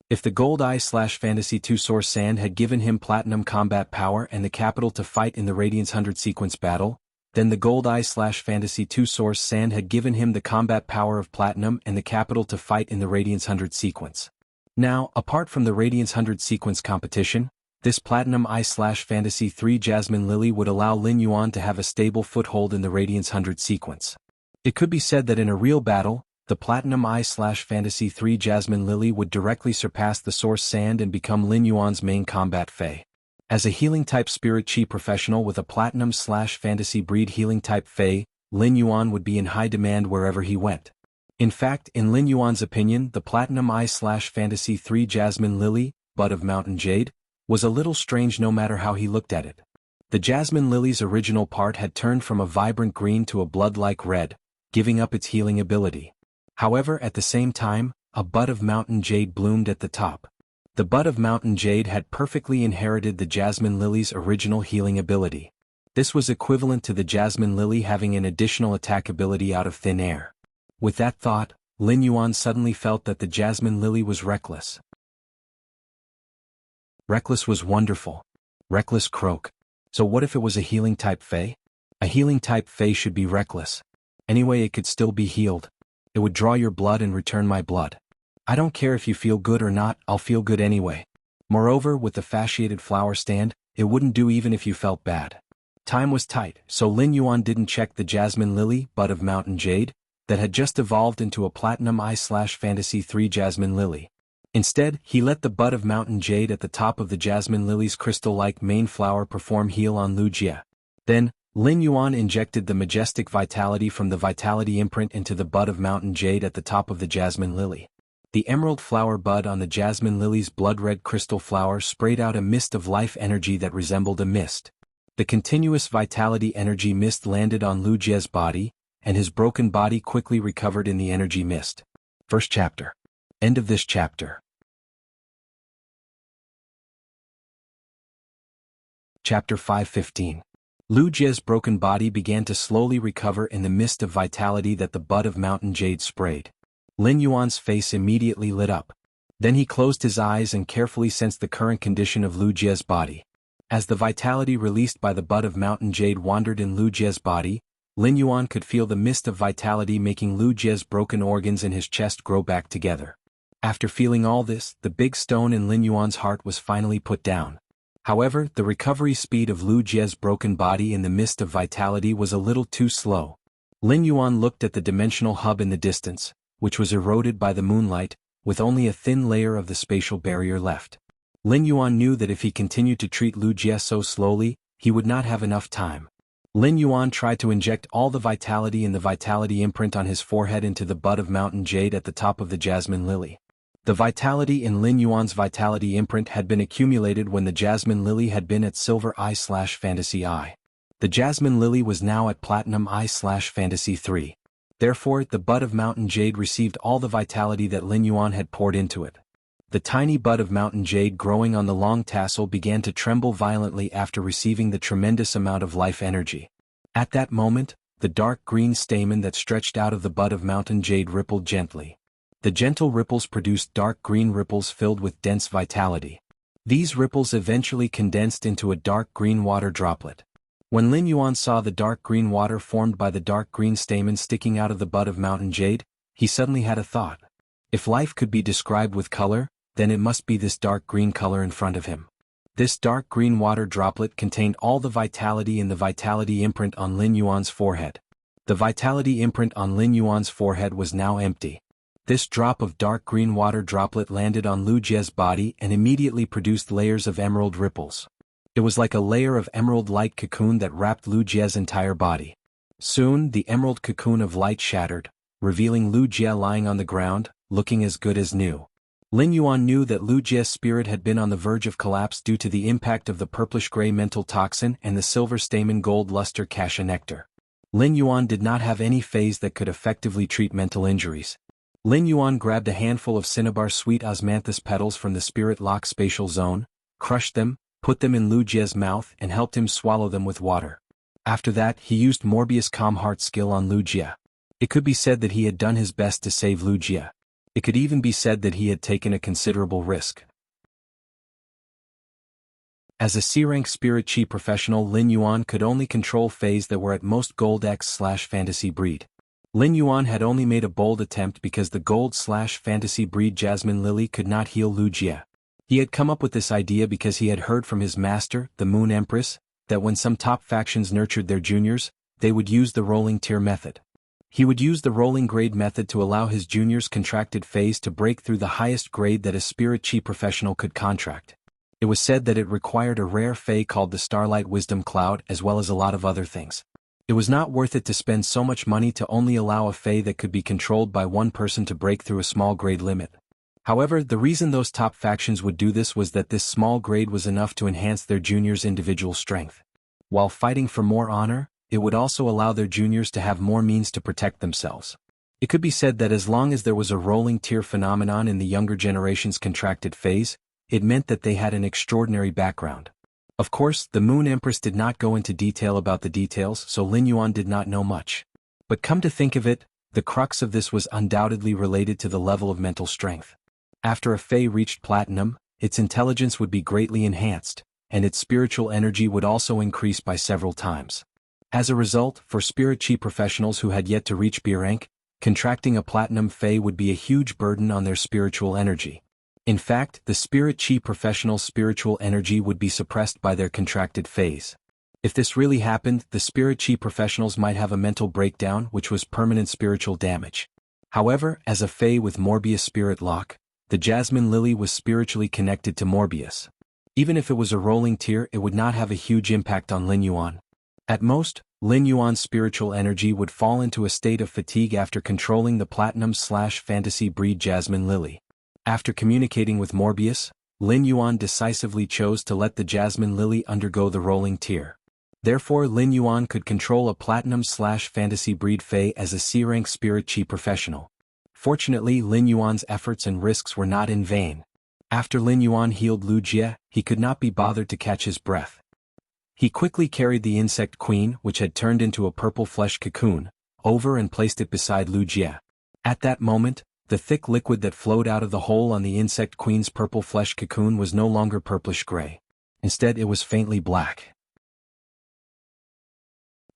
If the Gold I/Fantasy 2 Source Sand had given him platinum combat power and the capital to fight in the Radiance 100 sequence battle, then the Gold I/Fantasy 2 Source Sand had given him the combat power of platinum and the capital to fight in the Radiance 100 sequence. Now, apart from the Radiance 100 sequence competition, this Platinum I/Fantasy 3 Jasmine Lily would allow Lin Yuan to have a stable foothold in the Radiance 100 sequence. It could be said that in a real battle, the Platinum I/Fantasy 3 Jasmine Lily would directly surpass the Source Sand and become Lin Yuan's main combat fae. As a healing-type spirit chi professional with a Platinum/Fantasy breed healing-type fae, Lin Yuan would be in high demand wherever he went. In fact, in Lin Yuan's opinion, the Platinum I/Fantasy 3 Jasmine Lily, Bud of Mountain Jade, was a little strange no matter how he looked at it. The jasmine lily's original part had turned from a vibrant green to a blood-like red, giving up its healing ability. However, at the same time, a bud of mountain jade bloomed at the top. The bud of mountain jade had perfectly inherited the jasmine lily's original healing ability. This was equivalent to the jasmine lily having an additional attack ability out of thin air. With that thought, Lin Yuan suddenly felt that the jasmine lily was reckless. Reckless was wonderful. Reckless croak. So what if it was a healing type fae? A healing type fae should be reckless. Anyway, it could still be healed. It would draw your blood and return my blood. I don't care if you feel good or not, I'll feel good anyway. Moreover, with the fasciated flower stand, it wouldn't do even if you felt bad. Time was tight, so Lin Yuan didn't check the jasmine lily, bud of mountain jade, that had just evolved into a Platinum I/Fantasy 3 Jasmine Lily. Instead, he let the bud of mountain jade at the top of the jasmine lily's crystal-like main flower perform heal on Lu Jie. Then, Lin Yuan injected the majestic vitality from the vitality imprint into the bud of mountain jade at the top of the jasmine lily. The emerald flower bud on the jasmine lily's blood-red crystal flower sprayed out a mist of life energy that resembled a mist. The continuous vitality energy mist landed on Lu Jie's body, and his broken body quickly recovered in the energy mist. First chapter. End of this chapter. Chapter 5:15. Lu Jie's broken body began to slowly recover in the mist of vitality that the bud of mountain jade sprayed. Lin Yuan's face immediately lit up. Then he closed his eyes and carefully sensed the current condition of Lu Jie's body. As the vitality released by the bud of mountain jade wandered in Lu Jie's body, Lin Yuan could feel the mist of vitality making Lu Jie's broken organs in his chest grow back together. After feeling all this, the big stone in Lin Yuan's heart was finally put down. However, the recovery speed of Lu Jie's broken body in the mist of vitality was a little too slow. Lin Yuan looked at the dimensional hub in the distance, which was eroded by the moonlight, with only a thin layer of the spatial barrier left. Lin Yuan knew that if he continued to treat Lu Jie so slowly, he would not have enough time. Lin Yuan tried to inject all the vitality in the vitality imprint on his forehead into the bud of mountain jade at the top of the jasmine lily. The vitality in Lin Yuan's vitality imprint had been accumulated when the jasmine lily had been at silver I/fantasy I. The jasmine lily was now at platinum I/fantasy 3. Therefore, the bud of mountain jade received all the vitality that Lin Yuan had poured into it. The tiny bud of mountain jade growing on the long tassel began to tremble violently after receiving the tremendous amount of life energy. At that moment, the dark green stamen that stretched out of the bud of mountain jade rippled gently. The gentle ripples produced dark green ripples filled with dense vitality. These ripples eventually condensed into a dark green water droplet. When Lin Yuan saw the dark green water formed by the dark green stamen sticking out of the bud of mountain jade, he suddenly had a thought. If life could be described with color, then it must be this dark green color in front of him. This dark green water droplet contained all the vitality in the vitality imprint on Lin Yuan's forehead. The vitality imprint on Lin Yuan's forehead was now empty. This drop of dark green water droplet landed on Lu Jie's body and immediately produced layers of emerald ripples. It was like a layer of emerald light cocoon that wrapped Lu Jie's entire body. Soon, the emerald cocoon of light shattered, revealing Lu Jie lying on the ground, looking as good as new. Lin Yuan knew that Lu Jie's spirit had been on the verge of collapse due to the impact of the purplish-gray mental toxin and the silver stamen gold luster kasha nectar. Lin Yuan did not have any phase that could effectively treat mental injuries. Lin Yuan grabbed a handful of cinnabar sweet osmanthus petals from the spirit lock spatial zone, crushed them, put them in Lu Jie's mouth and helped him swallow them with water. After that, he used Morbius calm heart skill on Lu Jie. It could be said that he had done his best to save Lu Jie. It could even be said that he had taken a considerable risk. As a C-rank spirit chi professional, Lin Yuan could only control phase that were at most gold X/fantasy breed. Lin Yuan had only made a bold attempt because the gold/fantasy breed jasmine lily could not heal Lu Jie. He had come up with this idea because he had heard from his master, the Moon Empress, that when some top factions nurtured their juniors, they would use the rolling tier method. He would use the rolling grade method to allow his juniors' contracted phase to break through the highest grade that a spirit chi professional could contract. It was said that it required a rare fae called the Starlight Wisdom Cloud as well as a lot of other things. It was not worth it to spend so much money to only allow a fae that could be controlled by one person to break through a small grade limit. However, the reason those top factions would do this was that this small grade was enough to enhance their juniors' individual strength. While fighting for more honor, it would also allow their juniors to have more means to protect themselves. It could be said that as long as there was a rolling tier phenomenon in the younger generation's contracted phase, it meant that they had an extraordinary background. Of course, the Moon Empress did not go into detail about the details, so Lin Yuan did not know much. But come to think of it, the crux of this was undoubtedly related to the level of mental strength. After a fae reached platinum, its intelligence would be greatly enhanced, and its spiritual energy would also increase by several times. As a result, for spirit chi professionals who had yet to reach B rank, contracting a platinum fae would be a huge burden on their spiritual energy. In fact, the spirit chi professionals' spiritual energy would be suppressed by their contracted phase. If this really happened, the spirit chi professionals might have a mental breakdown which was permanent spiritual damage. However, as a fae with Morbius spirit lock, the jasmine lily was spiritually connected to Morbius. Even if it was a rolling tier, it would not have a huge impact on Lin Yuan. At most, Lin Yuan's spiritual energy would fall into a state of fatigue after controlling the platinum/fantasy breed jasmine lily. After communicating with Morbius, Lin Yuan decisively chose to let the jasmine lily undergo the rolling tier. Therefore Lin Yuan could control a platinum/fantasy breed Fae as a C-rank spirit chi professional. Fortunately Lin Yuan's efforts and risks were not in vain. After Lin Yuan healed Lu Jie, he could not be bothered to catch his breath. He quickly carried the insect queen, which had turned into a purple flesh cocoon, over and placed it beside Lu Jie. At that moment, the thick liquid that flowed out of the hole on the insect queen's purple flesh cocoon was no longer purplish-gray. Instead it was faintly black.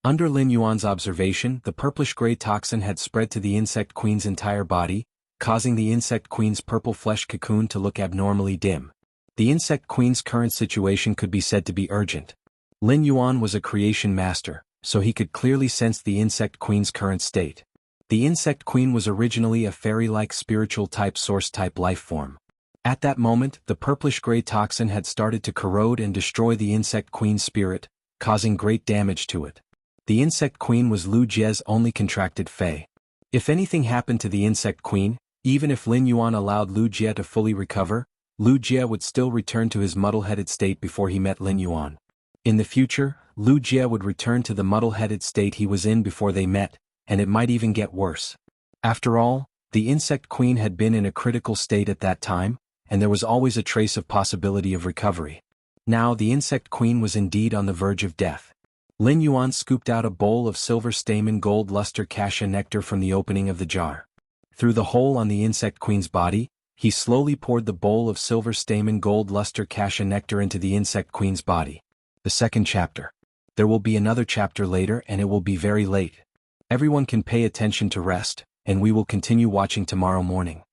Under Lin Yuan's observation, the purplish-gray toxin had spread to the insect queen's entire body, causing the insect queen's purple flesh cocoon to look abnormally dim. The insect queen's current situation could be said to be urgent. Lin Yuan was a creation master, so he could clearly sense the insect queen's current state. The insect queen was originally a fairy-like spiritual type source type life form. At that moment, the purplish-gray toxin had started to corrode and destroy the insect queen's spirit, causing great damage to it. The insect queen was Lu Jie's only contracted Fae. If anything happened to the insect queen, even if Lin Yuan allowed Lu Jie to fully recover, Lu Jie would still return to his muddle-headed state before he met Lin Yuan. In the future, Lu Jie would return to the muddle-headed state he was in before they met, and it might even get worse. After all, the insect queen had been in a critical state at that time, and there was always a trace of possibility of recovery. Now the insect queen was indeed on the verge of death. Lin Yuan scooped out a bowl of silver stamen gold luster cassia nectar from the opening of the jar. Through the hole on the insect queen's body, he slowly poured the bowl of silver stamen gold luster cassia nectar into the insect queen's body. The second chapter. There will be another chapter later and it will be very late. Everyone can pay attention to rest, and we will continue watching tomorrow morning.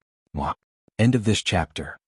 End of this chapter.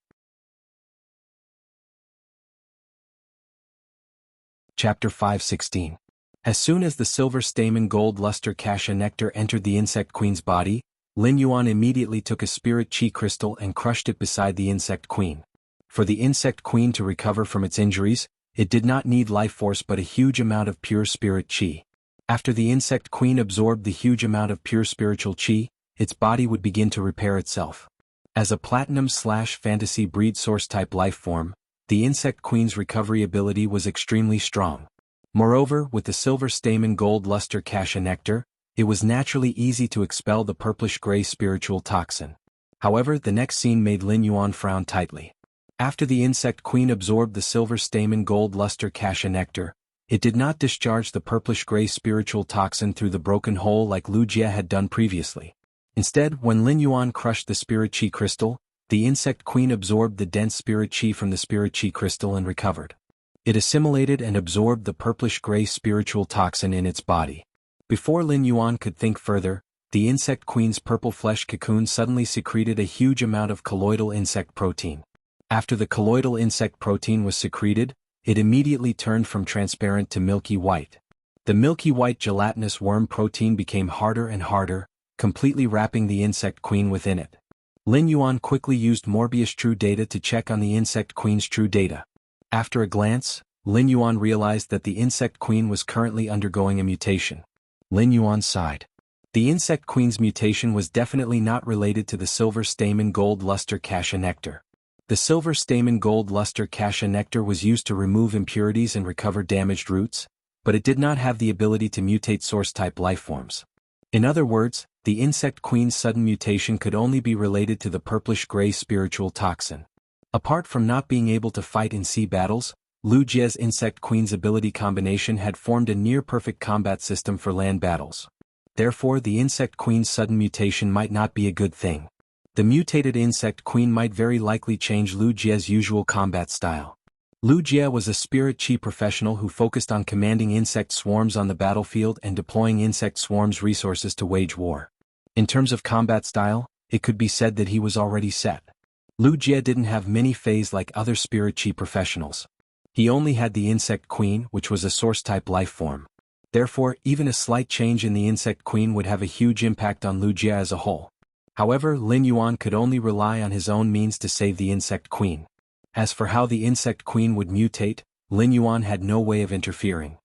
Chapter 5:16. As soon as the silver stamen gold luster cassia nectar entered the insect queen's body, Lin Yuan immediately took a spirit chi crystal and crushed it beside the insect queen. For the insect queen to recover from its injuries, it did not need life force but a huge amount of pure spirit chi. After the insect queen absorbed the huge amount of pure spiritual chi, its body would begin to repair itself. As a platinum/fantasy breed source type life form, the insect queen's recovery ability was extremely strong. Moreover, with the silver stamen gold luster cassia nectar, it was naturally easy to expel the purplish-gray spiritual toxin. However, the next scene made Lin Yuan frown tightly. After the insect queen absorbed the silver stamen gold luster cassia nectar, it did not discharge the purplish-gray spiritual toxin through the broken hole like Lu Jie had done previously. Instead, when Lin Yuan crushed the spirit chi crystal, the insect queen absorbed the dense spirit chi from the spirit chi crystal and recovered. It assimilated and absorbed the purplish-gray spiritual toxin in its body. Before Lin Yuan could think further, the insect queen's purple flesh cocoon suddenly secreted a huge amount of colloidal insect protein. After the colloidal insect protein was secreted, it immediately turned from transparent to milky white. The milky white gelatinous worm protein became harder and harder, completely wrapping the insect queen within it. Lin Yuan quickly used Morbius True Data to check on the insect queen's true data. After a glance, Lin Yuan realized that the insect queen was currently undergoing a mutation. Lin Yuan sighed. The insect queen's mutation was definitely not related to the silver stamen gold luster cassia nectar. The silver stamen gold luster cassia nectar was used to remove impurities and recover damaged roots, but it did not have the ability to mutate source-type lifeforms. In other words, the insect queen's sudden mutation could only be related to the purplish-gray spiritual toxin. Apart from not being able to fight in sea battles, Lu Jie's insect queen's ability combination had formed a near-perfect combat system for land battles. Therefore, the insect queen's sudden mutation might not be a good thing. The mutated insect queen might very likely change Lu Jie's usual combat style. Lu Jie was a spirit chi professional who focused on commanding insect swarms on the battlefield and deploying insect swarms' resources to wage war. In terms of combat style, it could be said that he was already set. Lu Jie didn't have many phases like other spirit chi professionals. He only had the insect queen, which was a source-type life form. Therefore, even a slight change in the insect queen would have a huge impact on Lu Jie as a whole. However, Lin Yuan could only rely on his own means to save the insect queen. As for how the insect queen would mutate, Lin Yuan had no way of interfering.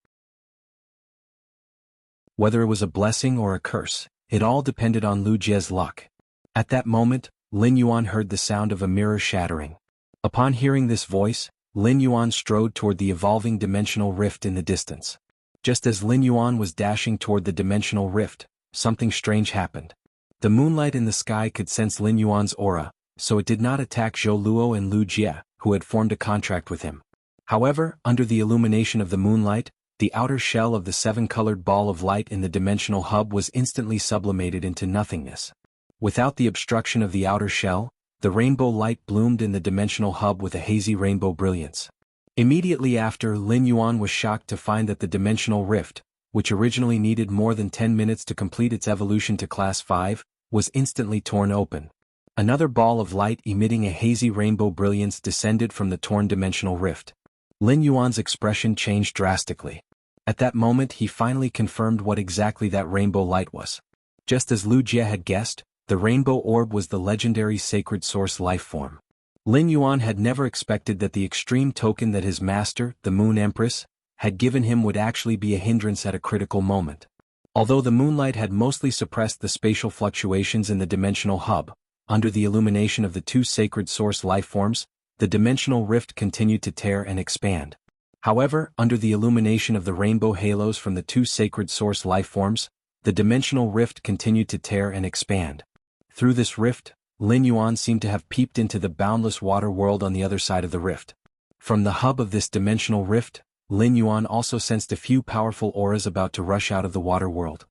Whether it was a blessing or a curse, it all depended on Lu Jie's luck. At that moment, Lin Yuan heard the sound of a mirror shattering. Upon hearing this voice, Lin Yuan strode toward the evolving dimensional rift in the distance. Just as Lin Yuan was dashing toward the dimensional rift, something strange happened. The moonlight in the sky could sense Lin Yuan's aura, so it did not attack Zhou Luo and Lu Jie, who had formed a contract with him. However, under the illumination of the moonlight, the outer shell of the seven-colored ball of light in the dimensional hub was instantly sublimated into nothingness. Without the obstruction of the outer shell, the rainbow light bloomed in the dimensional hub with a hazy rainbow brilliance. Immediately after, Lin Yuan was shocked to find that the dimensional rift, which originally needed more than 10 minutes to complete its evolution to Class 5, was instantly torn open. Another ball of light emitting a hazy rainbow brilliance descended from the torn dimensional rift. Lin Yuan's expression changed drastically. At that moment he finally confirmed what exactly that rainbow light was. Just as Lu Jie had guessed, the rainbow orb was the legendary sacred source life form. Lin Yuan had never expected that the extreme token that his master, the Moon Empress, had given him would actually be a hindrance at a critical moment. Although the moonlight had mostly suppressed the spatial fluctuations in the dimensional hub, under the illumination of the two sacred source life forms, the dimensional rift continued to tear and expand. However, under the illumination of the rainbow halos from the two sacred source life forms, the dimensional rift continued to tear and expand. Through this rift, Lin Yuan seemed to have peeped into the boundless water world on the other side of the rift. From the hub of this dimensional rift, Lin Yuan also sensed a few powerful auras about to rush out of the water world.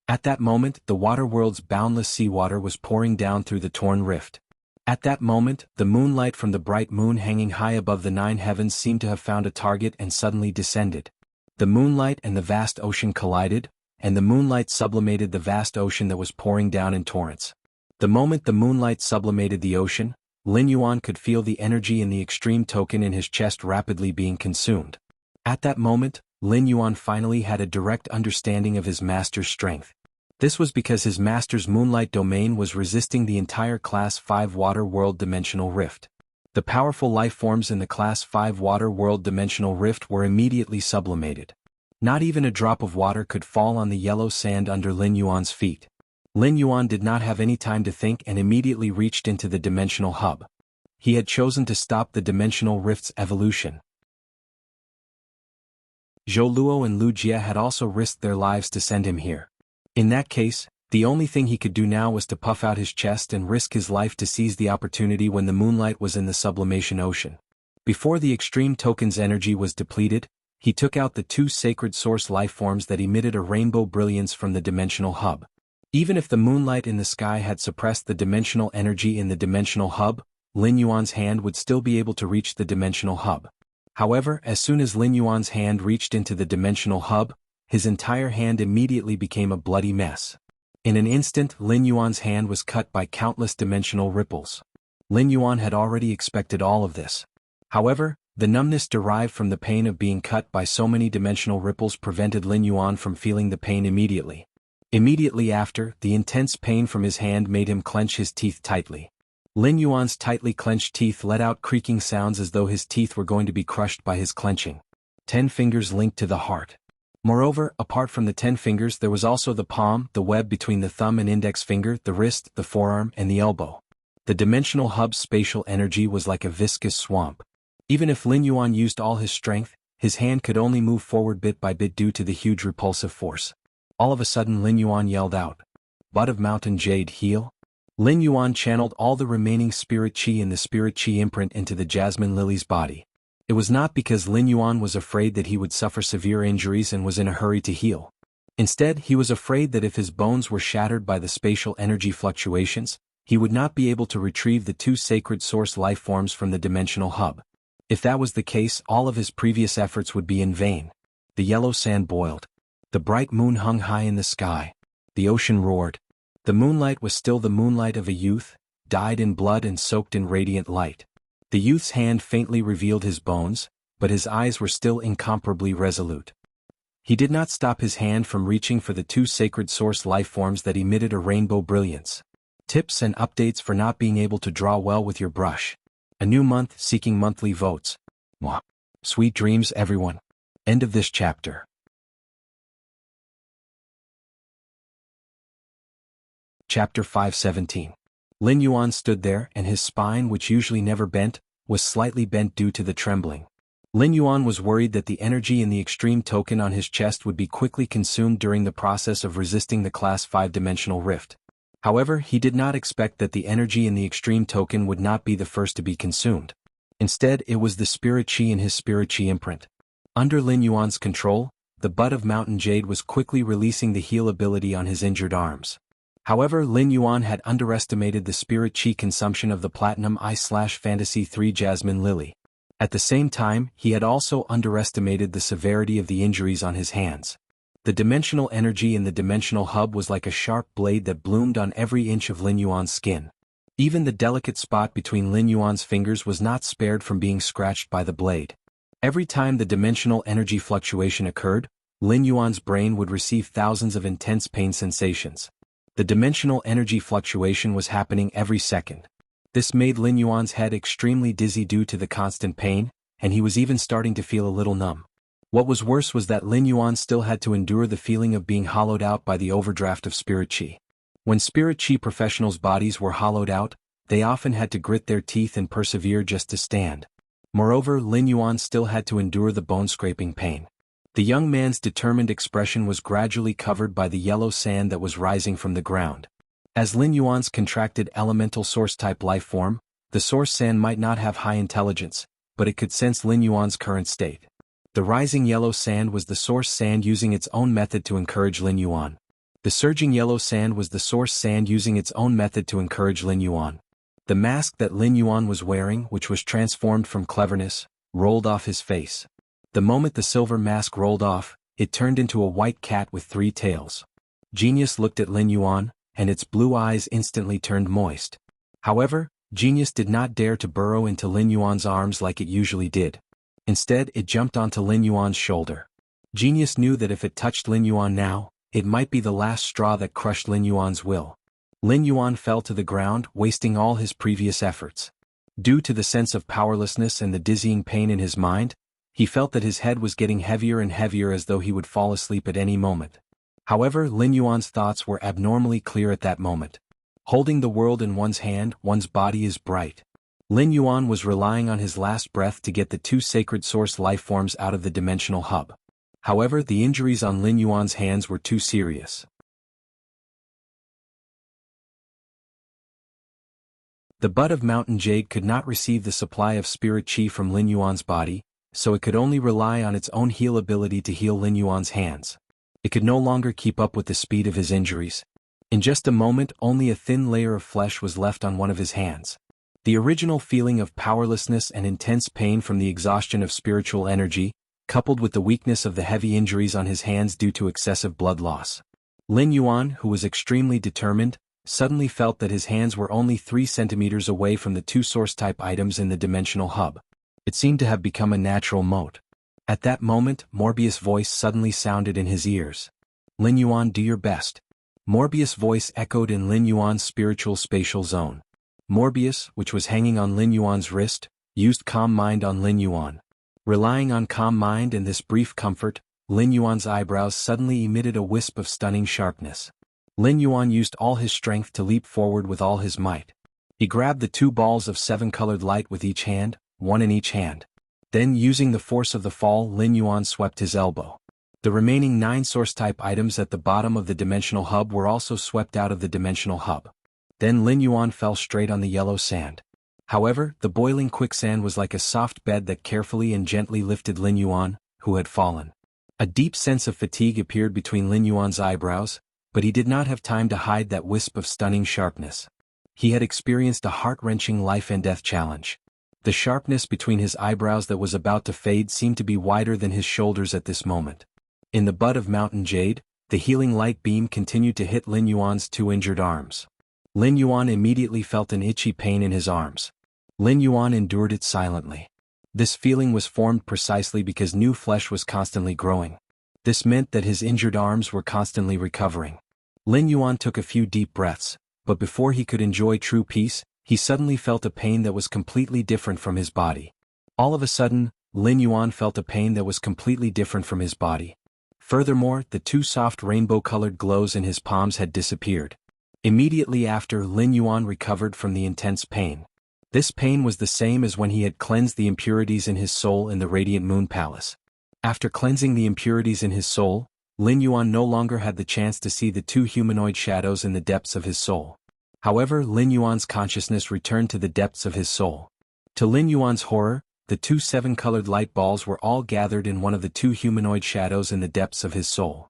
At that moment, the water world's boundless seawater was pouring down through the torn rift. At that moment, the moonlight from the bright moon hanging high above the 9 heavens seemed to have found a target and suddenly descended. The moonlight and the vast ocean collided, and the moonlight sublimated the vast ocean that was pouring down in torrents. The moment the moonlight sublimated the ocean, Lin Yuan could feel the energy in the extreme token in his chest rapidly being consumed. At that moment, Lin Yuan finally had a direct understanding of his master's strength. This was because his master's moonlight domain was resisting the entire Class 5 water world dimensional rift. The powerful life forms in the Class 5 water world dimensional rift were immediately sublimated. Not even a drop of water could fall on the yellow sand under Lin Yuan's feet. Lin Yuan did not have any time to think and immediately reached into the dimensional hub. He had chosen to stop the dimensional rift's evolution. Zhou Luo and Lu Jie had also risked their lives to send him here. In that case, the only thing he could do now was to puff out his chest and risk his life to seize the opportunity when the moonlight was in the sublimation ocean. Before the extreme token's energy was depleted, he took out the two sacred source life forms that emitted a rainbow brilliance from the dimensional hub. Even if the moonlight in the sky had suppressed the dimensional energy in the dimensional hub, Lin Yuan's hand would still be able to reach the dimensional hub. However, as soon as Lin Yuan's hand reached into the dimensional hub, his entire hand immediately became a bloody mess. In an instant, Lin Yuan's hand was cut by countless dimensional ripples. Lin Yuan had already expected all of this. However, the numbness derived from the pain of being cut by so many dimensional ripples prevented Lin Yuan from feeling the pain immediately. Immediately after, the intense pain from his hand made him clench his teeth tightly. Lin Yuan's tightly clenched teeth let out creaking sounds as though his teeth were going to be crushed by his clenching. 10 fingers linked to the heart. Moreover, apart from the 10 fingers there was also the palm, the web between the thumb and index finger, the wrist, the forearm, and the elbow. The dimensional hub's spatial energy was like a viscous swamp. Even if Lin Yuan used all his strength, his hand could only move forward bit by bit due to the huge repulsive force. All of a sudden Lin Yuan yelled out, "Bud of Mountain Jade, heal!" Lin Yuan channeled all the remaining spirit chi in the spirit chi imprint into the jasmine lily's body. It was not because Lin Yuan was afraid that he would suffer severe injuries and was in a hurry to heal. Instead, he was afraid that if his bones were shattered by the spatial energy fluctuations, he would not be able to retrieve the two sacred source life forms from the dimensional hub. If that was the case, all of his previous efforts would be in vain. The yellow sand boiled. The bright moon hung high in the sky. The ocean roared. The moonlight was still the moonlight of a youth, dyed in blood and soaked in radiant light. The youth's hand faintly revealed his bones, but his eyes were still incomparably resolute. He did not stop his hand from reaching for the two sacred source life forms that emitted a rainbow brilliance. Tips and updates for not being able to draw well with your brush. A new month seeking monthly votes. Mwah. Sweet dreams, everyone. End of this chapter. Chapter 517. Lin Yuan stood there, and his spine, which usually never bent, was slightly bent due to the trembling. Lin Yuan was worried that the energy in the extreme token on his chest would be quickly consumed during the process of resisting the Class 5-dimensional rift. However, he did not expect that the energy in the extreme token would not be the first to be consumed. Instead, it was the spirit chi in his spirit chi imprint. Under Lin Yuan's control, the bud of mountain jade was quickly releasing the heal ability on his injured arms. However, Lin Yuan had underestimated the spirit chi consumption of the Platinum I/Fantasy 3 Jasmine Lily. At the same time, he had also underestimated the severity of the injuries on his hands. The dimensional energy in the dimensional hub was like a sharp blade that bloomed on every inch of Lin Yuan's skin. Even the delicate spot between Lin Yuan's fingers was not spared from being scratched by the blade. Every time the dimensional energy fluctuation occurred, Lin Yuan's brain would receive thousands of intense pain sensations. The dimensional energy fluctuation was happening every second. This made Lin Yuan's head extremely dizzy due to the constant pain, and he was even starting to feel a little numb. What was worse was that Lin Yuan still had to endure the feeling of being hollowed out by the overdraft of spirit chi. When spirit chi professionals' bodies were hollowed out, they often had to grit their teeth and persevere just to stand. Moreover, Lin Yuan still had to endure the bone-scraping pain. The young man's determined expression was gradually covered by the yellow sand that was rising from the ground. As Lin Yuan's contracted elemental source-type life form, the source sand might not have high intelligence, but it could sense Lin Yuan's current state. The rising yellow sand was the source sand using its own method to encourage Lin Yuan. The surging yellow sand was the source sand using its own method to encourage Lin Yuan. The mask that Lin Yuan was wearing, which was transformed from cleverness, rolled off his face. The moment the silver mask rolled off, it turned into a white cat with 3 tails. Genius looked at Lin Yuan, and its blue eyes instantly turned moist. However, Genius did not dare to burrow into Lin Yuan's arms like it usually did. Instead, it jumped onto Lin Yuan's shoulder. Genius knew that if it touched Lin Yuan now, it might be the last straw that crushed Lin Yuan's will. Lin Yuan fell to the ground, wasting all his previous efforts. Due to the sense of powerlessness and the dizzying pain in his mind, he felt that his head was getting heavier and heavier as though he would fall asleep at any moment. However, Lin Yuan's thoughts were abnormally clear at that moment. Holding the world in one's hand, one's body is bright. Lin Yuan was relying on his last breath to get the 2 sacred source life forms out of the dimensional hub. However, the injuries on Lin Yuan's hands were too serious. The bud of mountain jade could not receive the supply of spirit chi from Lin Yuan's body, so it could only rely on its own heal ability to heal Lin Yuan's hands. It could no longer keep up with the speed of his injuries. In just a moment, only a thin layer of flesh was left on one of his hands. The original feeling of powerlessness and intense pain from the exhaustion of spiritual energy, coupled with the weakness of the heavy injuries on his hands due to excessive blood loss. Lin Yuan, who was extremely determined, suddenly felt that his hands were only 3 centimeters away from the 2 source-type items in the dimensional hub. It seemed to have become a natural moat. At that moment, Morbius' voice suddenly sounded in his ears. Lin Yuan, do your best. Morbius' voice echoed in Lin Yuan's spiritual spatial zone. Morbius, which was hanging on Lin Yuan's wrist, used Calm Mind on Lin Yuan. Relying on Calm Mind and this brief comfort, Lin Yuan's eyebrows suddenly emitted a wisp of stunning sharpness. Lin Yuan used all his strength to leap forward with all his might. He grabbed the 2 balls of 7-colored light with each hand, 1 in each hand. Then, using the force of the fall, Lin Yuan swept his elbow. The remaining 9 source-type items at the bottom of the dimensional hub were also swept out of the dimensional hub. Then Lin Yuan fell straight on the yellow sand. However, the boiling quicksand was like a soft bed that carefully and gently lifted Lin Yuan, who had fallen. A deep sense of fatigue appeared between Lin Yuan's eyebrows, but he did not have time to hide that wisp of stunning sharpness. He had experienced a heart-wrenching life-and-death challenge. The sharpness between his eyebrows that was about to fade seemed to be wider than his shoulders at this moment. In the bud of mountain jade, the healing light beam continued to hit Lin Yuan's 2 injured arms. Lin Yuan immediately felt an itchy pain in his arms. Lin Yuan endured it silently. This feeling was formed precisely because new flesh was constantly growing. This meant that his injured arms were constantly recovering. Lin Yuan took a few deep breaths, but before he could enjoy true peace, he suddenly felt a pain that was completely different from his body. All of a sudden, Lin Yuan felt a pain that was completely different from his body. Furthermore, the 2 soft rainbow-colored glows in his palms had disappeared. Immediately after, Lin Yuan recovered from the intense pain. This pain was the same as when he had cleansed the impurities in his soul in the Radiant Moon Palace. After cleansing the impurities in his soul, Lin Yuan no longer had the chance to see the two humanoid shadows in the depths of his soul. However, Lin Yuan's consciousness returned to the depths of his soul. To Lin Yuan's horror, the two seven-colored light balls were all gathered in one of the two humanoid shadows in the depths of his soul.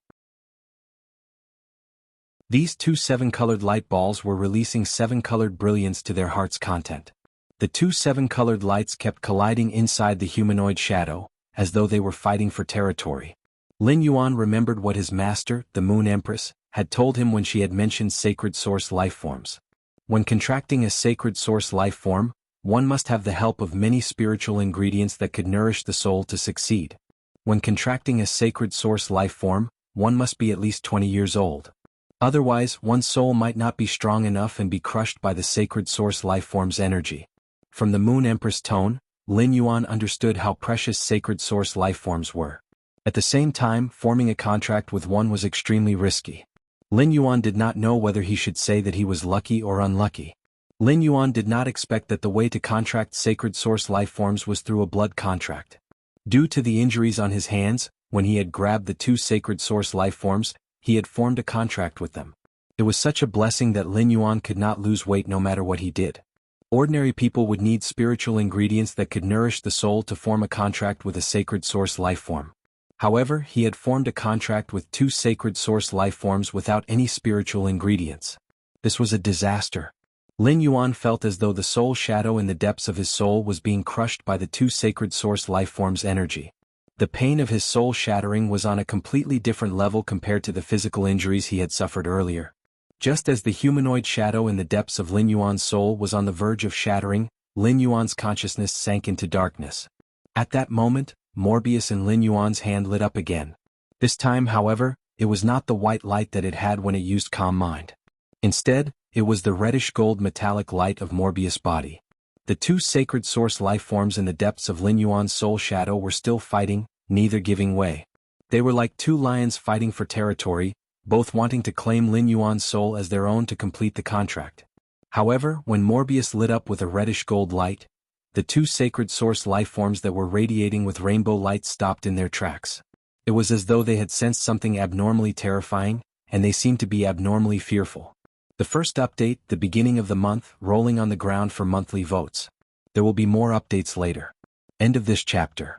These two seven-colored light balls were releasing seven-colored brilliance to their heart's content. The two seven-colored lights kept colliding inside the humanoid shadow, as though they were fighting for territory. Lin Yuan remembered what his master, the Moon Empress, had told him when she had mentioned sacred source life forms. When contracting a sacred source life form, one must have the help of many spiritual ingredients that could nourish the soul to succeed. When contracting a sacred source life form, one must be at least 20 years old. Otherwise, one's soul might not be strong enough and be crushed by the sacred source life form's energy. From the Moon Empress tone, Lin Yuan understood how precious sacred source life forms were. At the same time, forming a contract with one was extremely risky. Lin Yuan did not know whether he should say that he was lucky or unlucky. Lin Yuan did not expect that the way to contract sacred source life forms was through a blood contract. Due to the injuries on his hands, when he had grabbed the two sacred source life forms, he had formed a contract with them. It was such a blessing that Lin Yuan could not lose weight no matter what he did. Ordinary people would need spiritual ingredients that could nourish the soul to form a contract with a sacred source life form. However, he had formed a contract with two sacred source life forms without any spiritual ingredients. This was a disaster. Lin Yuan felt as though the soul shadow in the depths of his soul was being crushed by the two sacred source life forms' energy. The pain of his soul shattering was on a completely different level compared to the physical injuries he had suffered earlier. Just as the humanoid shadow in the depths of Lin Yuan's soul was on the verge of shattering, Lin Yuan's consciousness sank into darkness. At that moment, Morbius in Lin Yuan's hand lit up again. This time, however, it was not the white light that it had when it used Calm Mind. Instead, it was the reddish-gold metallic light of Morbius' body. The two sacred source life forms in the depths of Lin Yuan's soul shadow were still fighting, neither giving way. They were like two lions fighting for territory, both wanting to claim Lin Yuan's soul as their own to complete the contract. However, when Morbius lit up with a reddish-gold light, the two sacred source life forms that were radiating with rainbow light stopped in their tracks. It was as though they had sensed something abnormally terrifying, and they seemed to be abnormally fearful. The first update, the beginning of the month, rolling on the ground for monthly votes. There will be more updates later. End of this chapter.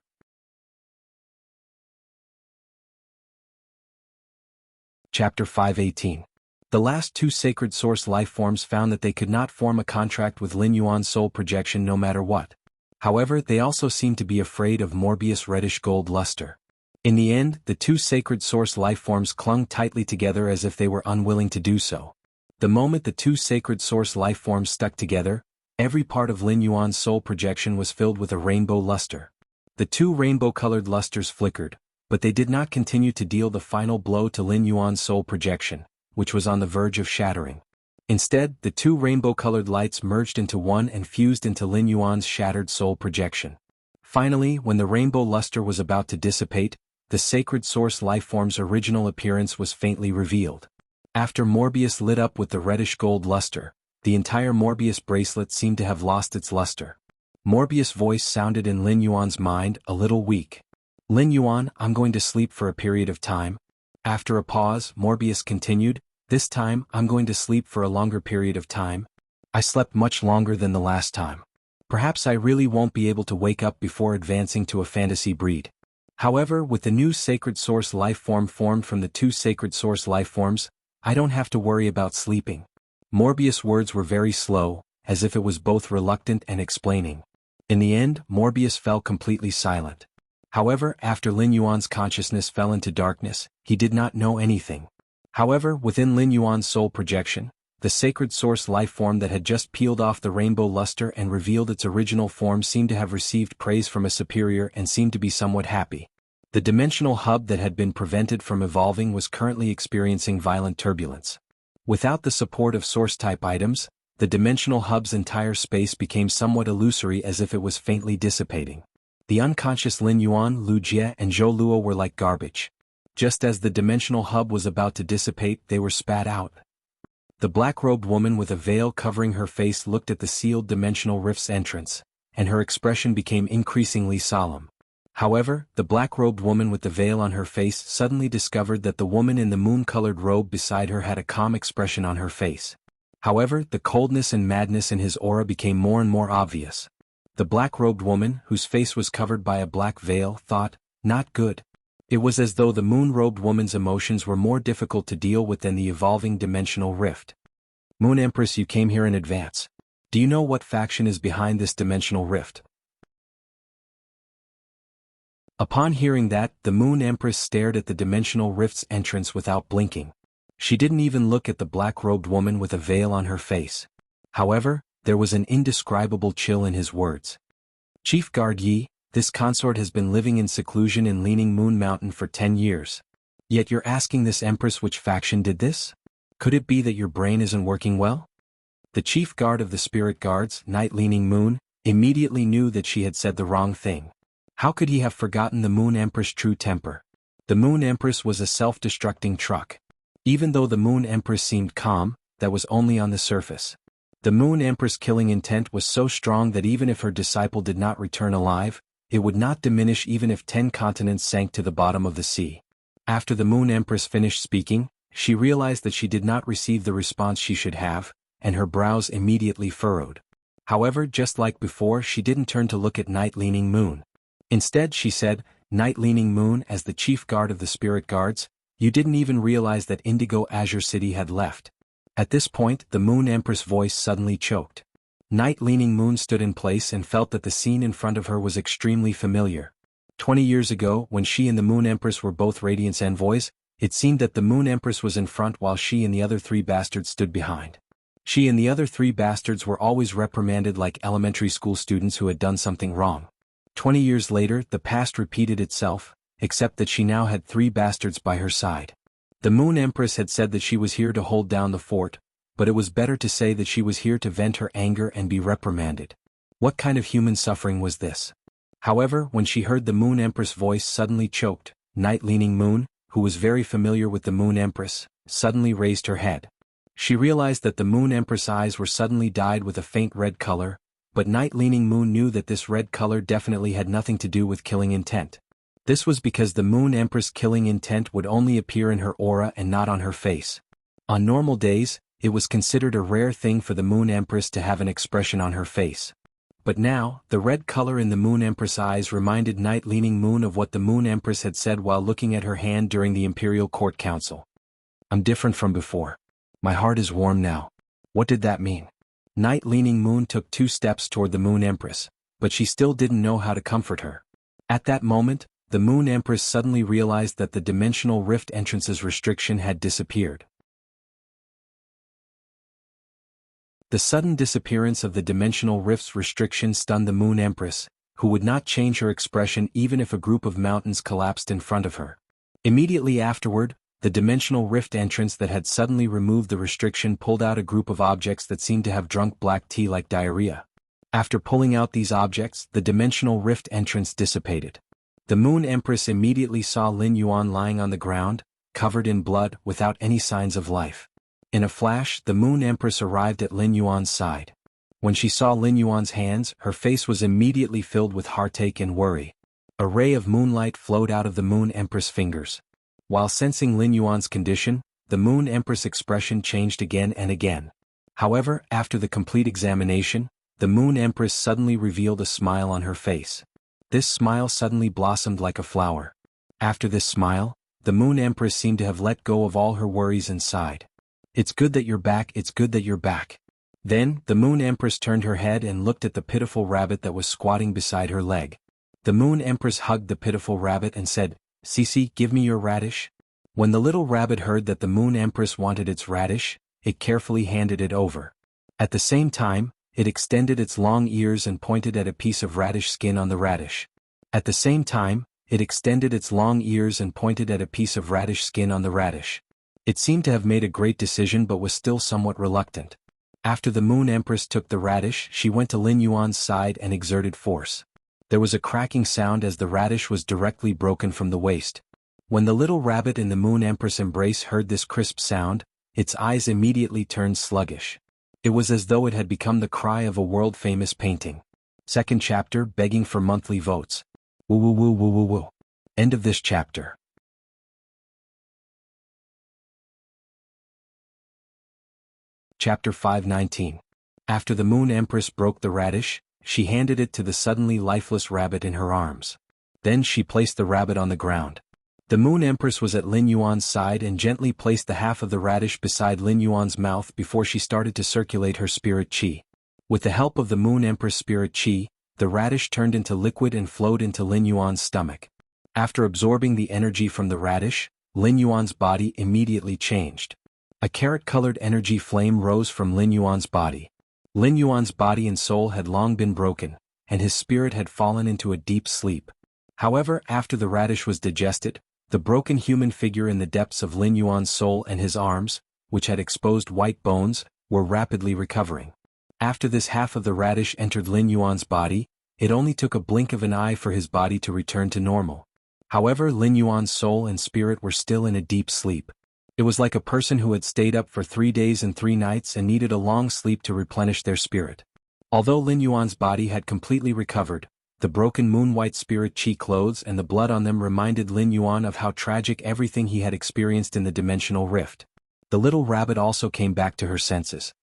Chapter 518. The last two sacred source life forms found that they could not form a contract with Lin Yuan's soul projection no matter what. However, they also seemed to be afraid of Morbius' reddish gold luster. In the end, the two sacred source life forms clung tightly together as if they were unwilling to do so. The moment the two sacred source life forms stuck together, every part of Lin Yuan's soul projection was filled with a rainbow luster. The two rainbow-colored lusters flickered, but they did not continue to deal the final blow to Lin Yuan's soul projection, which was on the verge of shattering. Instead, the two rainbow-colored lights merged into one and fused into Lin Yuan's shattered soul projection. Finally, when the rainbow luster was about to dissipate, the sacred source life form's original appearance was faintly revealed. After Morbius lit up with the reddish gold luster, the entire Morbius bracelet seemed to have lost its luster. Morbius' voice sounded in Lin Yuan's mind, a little weak. Lin Yuan, I'm going to sleep for a period of time. After a pause, Morbius continued, this time, I'm going to sleep for a longer period of time. I slept much longer than the last time. Perhaps I really won't be able to wake up before advancing to a fantasy breed. However, with the new sacred source life form formed from the two sacred source life forms, I don't have to worry about sleeping. Morbius' words were very slow, as if it was both reluctant and explaining. In the end, Morbius fell completely silent. However, after Lin Yuan's consciousness fell into darkness, he did not know anything. However, within Lin Yuan's soul projection, the sacred source life form that had just peeled off the rainbow luster and revealed its original form seemed to have received praise from a superior and seemed to be somewhat happy. The dimensional hub that had been prevented from evolving was currently experiencing violent turbulence. Without the support of source-type items, the dimensional hub's entire space became somewhat illusory as if it was faintly dissipating. The unconscious Lin Yuan, Lu Jie and Zhou Luo were like garbage. Just as the dimensional hub was about to dissipate, they were spat out. The black-robed woman with a veil covering her face looked at the sealed dimensional rift's entrance, and her expression became increasingly solemn. However, the black-robed woman with the veil on her face suddenly discovered that the woman in the moon-colored robe beside her had a calm expression on her face. However, the coldness and madness in his aura became more and more obvious. The black-robed woman, whose face was covered by a black veil, thought, "Not good." It was as though the moon-robed woman's emotions were more difficult to deal with than the evolving dimensional rift. "Moon Empress, you came here in advance. Do you know what faction is behind this dimensional rift?" Upon hearing that, the Moon Empress stared at the dimensional rift's entrance without blinking. She didn't even look at the black-robed woman with a veil on her face. However, there was an indescribable chill in his words. "Chief Guard Yi, this consort has been living in seclusion in Leaning Moon Mountain for 10 years. Yet you're asking this Empress which faction did this? Could it be that your brain isn't working well?" The chief guard of the spirit guards, Night Leaning Moon, immediately knew that she had said the wrong thing. How could he have forgotten the Moon Empress' true temper? The Moon Empress was a self-destructing truck. Even though the Moon Empress seemed calm, that was only on the surface. The Moon Empress' killing intent was so strong that even if her disciple did not return alive, it would not diminish even if 10 continents sank to the bottom of the sea. After the Moon Empress finished speaking, she realized that she did not receive the response she should have, and her brows immediately furrowed. However, just like before, she didn't turn to look at Night Leaning Moon. Instead, she said, "Night Leaning Moon, as the chief guard of the spirit guards, you didn't even realize that Indigo Azure City had left." At this point, the Moon Empress' voice suddenly choked. Night Leaning Moon stood in place and felt that the scene in front of her was extremely familiar. 20 years ago, when she and the Moon Empress were both Radiance envoys, it seemed that the Moon Empress was in front while she and the other 3 bastards stood behind. She and the other 3 bastards were always reprimanded like elementary school students who had done something wrong. 20 years later, the past repeated itself, except that she now had 3 bastards by her side. The Moon Empress had said that she was here to hold down the fort, but it was better to say that she was here to vent her anger and be reprimanded. What kind of human suffering was this? However, when she heard the Moon Empress' voice suddenly choked, Night Leaning Moon, who was very familiar with the Moon Empress, suddenly raised her head. She realized that the Moon Empress' eyes were suddenly dyed with a faint red color, but Night Leaning Moon knew that this red color definitely had nothing to do with killing intent. This was because the Moon Empress' killing intent would only appear in her aura and not on her face. On normal days, it was considered a rare thing for the Moon Empress to have an expression on her face. But now, the red color in the Moon Empress' eyes reminded Night Leaning Moon of what the Moon Empress had said while looking at her hand during the Imperial Court Council. "I'm different from before. My heart is warm now." What did that mean? Night Leaning Moon took 2 steps toward the Moon Empress, but she still didn't know how to comfort her. At that moment, the Moon Empress suddenly realized that the dimensional rift entrance's restriction had disappeared. The sudden disappearance of the dimensional rift's restriction stunned the Moon Empress, who would not change her expression even if a group of mountains collapsed in front of her. Immediately afterward, the dimensional rift entrance that had suddenly removed the restriction pulled out a group of objects that seemed to have drunk black tea like diarrhea. After pulling out these objects, the dimensional rift entrance dissipated. The Moon Empress immediately saw Lin Yuan lying on the ground, covered in blood, without any signs of life. In a flash, the Moon Empress arrived at Lin Yuan's side. When she saw Lin Yuan's hands, her face was immediately filled with heartache and worry. A ray of moonlight flowed out of the Moon Empress' fingers. While sensing Lin Yuan's condition, the Moon Empress' expression changed again and again. However, after the complete examination, the Moon Empress suddenly revealed a smile on her face. This smile suddenly blossomed like a flower. After this smile, the Moon Empress seemed to have let go of all her worries and sighed. "It's good that you're back, it's good that you're back." Then, the Moon Empress turned her head and looked at the pitiful rabbit that was squatting beside her leg. The Moon Empress hugged the pitiful rabbit and said, "Cece, give me your radish." When the little rabbit heard that the Moon Empress wanted its radish, it carefully handed it over. At the same time, it extended its long ears and pointed at a piece of radish skin on the radish. At the same time, it extended its long ears and pointed at a piece of radish skin on the radish. It seemed to have made a great decision but was still somewhat reluctant. After the Moon Empress took the radish, she went to Lin Yuan's side and exerted force. There was a cracking sound as the radish was directly broken from the waist. When the little rabbit in the Moon Empress' embrace heard this crisp sound, its eyes immediately turned sluggish. It was as though it had become the cry of a world-famous painting. Second chapter, begging for monthly votes. Woo woo woo woo woo woo. End of this chapter. Chapter 519. After the Moon Empress broke the radish, she handed it to the suddenly lifeless rabbit in her arms. Then she placed the rabbit on the ground. The Moon Empress was at Lin Yuan's side and gently placed the half of the radish beside Lin Yuan's mouth before she started to circulate her spirit qi. With the help of the Moon Empress' spirit qi, the radish turned into liquid and flowed into Lin Yuan's stomach. After absorbing the energy from the radish, Lin Yuan's body immediately changed. A carrot-colored energy flame rose from Lin Yuan's body. Lin Yuan's body and soul had long been broken, and his spirit had fallen into a deep sleep. However, after the radish was digested, the broken human figure in the depths of Lin Yuan's soul and his arms, which had exposed white bones, were rapidly recovering. After this half of the radish entered Lin Yuan's body, it only took a blink of an eye for his body to return to normal. However, Lin Yuan's soul and spirit were still in a deep sleep. It was like a person who had stayed up for 3 days and 3 nights and needed a long sleep to replenish their spirit. Although Lin Yuan's body had completely recovered, the broken moon-white spirit qi clothes and the blood on them reminded Lin Yuan of how tragic everything he had experienced in the dimensional rift. The little rabbit also came back to her senses.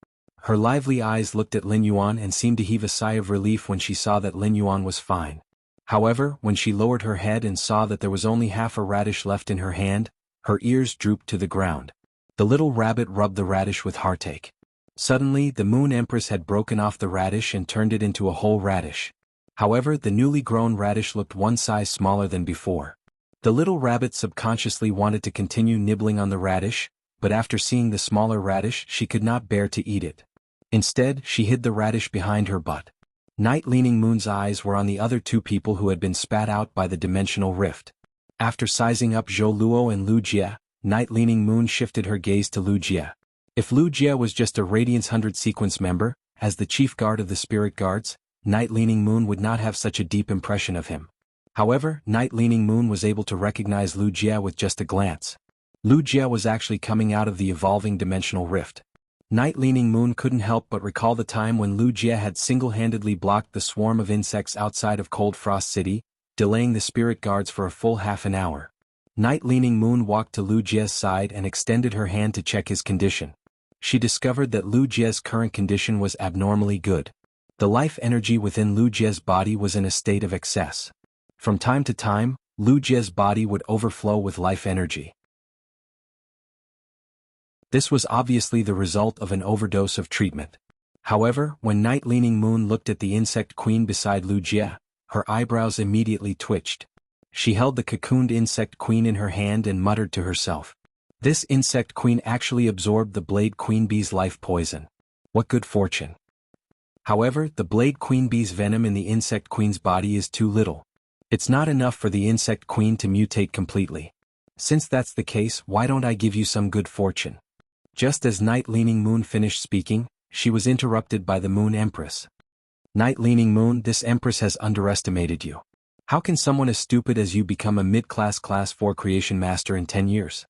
Her lively eyes looked at Lin Yuan and seemed to heave a sigh of relief when she saw that Lin Yuan was fine. However, when she lowered her head and saw that there was only half a radish left in her hand, her ears drooped to the ground. The little rabbit rubbed the radish with heartache. Suddenly, the Moon Empress had broken off the radish and turned it into a whole radish. However, the newly grown radish looked one size smaller than before. The little rabbit subconsciously wanted to continue nibbling on the radish, but after seeing the smaller radish she could not bear to eat it. Instead, she hid the radish behind her butt. Night Leaning Moon's eyes were on the other 2 people who had been spat out by the dimensional rift. After sizing up Zhou Luo and Lu Jie, Night Leaning Moon shifted her gaze to Lu Jie. If Lu Jie was just a Radiance 100 sequence member, as the chief guard of the spirit guards, Night Leaning Moon would not have such a deep impression of him. However, Night Leaning Moon was able to recognize Lu Jie with just a glance. Lu Jie was actually coming out of the evolving dimensional rift. Night Leaning Moon couldn't help but recall the time when Lu Jie had single-handedly blocked the swarm of insects outside of Cold Frost City, delaying the spirit guards for a full half an hour. Night Leaning Moon walked to Lu Jie's side and extended her hand to check his condition. She discovered that Lu Jie's current condition was abnormally good. The life energy within Lu Jie's body was in a state of excess. From time to time, Lu Jie's body would overflow with life energy. This was obviously the result of an overdose of treatment. However, when Night Leaning Moon looked at the insect queen beside Lu Jie, her eyebrows immediately twitched. She held the cocooned insect queen in her hand and muttered to herself. This insect queen actually absorbed the Blade Queen Bee's life poison. What good fortune. However, the Blade Queen Bee's venom in the insect queen's body is too little. It's not enough for the insect queen to mutate completely. Since that's the case, why don't I give you some good fortune? Just as Night Leaning Moon finished speaking, she was interrupted by the Moon Empress. Night Leaning Moon, this Empress has underestimated you. How can someone as stupid as you become a mid-class Class 4 creation master in 10 years?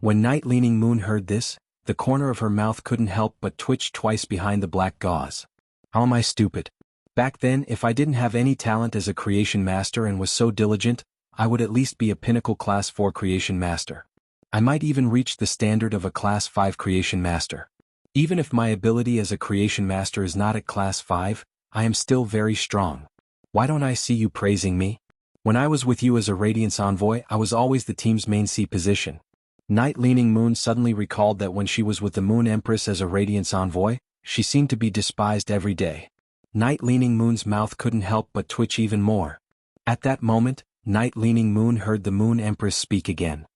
When Night Leaning Moon heard this, the corner of her mouth couldn't help but twitch twice behind the black gauze. How am I stupid? Back then, if I didn't have any talent as a creation master and was so diligent, I would at least be a pinnacle Class 4 creation master. I might even reach the standard of a Class 5 creation master. Even if my ability as a creation master is not at Class 5, I am still very strong. Why don't I see you praising me? When I was with you as a Radiance Envoy, I was always the team's main C position. Night Leaning Moon suddenly recalled that when she was with the Moon Empress as a Radiance Envoy, she seemed to be despised every day. Night Leaning Moon's mouth couldn't help but twitch even more. At that moment, Night Leaning Moon heard the Moon Empress speak again.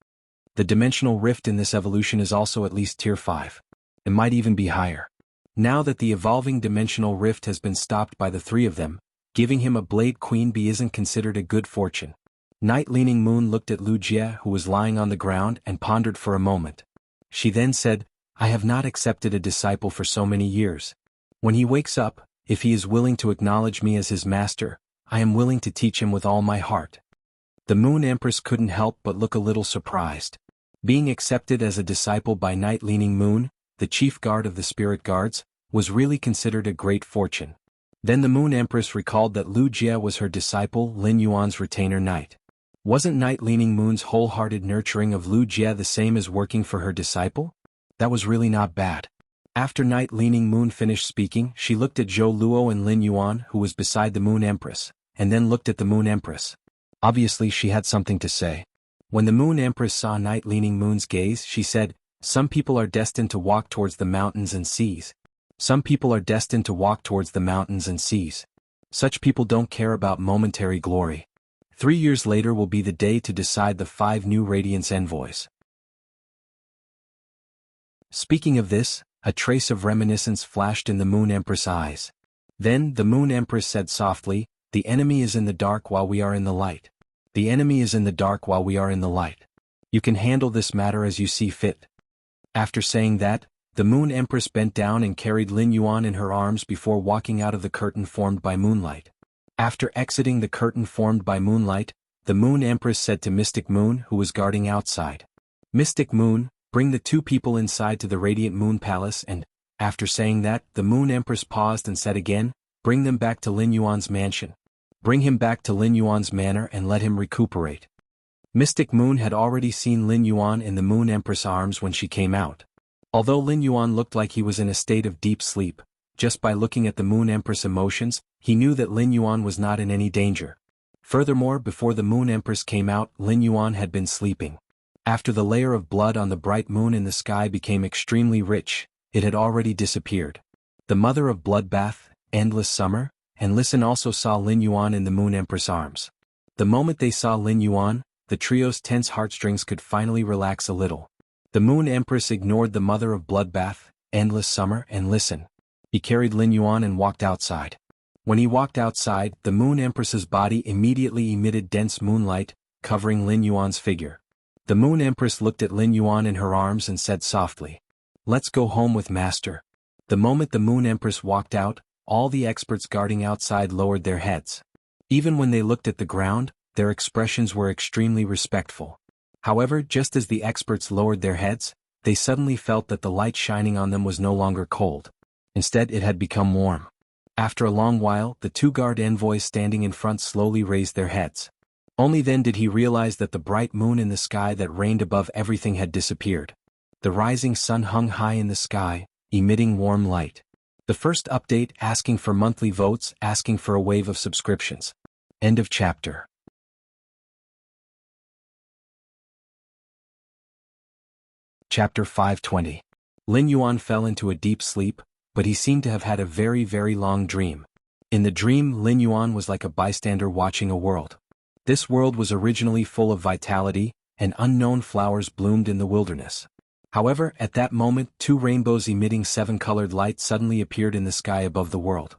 The dimensional rift in this evolution is also at least tier 5. It might even be higher. Now that the evolving dimensional rift has been stopped by the 3 of them, giving him a Blade Queen Bee isn't considered a good fortune. Night Leaning Moon looked at Lu Jie, who was lying on the ground, and pondered for a moment. She then said, I have not accepted a disciple for so many years. When he wakes up, if he is willing to acknowledge me as his master, I am willing to teach him with all my heart. The Moon Empress couldn't help but look a little surprised. Being accepted as a disciple by Night Leaning Moon, the chief guard of the spirit guards, was really considered a great fortune. Then the Moon Empress recalled that Lu Jie was her disciple Lin Yuan's retainer knight. Wasn't Night Leaning Moon's wholehearted nurturing of Lu Jie the same as working for her disciple? That was really not bad. After Night Leaning Moon finished speaking, she looked at Zhou Luo and Lin Yuan, who was beside the Moon Empress, and then looked at the Moon Empress. Obviously she had something to say. When the Moon Empress saw Night Leaning Moon's gaze, she said, "Some people are destined to walk towards the mountains and seas. Some people are destined to walk towards the mountains and seas. Such people don't care about momentary glory. 3 years later will be the day to decide the 5 new Radiance envoys." Speaking of this, a trace of reminiscence flashed in the Moon Empress' eyes. Then the Moon Empress said softly, "The enemy is in the dark while we are in the light. The enemy is in the dark while we are in the light. You can handle this matter as you see fit." After saying that, the Moon Empress bent down and carried Lin Yuan in her arms before walking out of the curtain formed by moonlight. After exiting the curtain formed by moonlight, the Moon Empress said to Mystic Moon, who was guarding outside, "Mystic Moon, bring the 2 people inside to the Radiant Moon Palace," and, after saying that, the Moon Empress paused and said again, "Bring them back to Lin Yuan's mansion. Bring him back to Lin Yuan's manor and let him recuperate." Mystic Moon had already seen Lin Yuan in the Moon Empress' arms when she came out. Although Lin Yuan looked like he was in a state of deep sleep, just by looking at the Moon Empress' emotions, he knew that Lin Yuan was not in any danger. Furthermore, before the Moon Empress came out, Lin Yuan had been sleeping. After the layer of blood on the bright moon in the sky became extremely rich, it had already disappeared. The mother of Bloodbath, Endless Summer, and Listen also saw Lin Yuan in the Moon Empress' arms. The moment they saw Lin Yuan, the trio's tense heartstrings could finally relax a little. The Moon Empress ignored the mother of Bloodbath, Endless Summer, and Listen. He carried Lin Yuan and walked outside. When he walked outside, the Moon Empress's body immediately emitted dense moonlight, covering Lin Yuan's figure. The Moon Empress looked at Lin Yuan in her arms and said softly, "Let's go home with Master." The moment the Moon Empress walked out, all the experts guarding outside lowered their heads. Even when they looked at the ground, their expressions were extremely respectful. However, just as the experts lowered their heads, they suddenly felt that the light shining on them was no longer cold. Instead, it had become warm. After a long while, the 2 guard envoys standing in front slowly raised their heads. Only then did he realize that the bright moon in the sky that reigned above everything had disappeared. The rising sun hung high in the sky, emitting warm light. The first update asking for monthly votes, asking for a wave of subscriptions. End of chapter. Chapter 520. Lin Yuan fell into a deep sleep, but he seemed to have had a very, very long dream. In the dream, Lin Yuan was like a bystander watching a world. This world was originally full of vitality, and unknown flowers bloomed in the wilderness. However, at that moment 2 rainbows emitting 7-colored light suddenly appeared in the sky above the world.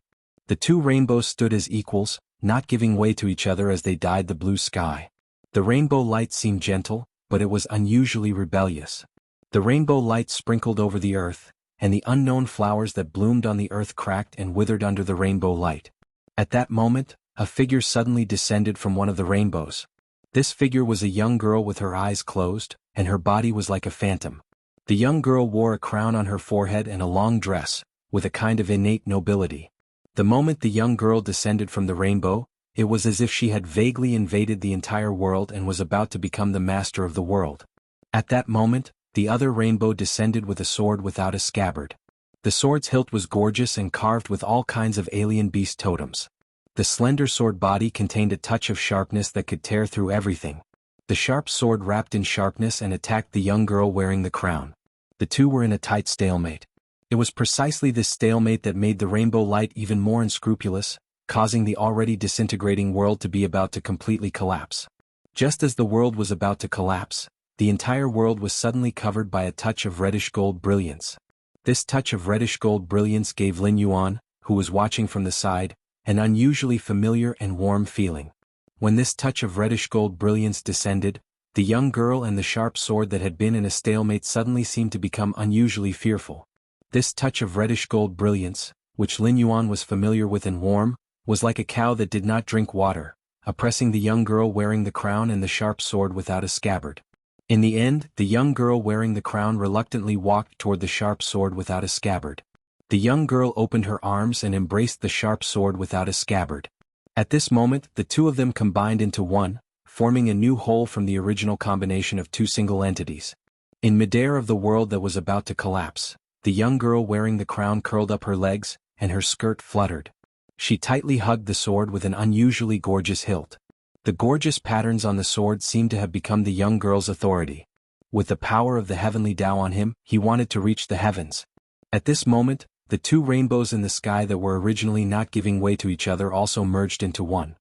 The 2 rainbows stood as equals, not giving way to each other as they dyed the blue sky. The rainbow light seemed gentle, but it was unusually rebellious. The rainbow light sprinkled over the earth, and the unknown flowers that bloomed on the earth cracked and withered under the rainbow light. At that moment, a figure suddenly descended from one of the rainbows. This figure was a young girl with her eyes closed, and her body was like a phantom. The young girl wore a crown on her forehead and a long dress, with a kind of innate nobility. The moment the young girl descended from the rainbow, it was as if she had vaguely invaded the entire world and was about to become the master of the world. At that moment, the other rainbow descended with a sword without a scabbard. The sword's hilt was gorgeous and carved with all kinds of alien beast totems. The slender sword body contained a touch of sharpness that could tear through everything. The sharp sword wrapped in sharpness and attacked the young girl wearing the crown. The 2 were in a tight stalemate. It was precisely this stalemate that made the rainbow light even more unscrupulous, causing the already disintegrating world to be about to completely collapse. Just as the world was about to collapse, the entire world was suddenly covered by a touch of reddish-gold brilliance. This touch of reddish-gold brilliance gave Lin Yuan, who was watching from the side, an unusually familiar and warm feeling. When this touch of reddish-gold brilliance descended, the young girl and the sharp sword that had been in a stalemate suddenly seemed to become unusually fearful. This touch of reddish-gold brilliance, which Lin Yuan was familiar with and warm, was like a cow that did not drink water, oppressing the young girl wearing the crown and the sharp sword without a scabbard. In the end, the young girl wearing the crown reluctantly walked toward the sharp sword without a scabbard. The young girl opened her arms and embraced the sharp sword without a scabbard. At this moment, the two of them combined into one, forming a new whole from the original combination of two single entities. In midair of the world that was about to collapse, the young girl wearing the crown curled up her legs, and her skirt fluttered. She tightly hugged the sword with an unusually gorgeous hilt. The gorgeous patterns on the sword seemed to have become the young girl's authority. With the power of the heavenly Tao on him, he wanted to reach the heavens. At this moment, the two rainbows in the sky that were originally not giving way to each other also merged into one.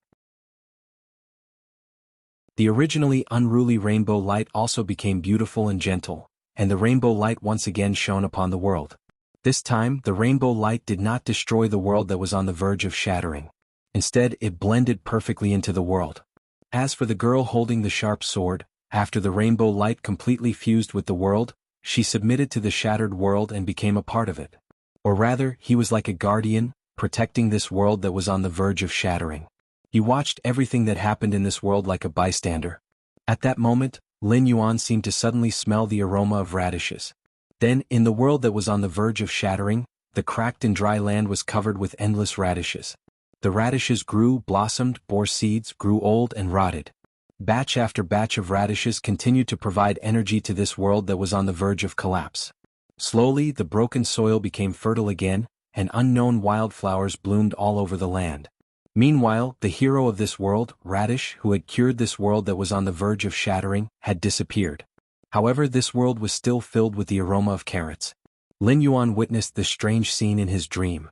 The originally unruly rainbow light also became beautiful and gentle, and the rainbow light once again shone upon the world. This time, the rainbow light did not destroy the world that was on the verge of shattering. Instead, it blended perfectly into the world. As for the girl holding the sharp sword, after the rainbow light completely fused with the world, she submitted to the shattered world and became a part of it. Or rather, he was like a guardian, protecting this world that was on the verge of shattering. He watched everything that happened in this world like a bystander. At that moment, Lin Yuan seemed to suddenly smell the aroma of radishes. Then, in the world that was on the verge of shattering, the cracked and dry land was covered with endless radishes. The radishes grew, blossomed, bore seeds, grew old and rotted. Batch after batch of radishes continued to provide energy to this world that was on the verge of collapse. Slowly, the broken soil became fertile again, and unknown wildflowers bloomed all over the land. Meanwhile, the hero of this world, Radish, who had cured this world that was on the verge of shattering, had disappeared. However, this world was still filled with the aroma of carrots. Lin Yuan witnessed this strange scene in his dream.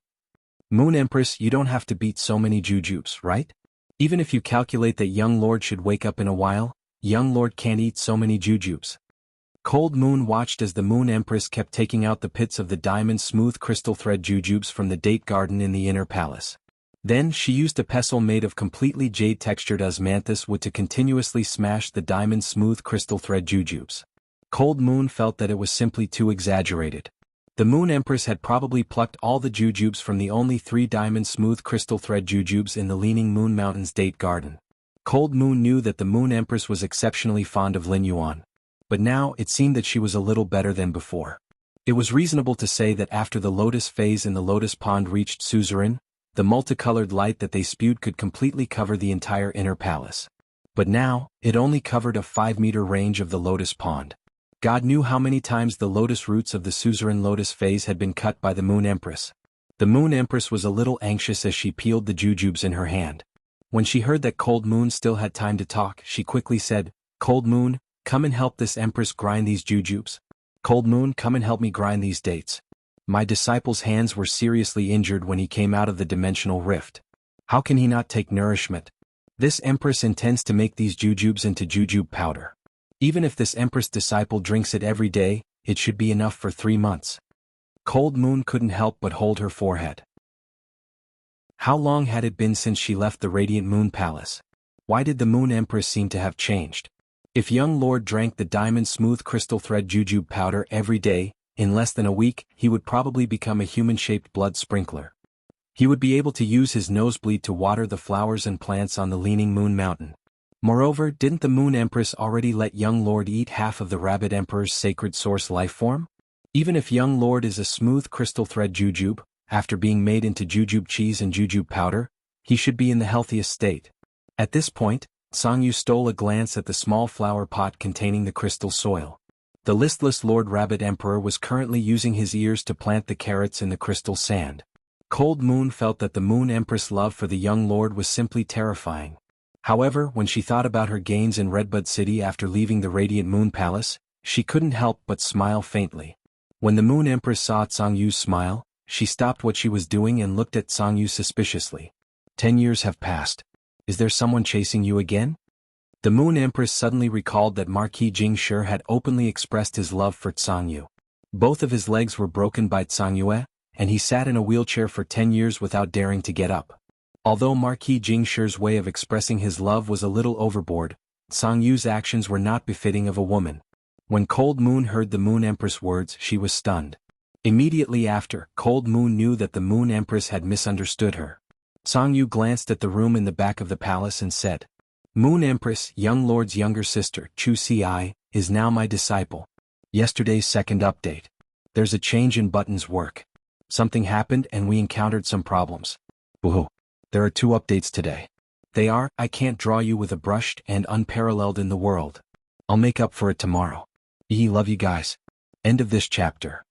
Moon Empress, you don't have to beat so many jujubes, right? Even if you calculate that young lord should wake up in a while, young lord can't eat so many jujubes. Cold Moon watched as the Moon Empress kept taking out the pits of the diamond smooth crystal thread jujubes from the date garden in the inner palace. Then she used a pestle made of completely jade-textured osmanthus wood to continuously smash the diamond smooth crystal thread jujubes. Cold Moon felt that it was simply too exaggerated. The Moon Empress had probably plucked all the jujubes from the only 3 diamond smooth crystal thread jujubes in the Leaning Moon Mountain's date garden. Cold Moon knew that the Moon Empress was exceptionally fond of Lin Yuan. But now, it seemed that she was a little better than before. It was reasonable to say that after the lotus phase in the lotus pond reached suzerain, the multicolored light that they spewed could completely cover the entire inner palace. But now, it only covered a 5-meter range of the lotus pond. God knew how many times the lotus roots of the suzerain lotus phase had been cut by the Moon Empress. The Moon Empress was a little anxious as she peeled the jujubes in her hand. When she heard that Cold Moon still had time to talk, she quickly said, "Cold Moon, come and help this Empress grind these jujubes. Cold Moon, come and help me grind these dates. My disciple's hands were seriously injured when he came out of the dimensional rift. How can he not take nourishment? This Empress intends to make these jujubes into jujube powder. Even if this Empress disciple drinks it every day, it should be enough for 3 months." Cold Moon couldn't help but hold her forehead. How long had it been since she left the Radiant Moon Palace? Why did the Moon Empress seem to have changed? If young lord drank the diamond smooth crystal thread jujube powder every day, in less than a week, he would probably become a human-shaped blood sprinkler. He would be able to use his nosebleed to water the flowers and plants on the Leaning Moon Mountain. Moreover, didn't the Moon Empress already let young lord eat half of the Rabbit Emperor's sacred source life form? Even if young lord is a smooth crystal thread jujube, after being made into jujube cheese and jujube powder, he should be in the healthiest state. At this point, Sangyu stole a glance at the small flower pot containing the crystal soil. The listless Lord Rabbit Emperor was currently using his ears to plant the carrots in the crystal sand. Cold Moon felt that the Moon Empress' love for the young lord was simply terrifying. However, when she thought about her gains in Redbud City after leaving the Radiant Moon Palace, she couldn't help but smile faintly. When the Moon Empress saw Sangyu's smile, she stopped what she was doing and looked at Sangyu suspiciously. 10 years have passed. Is there someone chasing you again? The Moon Empress suddenly recalled that Marquis Jingshi had openly expressed his love for Sangyu. Both of his legs were broken by Sangyue, and he sat in a wheelchair for 10 years without daring to get up. Although Marquis Jingshi's way of expressing his love was a little overboard, Sangyu's actions were not befitting of a woman. When Cold Moon heard the Moon Empress' words, she was stunned. Immediately after, Cold Moon knew that the Moon Empress had misunderstood her. Sangyu glanced at the room in the back of the palace and said, "Moon Empress, young lord's younger sister, Chu Si, is now my disciple. Yesterday's second update. There's a change in Button's work. Something happened and we encountered some problems. Woohoo. There are 2 updates today. They are, I can't draw you with a brush and unparalleled in the world. I'll make up for it tomorrow. Love you guys. End of this chapter.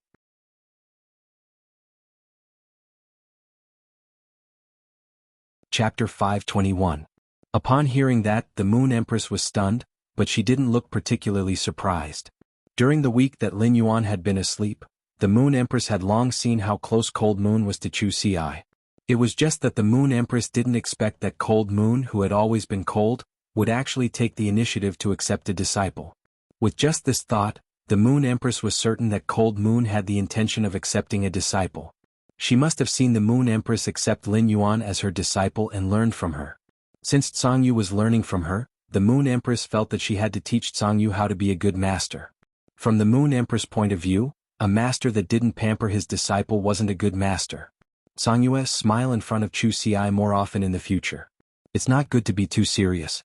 Chapter 521. Upon hearing that, the Moon Empress was stunned, but she didn't look particularly surprised. During the week that Lin Yuan had been asleep, the Moon Empress had long seen how close Cold Moon was to Chu Ci. It was just that the Moon Empress didn't expect that Cold Moon, who had always been cold, would actually take the initiative to accept a disciple. With just this thought, the Moon Empress was certain that Cold Moon had the intention of accepting a disciple. She must have seen the Moon Empress accept Lin Yuan as her disciple and learned from her. Since Tsang was learning from her, the Moon Empress felt that she had to teach Tsang how to be a good master. From the Moon Empress' point of view, a master that didn't pamper his disciple wasn't a good master. Tsang smile in front of Chu Ci more often in the future. It's not good to be too serious.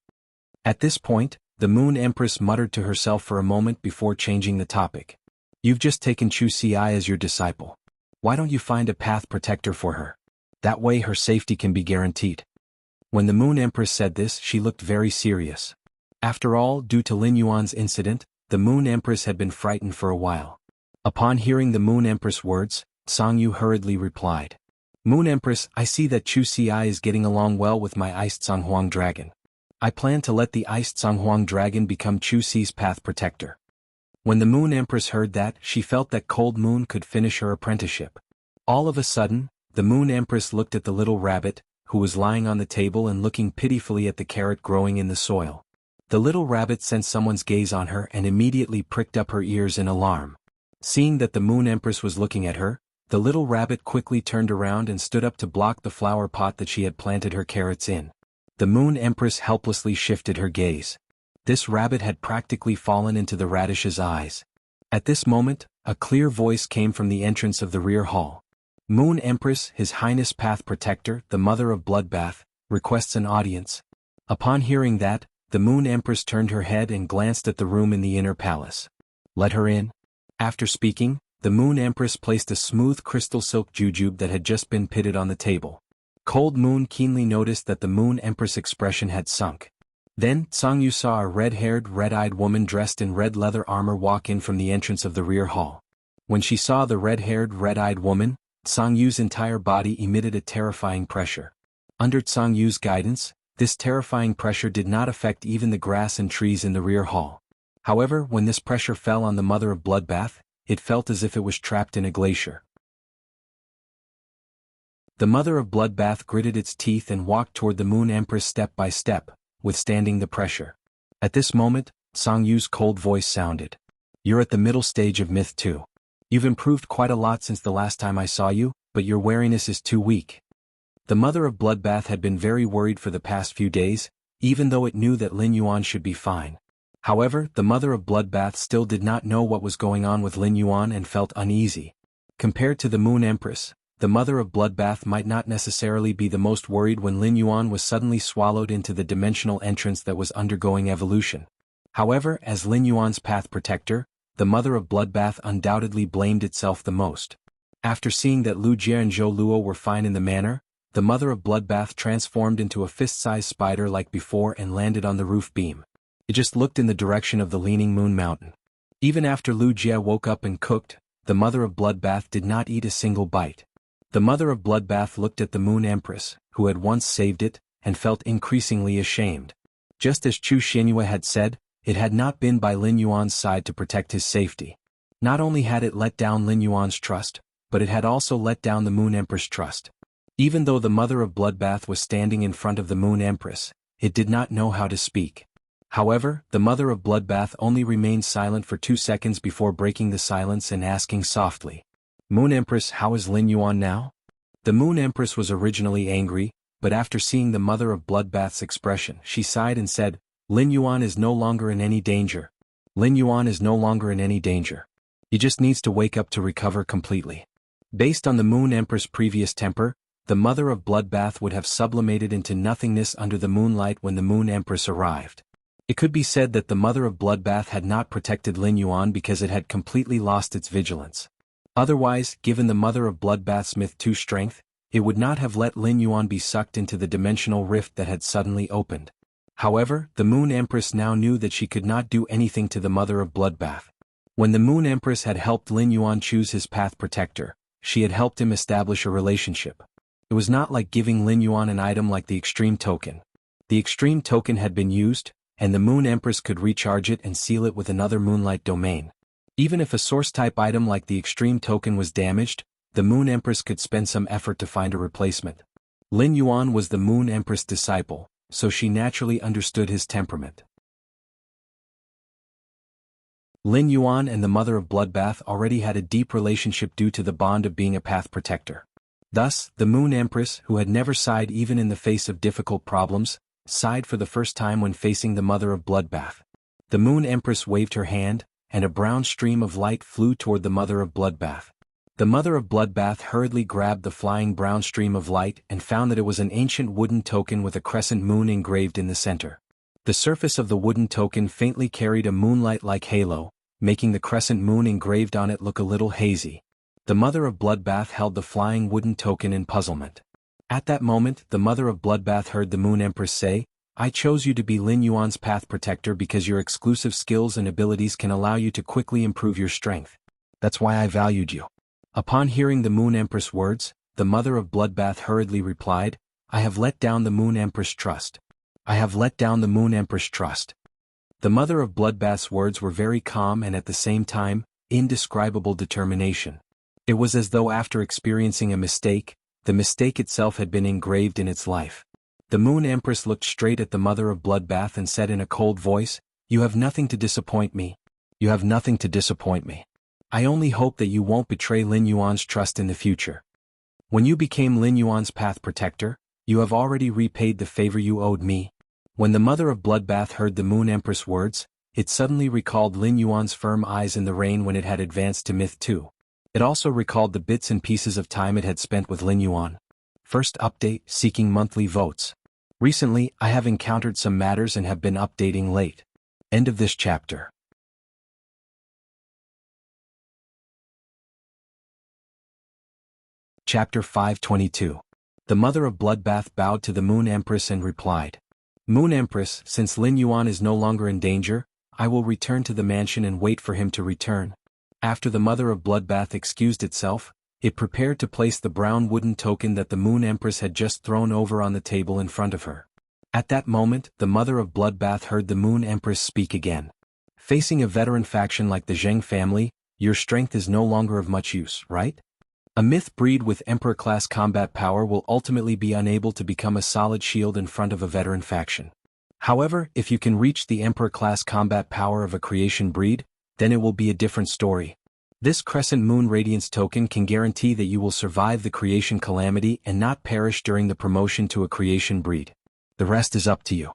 At this point, the Moon Empress muttered to herself for a moment before changing the topic. You've just taken Chu Ci as your disciple. Why don't you find a path protector for her? That way her safety can be guaranteed. When the Moon Empress said this, she looked very serious. After all, due to Lin Yuan's incident, the Moon Empress had been frightened for a while. Upon hearing the Moon Empress' words, Tsang hurriedly replied. Moon Empress, I see that Chu Ci is getting along well with my iced Zhonghuang dragon. I plan to let the iced Zhonghuang dragon become Chu Ci's path protector. When the Moon Empress heard that, she felt that Cold Moon could finish her apprenticeship. All of a sudden, the Moon Empress looked at the little rabbit, who was lying on the table and looking pitifully at the carrot growing in the soil. The little rabbit sensed someone's gaze on her and immediately pricked up her ears in alarm. Seeing that the Moon Empress was looking at her, the little rabbit quickly turned around and stood up to block the flower pot that she had planted her carrots in. The Moon Empress helplessly shifted her gaze. This rabbit had practically fallen into the radish's eyes. At this moment, a clear voice came from the entrance of the rear hall. Moon Empress, His Highness Path Protector, the Mother of Bloodbath, requests an audience. Upon hearing that, the Moon Empress turned her head and glanced at the room in the inner palace. Let her in. After speaking, the Moon Empress placed a smooth crystal silk jujube that had just been pitted on the table. Cold Moon keenly noticed that the Moon Empress' expression had sunk. Then, Tsang saw a red-haired, red-eyed woman dressed in red leather armor walk in from the entrance of the rear hall. When she saw the red-haired, red-eyed woman, Tsang-Yu's entire body emitted a terrifying pressure. Under Tsang-Yu's guidance, this terrifying pressure did not affect even the grass and trees in the rear hall. However, when this pressure fell on the Mother of Bloodbath, it felt as if it was trapped in a glacier. The Mother of Bloodbath gritted its teeth and walked toward the Moon Empress step by step, withstanding the pressure. At this moment, Tsang-Yu's cold voice sounded. You're at the middle stage of Myth 2. You've improved quite a lot since the last time I saw you, but your wariness is too weak. The Mother of Bloodbath had been very worried for the past few days, even though it knew that Lin Yuan should be fine. However, the Mother of Bloodbath still did not know what was going on with Lin Yuan and felt uneasy. Compared to the Moon Empress, the Mother of Bloodbath might not necessarily be the most worried when Lin Yuan was suddenly swallowed into the dimensional entrance that was undergoing evolution. However, as Lin Yuan's path protector, the Mother of Bloodbath undoubtedly blamed itself the most. After seeing that Lu Jie and Zhou Luo were fine in the manor, the Mother of Bloodbath transformed into a fist-sized spider like before and landed on the roof beam. It just looked in the direction of the leaning moon mountain. Even after Lu Jie woke up and cooked, the Mother of Bloodbath did not eat a single bite. The Mother of Bloodbath looked at the Moon Empress, who had once saved it, and felt increasingly ashamed. Just as Chu Xianyue had said, it had not been by Lin Yuan's side to protect his safety. Not only had it let down Lin Yuan's trust, but it had also let down the Moon Empress' trust. Even though the Mother of Bloodbath was standing in front of the Moon Empress, it did not know how to speak. However, the Mother of Bloodbath only remained silent for 2 seconds before breaking the silence and asking softly, Moon Empress, how is Lin Yuan now? The Moon Empress was originally angry, but after seeing the Mother of Bloodbath's expression, she sighed and said, Lin Yuan is no longer in any danger. Lin Yuan is no longer in any danger. He just needs to wake up to recover completely. Based on the Moon Empress' previous temper, the Mother of Bloodbath would have sublimated into nothingness under the moonlight when the Moon Empress arrived. It could be said that the Mother of Bloodbath had not protected Lin Yuan because it had completely lost its vigilance. Otherwise, given the Mother of Bloodbath's Myth 2 strength, it would not have let Lin Yuan be sucked into the dimensional rift that had suddenly opened. However, the Moon Empress now knew that she could not do anything to the Mother of Bloodbath. When the Moon Empress had helped Lin Yuan choose his path protector, she had helped him establish a relationship. It was not like giving Lin Yuan an item like the Extreme Token. The Extreme Token had been used, and the Moon Empress could recharge it and seal it with another Moonlight domain. Even if a source-type item like the Extreme Token was damaged, the Moon Empress could spend some effort to find a replacement. Lin Yuan was the Moon Empress' disciple, so she naturally understood his temperament. Lin Yuan and the Mother of Bloodbath already had a deep relationship due to the bond of being a path protector. Thus, the Moon Empress, who had never sighed even in the face of difficult problems, sighed for the first time when facing the Mother of Bloodbath. The Moon Empress waved her hand, and a brown stream of light flew toward the Mother of Bloodbath. The Mother of Bloodbath hurriedly grabbed the flying brown stream of light and found that it was an ancient wooden token with a crescent moon engraved in the center. The surface of the wooden token faintly carried a moonlight-like halo, making the crescent moon engraved on it look a little hazy. The Mother of Bloodbath held the flying wooden token in puzzlement. At that moment, the Mother of Bloodbath heard the Moon Empress say, "I chose you to be Lin Yuan's path protector because your exclusive skills and abilities can allow you to quickly improve your strength. That's why I valued you." Upon hearing the Moon Empress' words, the Mother of Bloodbath hurriedly replied, "I have let down the Moon Empress' trust. I have let down the Moon Empress' trust." The Mother of Bloodbath's words were very calm and at the same time, indescribable determination. It was as though after experiencing a mistake, the mistake itself had been engraved in its life. The Moon Empress looked straight at the Mother of Bloodbath and said in a cold voice, "You have nothing to disappoint me. You have nothing to disappoint me. I only hope that you won't betray Lin Yuan's trust in the future. When you became Lin Yuan's path protector, you have already repaid the favor you owed me." When the Mother of Bloodbath heard the Moon Empress' words, it suddenly recalled Lin Yuan's firm eyes in the rain when it had advanced to Myth 2. It also recalled the bits and pieces of time it had spent with Lin Yuan. First update, seeking monthly votes. Recently, I have encountered some matters and have been updating late. End of this chapter. Chapter 522. The Mother of Bloodbath bowed to the Moon Empress and replied, "Moon Empress, since Lin Yuan is no longer in danger, I will return to the mansion and wait for him to return." After the Mother of Bloodbath excused itself, it prepared to place the brown wooden token that the Moon Empress had just thrown over on the table in front of her. At that moment, the Mother of Bloodbath heard the Moon Empress speak again. "Facing a veteran faction like the Zheng family, your strength is no longer of much use, right? A myth breed with Emperor-class combat power will ultimately be unable to become a solid shield in front of a veteran faction. However, if you can reach the Emperor-class combat power of a creation breed, then it will be a different story. This Crescent Moon Radiance token can guarantee that you will survive the creation calamity and not perish during the promotion to a creation breed. The rest is up to you."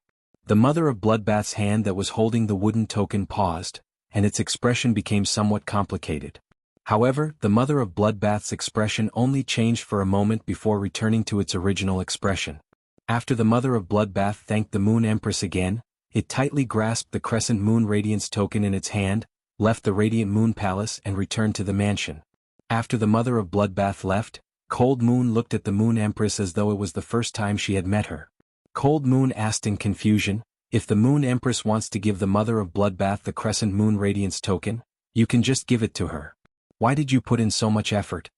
The Mother of Bloodbath's hand that was holding the wooden token paused, and its expression became somewhat complicated. However, the Mother of Bloodbath's expression only changed for a moment before returning to its original expression. After the Mother of Bloodbath thanked the Moon Empress again, it tightly grasped the Crescent Moon Radiance token in its hand, left the Radiant Moon Palace and returned to the mansion. After the Mother of Bloodbath left, Cold Moon looked at the Moon Empress as though it was the first time she had met her. Cold Moon asked in confusion, "If the Moon Empress wants to give the Mother of Bloodbath the Crescent Moon Radiance token, you can just give it to her. Why did you put in so much effort?"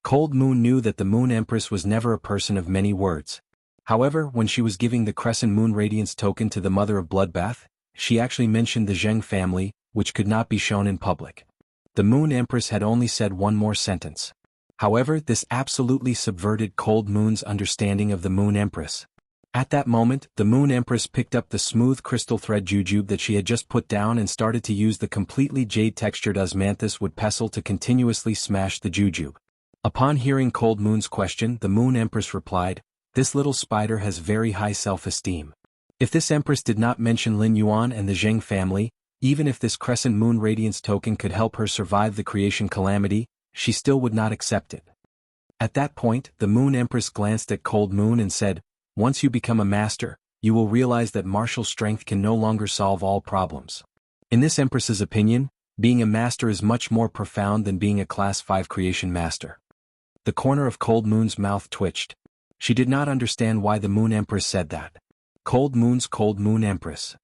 Cold Moon knew that the Moon Empress was never a person of many words. However, when she was giving the Crescent Moon Radiance token to the Mother of Bloodbath, she actually mentioned the Zheng family, which could not be shown in public. The Moon Empress had only said one more sentence. However, this absolutely subverted Cold Moon's understanding of the Moon Empress. At that moment, the Moon Empress picked up the smooth crystal thread jujube that she had just put down and started to use the completely jade-textured osmanthus wood pestle to continuously smash the jujube. Upon hearing Cold Moon's question, the Moon Empress replied, "This little spider has very high self-esteem. If this Empress did not mention Lin Yuan and the Zheng family, even if this Crescent Moon Radiance token could help her survive the creation calamity, she still would not accept it." At that point, the Moon Empress glanced at Cold Moon and said, "Once you become a master, you will realize that martial strength can no longer solve all problems. In this Empress's opinion, being a master is much more profound than being a Class 5 creation master. The corner of Cold Moon's mouth twitched. She did not understand why the Moon Empress said that. Cold Moon Empress.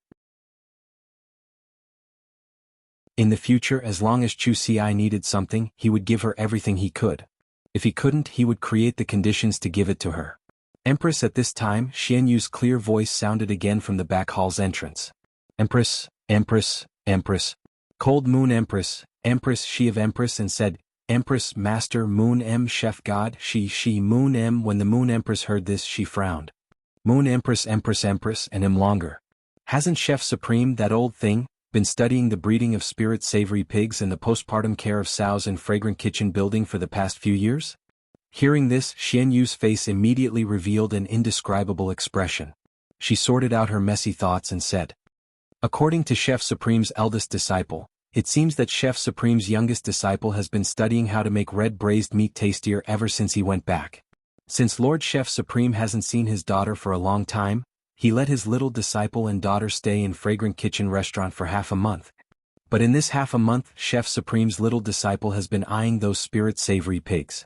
In the future, as long as Chu Ci needed something, he would give her everything he could. If he couldn't, he would create the conditions to give it to her. Empress. At this time, Xian Yu's clear voice sounded again from the back hall's entrance. Empress, Empress, Empress. Cold Moon Empress, Empress. She of Empress and said, Empress, Master Moon M, Chef God, she Moon M. When the Moon Empress heard this, she frowned. Moon Empress, Empress, Empress, and M longer. Hasn't Chef Supreme, that old thing, been studying the breeding of spirit savory pigs and the postpartum care of sows in fragrant kitchen building for the past few years? Hearing this, Xian Yu's face immediately revealed an indescribable expression. She sorted out her messy thoughts and said, according to Chef Supreme's eldest disciple, it seems that Chef Supreme's youngest disciple has been studying how to make red braised meat tastier ever since he went back. Since Lord Chef Supreme hasn't seen his daughter for a long time, he let his little disciple and daughter stay in Fragrant Kitchen restaurant for half a month. But in this half a month, Chef Supreme's little disciple has been eyeing those spirit savory pigs.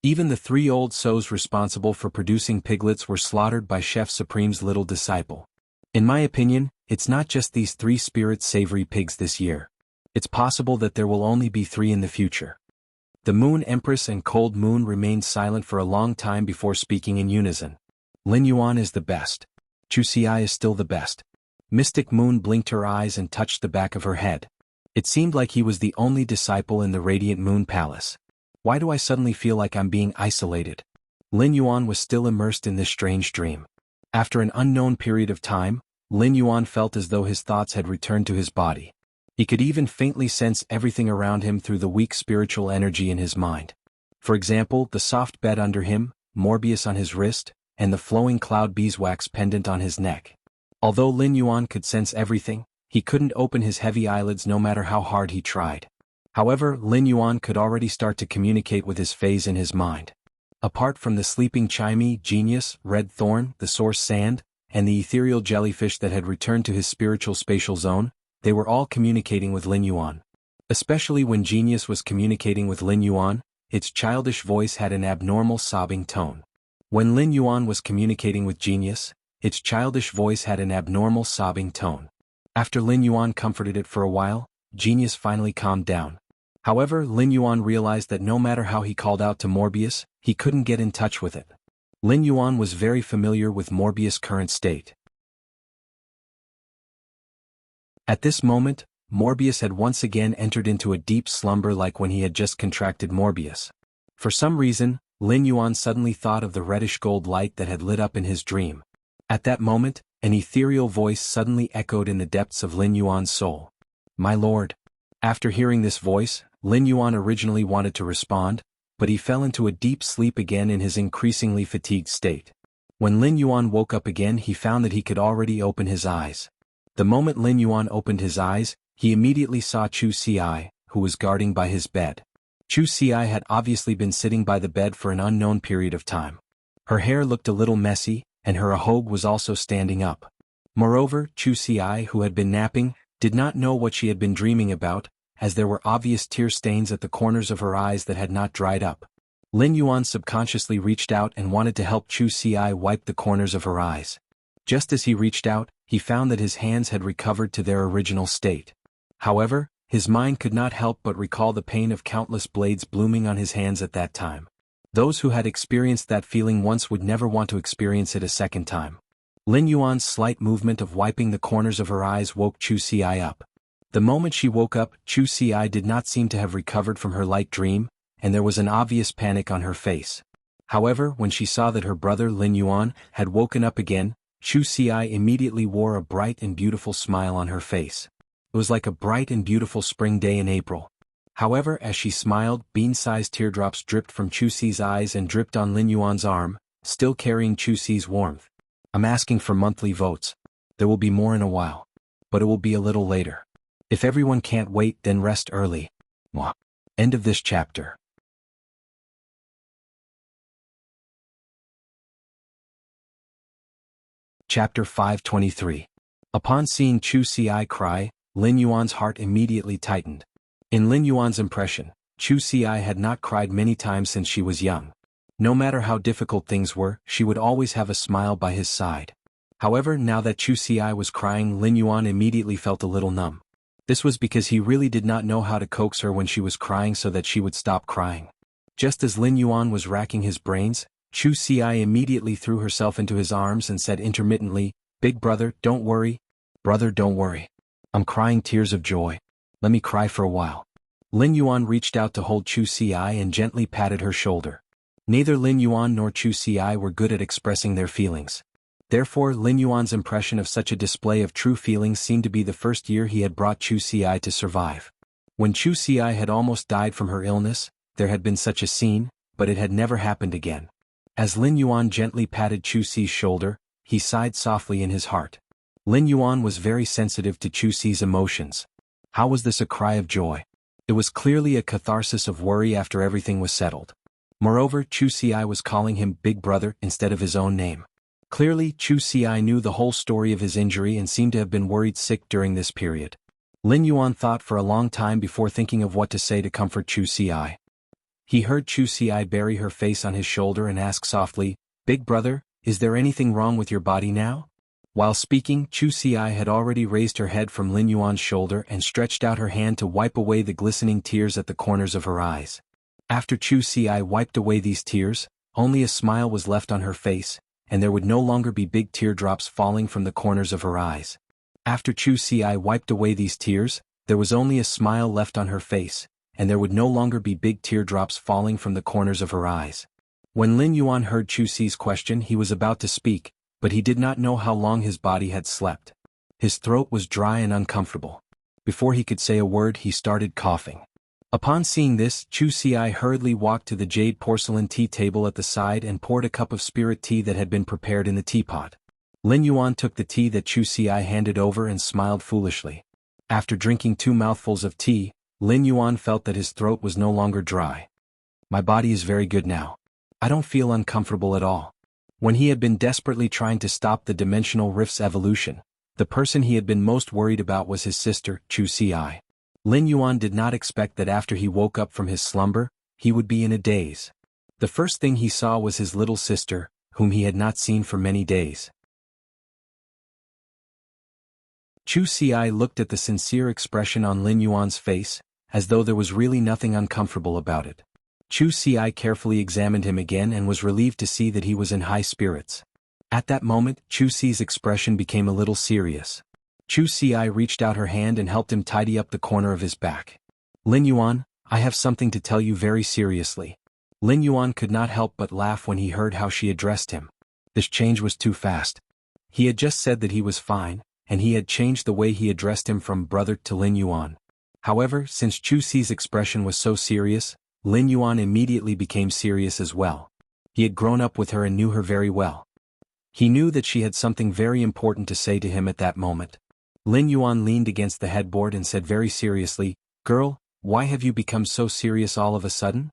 Even the 3 old sows responsible for producing piglets were slaughtered by Chef Supreme's little disciple. In my opinion, it's not just these 3 spirit savory pigs this year. It's possible that there will only be 3 in the future. The Moon Empress and Cold Moon remained silent for a long time before speaking in unison. Lin Yuan is the best. Chu Ci is still the best. Mystic Moon blinked her eyes and touched the back of her head. It seemed like he was the only disciple in the Radiant Moon Palace. Why do I suddenly feel like I'm being isolated? Lin Yuan was still immersed in this strange dream. After an unknown period of time, Lin Yuan felt as though his thoughts had returned to his body. He could even faintly sense everything around him through the weak spiritual energy in his mind. For example, the soft bed under him, Morbius on his wrist, and the flowing cloud beeswax pendant on his neck. Although Lin Yuan could sense everything, he couldn't open his heavy eyelids no matter how hard he tried. However, Lin Yuan could already start to communicate with his phase in his mind. Apart from the sleeping Chimey, Genius, Red Thorn, the Source Sand, and the ethereal jellyfish that had returned to his spiritual spatial zone, they were all communicating with Lin Yuan. Especially when Genius was communicating with Lin Yuan, its childish voice had an abnormal sobbing tone. When Lin Yuan was communicating with Genius, its childish voice had an abnormal sobbing tone. After Lin Yuan comforted it for a while, Genius finally calmed down. However, Lin Yuan realized that no matter how he called out to Morbius, he couldn't get in touch with it. Lin Yuan was very familiar with Morbius' current state. At this moment, Morbius had once again entered into a deep slumber like when he had just contracted Morbius. For some reason, Lin Yuan suddenly thought of the reddish-gold light that had lit up in his dream. At that moment, an ethereal voice suddenly echoed in the depths of Lin Yuan's soul. My lord. After hearing this voice, Lin Yuan originally wanted to respond, but he fell into a deep sleep again in his increasingly fatigued state. When Lin Yuan woke up again, he found that he could already open his eyes. The moment Lin Yuan opened his eyes, he immediately saw Chu Ci, who was guarding by his bed. Chu Ci had obviously been sitting by the bed for an unknown period of time. Her hair looked a little messy, and her ahogue was also standing up. Moreover, Chu Ci, who had been napping, did not know what she had been dreaming about, as there were obvious tear stains at the corners of her eyes that had not dried up. Lin Yuan subconsciously reached out and wanted to help Chu Ci wipe the corners of her eyes. Just as he reached out, he found that his hands had recovered to their original state. However, his mind could not help but recall the pain of countless blades blooming on his hands at that time. Those who had experienced that feeling once would never want to experience it a second time. Lin Yuan's slight movement of wiping the corners of her eyes woke Chu Ci up. The moment she woke up, Chu Ci did not seem to have recovered from her light dream, and there was an obvious panic on her face. However, when she saw that her brother Lin Yuan had woken up again, Chu Ci immediately wore a bright and beautiful smile on her face. It was like a bright and beautiful spring day in April. However, as she smiled, bean-sized teardrops dripped from Chu Ci's eyes and dripped on Lin Yuan's arm, still carrying Chu Ci's warmth. I'm asking for monthly votes. There will be more in a while. But it will be a little later. If everyone can't wait, then rest early. Mwah. End of this chapter. Chapter 523. Upon seeing Chu Ci cry, Lin Yuan's heart immediately tightened. In Lin Yuan's impression, Chu Ci had not cried many times since she was young. No matter how difficult things were, she would always have a smile by his side. However, now that Chu Ci was crying, Lin Yuan immediately felt a little numb. This was because he really did not know how to coax her when she was crying so that she would stop crying. Just as Lin Yuan was racking his brains, Chu Ci immediately threw herself into his arms and said intermittently, "Big brother, don't worry. Brother, don't worry. I'm crying tears of joy. Let me cry for a while." Lin Yuan reached out to hold Chu Ci and gently patted her shoulder. Neither Lin Yuan nor Chu Ci were good at expressing their feelings. Therefore, Lin Yuan's impression of such a display of true feelings seemed to be the first year he had brought Chu Ci to survive. When Chu Ci had almost died from her illness, there had been such a scene, but it had never happened again. As Lin Yuan gently patted Chu Ci's shoulder, he sighed softly in his heart. Lin Yuan was very sensitive to Chu Ci's emotions. How was this a cry of joy? It was clearly a catharsis of worry after everything was settled. Moreover, Chu Ci was calling him Big Brother instead of his own name. Clearly, Chu Ci knew the whole story of his injury and seemed to have been worried sick during this period. Lin Yuan thought for a long time before thinking of what to say to comfort Chu Ci. He heard Chu Ci bury her face on his shoulder and ask softly, "Big brother, is there anything wrong with your body now?" While speaking, Chu Ci had already raised her head from Lin Yuan's shoulder and stretched out her hand to wipe away the glistening tears at the corners of her eyes. After Chu Ci wiped away these tears, only a smile was left on her face, and there would no longer be big teardrops falling from the corners of her eyes. After Chu Ci wiped away these tears, there was only a smile left on her face, and there would no longer be big teardrops falling from the corners of her eyes. When Lin Yuan heard Chu Ci's question, he was about to speak, but he did not know how long his body had slept. His throat was dry and uncomfortable. Before he could say a word, he started coughing. Upon seeing this, Chu Ci hurriedly walked to the jade porcelain tea table at the side and poured a cup of spirit tea that had been prepared in the teapot. Lin Yuan took the tea that Chu Ci handed over and smiled foolishly. After drinking 2 mouthfuls of tea, Lin Yuan felt that his throat was no longer dry. "My body is very good now. I don't feel uncomfortable at all." When he had been desperately trying to stop the dimensional rift's evolution, the person he had been most worried about was his sister, Chu Ci. Lin Yuan did not expect that after he woke up from his slumber, he would be in a daze. The first thing he saw was his little sister, whom he had not seen for many days. Chu Ci looked at the sincere expression on Lin Yuan's face, as though there was really nothing uncomfortable about it. Chu Ci carefully examined him again and was relieved to see that he was in high spirits. At that moment, Chu Ci's expression became a little serious. Chu Ci reached out her hand and helped him tidy up the corner of his back. "Lin Yuan, I have something to tell you very seriously." Lin Yuan could not help but laugh when he heard how she addressed him. This change was too fast. He had just said that he was fine, and he had changed the way he addressed him from brother to Lin Yuan. However, since Chu Ci's expression was so serious, Lin Yuan immediately became serious as well. He had grown up with her and knew her very well. He knew that she had something very important to say to him at that moment. Lin Yuan leaned against the headboard and said very seriously, "Girl, why have you become so serious all of a sudden?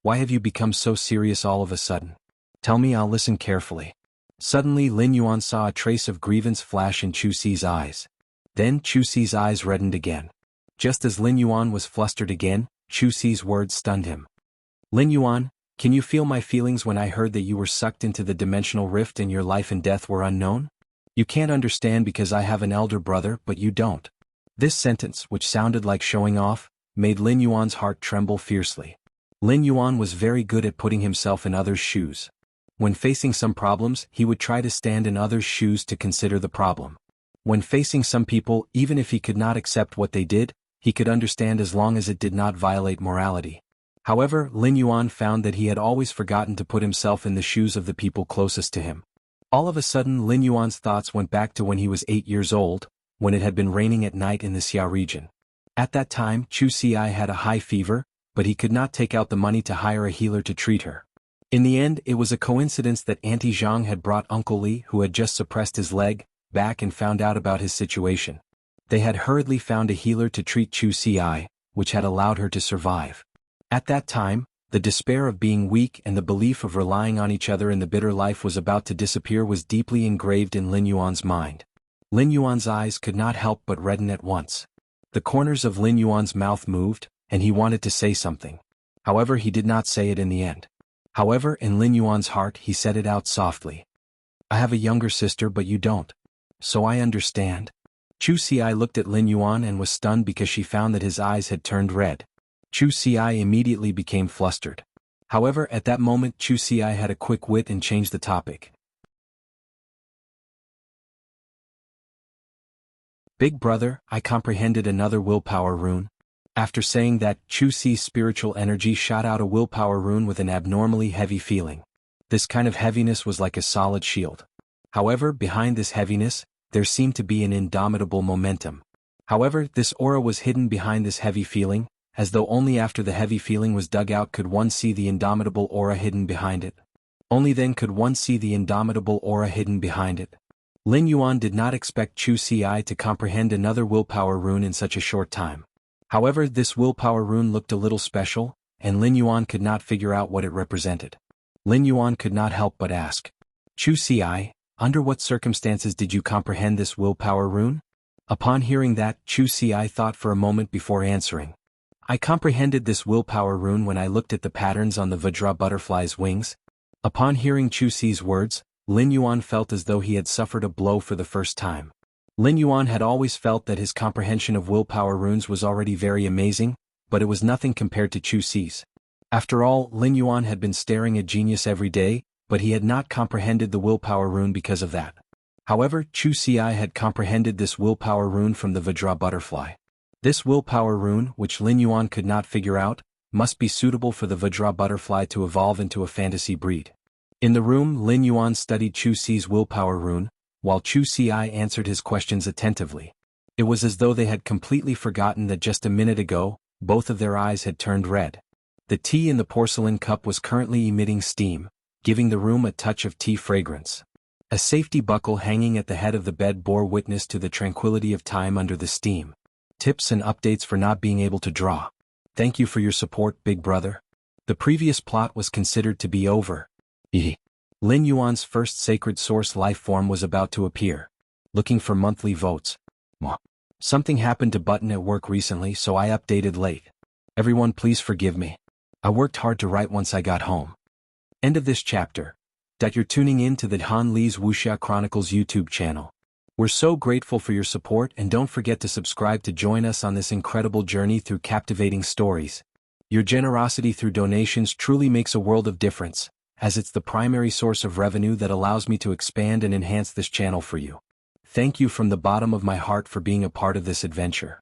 Why have you become so serious all of a sudden? Tell me, I'll listen carefully." Suddenly Lin Yuan saw a trace of grievance flash in Chu Ci's eyes. Then Chu Ci's eyes reddened again. Just as Lin Yuan was flustered again, Chu Ci's words stunned him. "Lin Yuan, can you feel my feelings when I heard that you were sucked into the dimensional rift and your life and death were unknown? You can't understand because I have an elder brother, but you don't." This sentence, which sounded like showing off, made Lin Yuan's heart tremble fiercely. Lin Yuan was very good at putting himself in others' shoes. When facing some problems, he would try to stand in others' shoes to consider the problem. When facing some people, even if he could not accept what they did, he could understand as long as it did not violate morality. However, Lin Yuan found that he had always forgotten to put himself in the shoes of the people closest to him. All of a sudden, Lin Yuan's thoughts went back to when he was 8 years old, when it had been raining at night in the Xia region. At that time, Chu Ci had a high fever, but he could not take out the money to hire a healer to treat her. In the end, it was a coincidence that Auntie Zhang had brought Uncle Li, who had just suppressed his leg, back and found out about his situation. They had hurriedly found a healer to treat Chu Ci, which had allowed her to survive. At that time, The despair of being weak and the belief of relying on each other in the bitter life was about to disappear was deeply engraved in Lin Yuan's mind. Lin Yuan's eyes could not help but redden at once. The corners of Lin Yuan's mouth moved, and he wanted to say something. However, he did not say it in the end. However, in Lin Yuan's heart he said it out softly. I have a younger sister but you don't. So I understand. Chu Xi looked at Lin Yuan and was stunned because she found that his eyes had turned red. Chu Xi immediately became flustered. However, at that moment Chu Xi had a quick wit and changed the topic. Big brother, I comprehended another willpower rune. After saying that, Chu Xi's spiritual energy shot out a willpower rune with an abnormally heavy feeling. This kind of heaviness was like a solid shield. However, behind this heaviness, there seemed to be an indomitable momentum. However, this aura was hidden behind this heavy feeling, as though only after the heavy feeling was dug out could one see the indomitable aura hidden behind it. Only then could one see the indomitable aura hidden behind it. Lin Yuan did not expect Chu Xi to comprehend another willpower rune in such a short time. However, this willpower rune looked a little special, and Lin Yuan could not figure out what it represented. Lin Yuan could not help but ask, Chu Xi, under what circumstances did you comprehend this willpower rune? Upon hearing that, Chu Xi thought for a moment before answering. I comprehended this willpower rune when I looked at the patterns on the Vajra butterfly's wings. Upon hearing Chu Xi's words, Lin Yuan felt as though he had suffered a blow for the first time. Lin Yuan had always felt that his comprehension of willpower runes was already very amazing, but it was nothing compared to Chu Xi's. After all, Lin Yuan had been staring at genius every day, but he had not comprehended the willpower rune because of that. However, Chu Xi had comprehended this willpower rune from the Vajra butterfly. This willpower rune, which Lin Yuan could not figure out, must be suitable for the Vajra butterfly to evolve into a fantasy breed. In the room, Lin Yuan studied Chu Xi's willpower rune, while Chu Xi answered his questions attentively. It was as though they had completely forgotten that just a minute ago, both of their eyes had turned red. The tea in the porcelain cup was currently emitting steam, giving the room a touch of tea fragrance. A safety buckle hanging at the head of the bed bore witness to the tranquility of time under the steam. Tips and updates for not being able to draw. Thank you for your support, big brother. The previous plot was considered to be over. Lin Yuan's first sacred source life form was about to appear. Looking for monthly votes. Something happened to Button at work recently, so I updated late. Everyone please forgive me. I worked hard to write once I got home. End of this chapter. You're tuning in to the Han Li's Wuxia Chronicles YouTube channel. We're so grateful for your support, and don't forget to subscribe to join us on this incredible journey through captivating stories. Your generosity through donations truly makes a world of difference, as it's the primary source of revenue that allows me to expand and enhance this channel for you. Thank you from the bottom of my heart for being a part of this adventure.